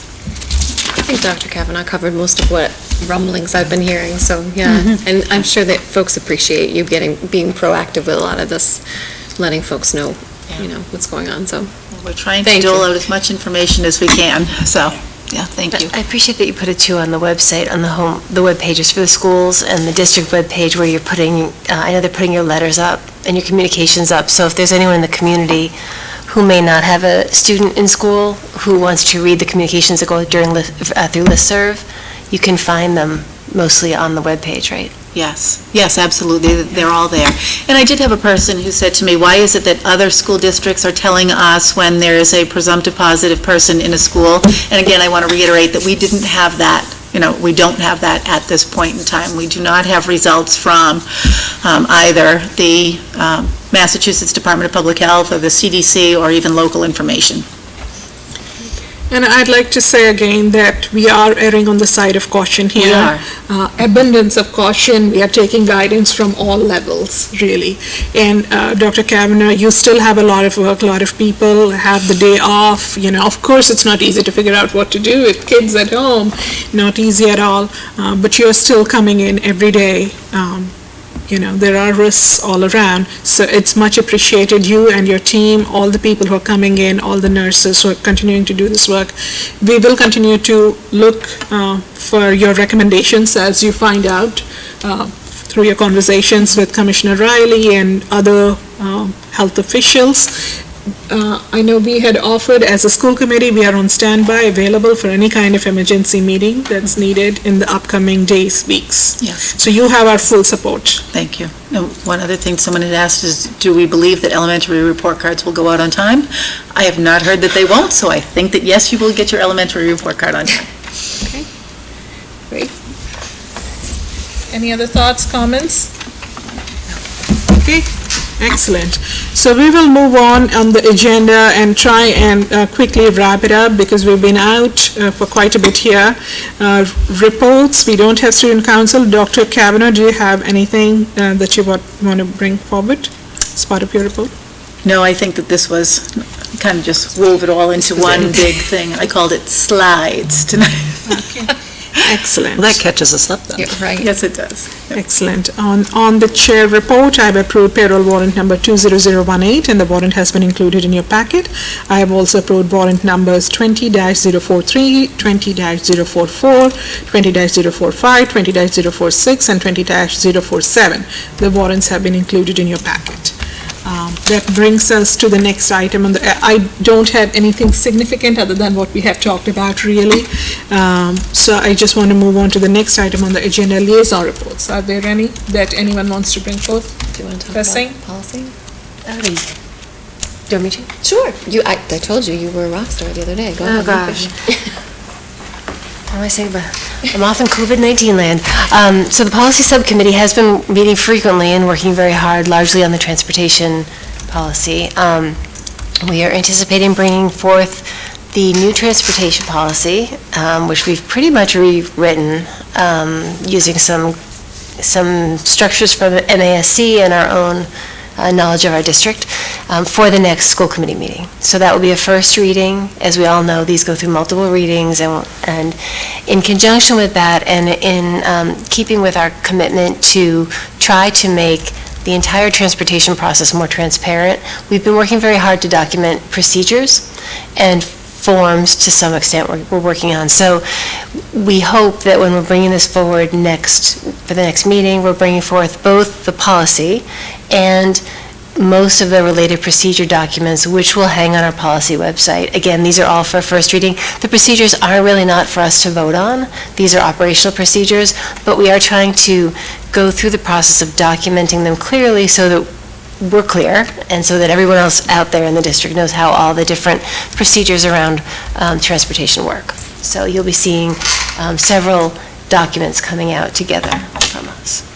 I think Dr. Kavanaugh covered most of what rumblings I've been hearing, so yeah. And I'm sure that folks appreciate you being proactive with a lot of this, letting folks know, you know, what's going on, so. We're trying to dole out as much information as we can, so Yeah, thank you. I appreciate that you put it too on the website, on the web pages for the schools and the district web page where you're putting, I know they're putting your letters up and your communications up. So if there's anyone in the community who may not have a student in school who wants to read the communications that go through listserv, you can find them mostly on the web page, right? Yes, absolutely, they're all there. And I did have a person who said to me, why is it that other school districts are telling us when there is a presumptive positive person in a school? And again, I want to reiterate that we didn't have that, we don't have that at this point in time. We do not have results from either the Massachusetts Department of Public Health or the CDC or even local information. And I'd like to say again that we are erring on the side of caution here. We are. Abundance of caution. We are taking guidance from all levels, really. And Dr. Kavanaugh, you still have a lot of work, a lot of people have the day off. Of course, it's not easy to figure out what to do with kids at home. Not easy at all. But you're still coming in every day. There are risks all around, so it's much appreciated, you and your team, all the people who are coming in, all the nurses who are continuing to do this work. We will continue to look for your recommendations as you find out through your conversations with Commissioner Riley and other health officials. I know we had offered as a school committee, we are on standby, available for any kind of emergency meeting that's needed in the upcoming days, weeks. Yes. So you have our full support. Thank you. Now, one other thing someone had asked is, do we believe that elementary report cards will go out on time? I have not heard that they won't, so I think that yes, you will get your elementary report card on time. Okay, great. Any other thoughts, comments? Okay. Excellent. So we will move on the agenda and try and quickly wrap it up because we've been out for quite a bit here. Reports, we don't have student council. Dr. Kavanaugh, do you have anything that you want to bring forward as part of your report? No, I think that this was kind of just wove it all into one big thing. I called it slides tonight. Okay. Excellent. Well, that catches us up then. Yeah, right. Yes, it does. Excellent. On the chair report, I have approved payroll warrant number 20018, and the warrant has been included in your packet. I have also approved warrant numbers 20-043, 20-044, 20-045, 20-046, and 20-047. The warrants have been included in your packet. That brings us to the next item. I don't have anything significant other than what we have talked about, really. So I just want to move on to the next item on the agenda, liaison reports. Are there any that anyone wants to bring forth? Do you want to talk Pressing? about policy? Do you want me to? Sure. I told you were a rock star the other day. Go ahead. Gosh. What am I saying about? I'm off in COVID-19 land. So the policy subcommittee has been meeting frequently and working very hard, largely on the transportation policy. We are anticipating bringing forth the new transportation policy, which we've pretty much rewritten using some structures from MASC and our own knowledge of our district for the next school committee meeting. So that will be a first reading. As we all know, these go through multiple readings, and in conjunction with that and in keeping with our commitment to try to make the entire transportation process more transparent, we've been working very hard to document procedures and forms to some extent we're working on. So we hope that when we're bringing this forward for the next meeting, we're bringing forth both the policy and most of the related procedure documents, which will hang on our policy website. Again, these are all for first reading. The procedures are really not for us to vote on. These are operational procedures, but we are trying to go through the process of documenting them clearly so that we're clear, and so that everyone else out there in the district knows how all the different procedures around transportation work. So you'll be seeing several documents coming out together from us.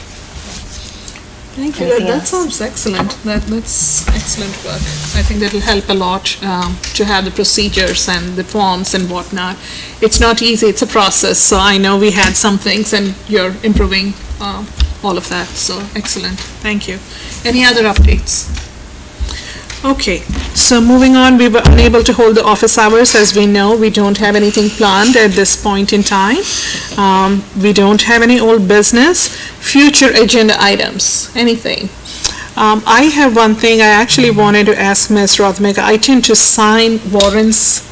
Thank you. Anything That else? sounds excellent. That's excellent work. I think that will help a lot to have the procedures and the forms and whatnot. It's not easy. It's a process. So I know we had some things, and you're improving all of that. So excellent. Thank you. Any other updates? Okay, so moving on, we were unable to hold the office hours. As we know, we don't have anything planned at this point in time. We don't have any old business. Future agenda items, anything? I have one thing I actually wanted to ask Ms. Rothmaker. I tend to sign warrants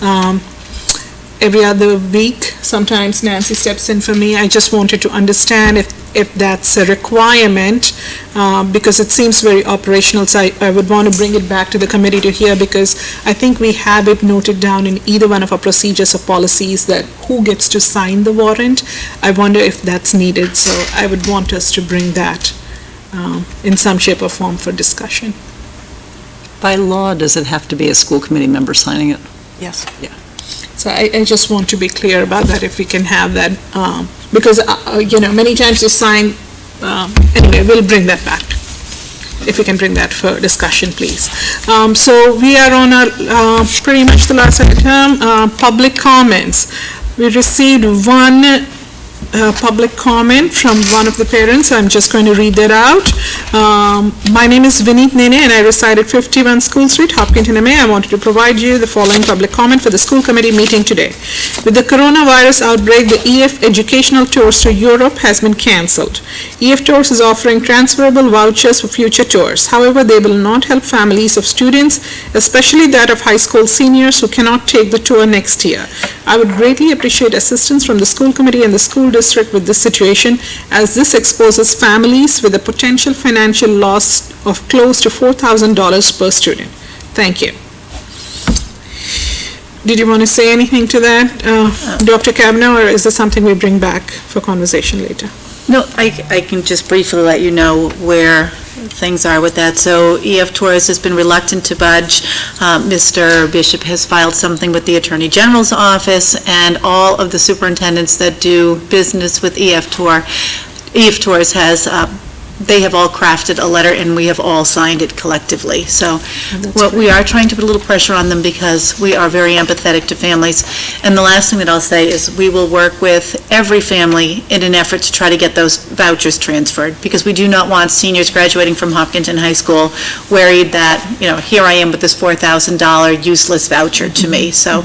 every other week. Sometimes Nancy steps in for me. I just wanted to understand if that's a requirement, because it seems very operational, so I would want to bring it back to the committee to hear, because I think we have it noted down in either one of our procedures or policies that who gets to sign the warrant. I wonder if that's needed, so I would want us to bring that in some shape or form for discussion. By law, does it have to be a school committee member signing it? Yes. Yeah. So I just want to be clear about that, if we can have that, because, many times you sign, anyway, we'll bring that back. If we can bring that for discussion, please. So we are on our, pretty much the last item, public comments. We received one public comment from one of the parents. I'm just going to read that out. My name is Vineet Nene and I reside at 51 School Street, Hopkinton, MA. I wanted to provide you the following public comment for the school committee meeting today. With the coronavirus outbreak, the EF educational tours to Europe has been cancelled. EF Tours is offering transferable vouchers for future tours. However, they will not help families of students, especially that of high school seniors who cannot take the tour next year. I would greatly appreciate assistance from the school committee and the school district with this situation, as this exposes families with a potential financial loss of close to $4,000 per student. Thank you. Did you want to say anything to that, Dr. Kavanaugh, or is this something we bring back for conversation later? No, I can just briefly let you know where things are with that. So EF Tours has been reluctant to budge. Mr. Bishop has filed something with the Attorney General's office, and all of the superintendents that do business with EF Tours has, they have all crafted a letter, and we have all signed it collectively. So we are trying to put a little pressure on them, because we are very empathetic to families. And the last thing that I'll say is we will work with every family in an effort to try to get those vouchers transferred, because we do not want seniors graduating from Hopkinton High School worried that, here I am with this $4,000 useless voucher to me. So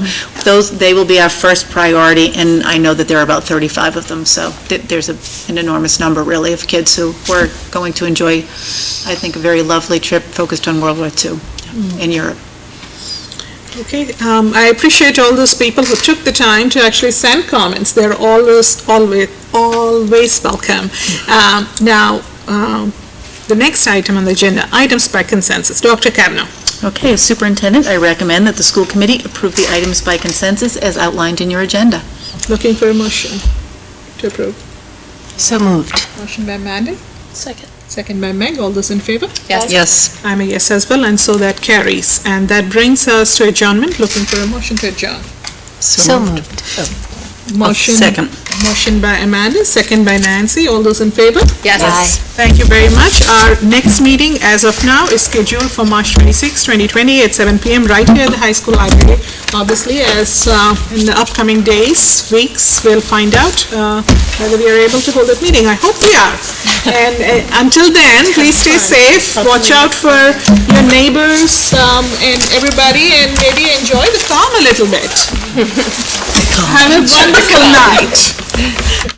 they will be our first priority, and I know that there are about 35 of them. So there's an enormous number, really, of kids who were going to enjoy, I think, a very lovely trip focused on World War II in Europe. Okay, I appreciate all those people who took the time to actually send comments. They're always welcome. Now, the next item on the agenda, items by consensus. Dr. Kavanaugh. Okay, as superintendent, I recommend that the school committee approve the items by consensus as outlined in your agenda. Looking for a motion to approve. So moved. Motion by Mandy. Second. Second by Meg. All those in favor? Yes. Yes. I'm a yes as well, and so that carries. And that brings us to adjournment. Looking for a motion to adjourn. So moved. Motion. Second. Motion by Amanda, second by Nancy. All those in favor? Yes. Thank you very much. Our next meeting, as of now, is scheduled for March 26, 2020 at 7 p.m. right here at the high school library. Obviously, as in the upcoming days, weeks, we'll find out whether we are able to hold that meeting. I hope we are. And until then, please stay safe. Watch out for your neighbors and everybody, and maybe enjoy the calm a little bit. Have a wonderful night.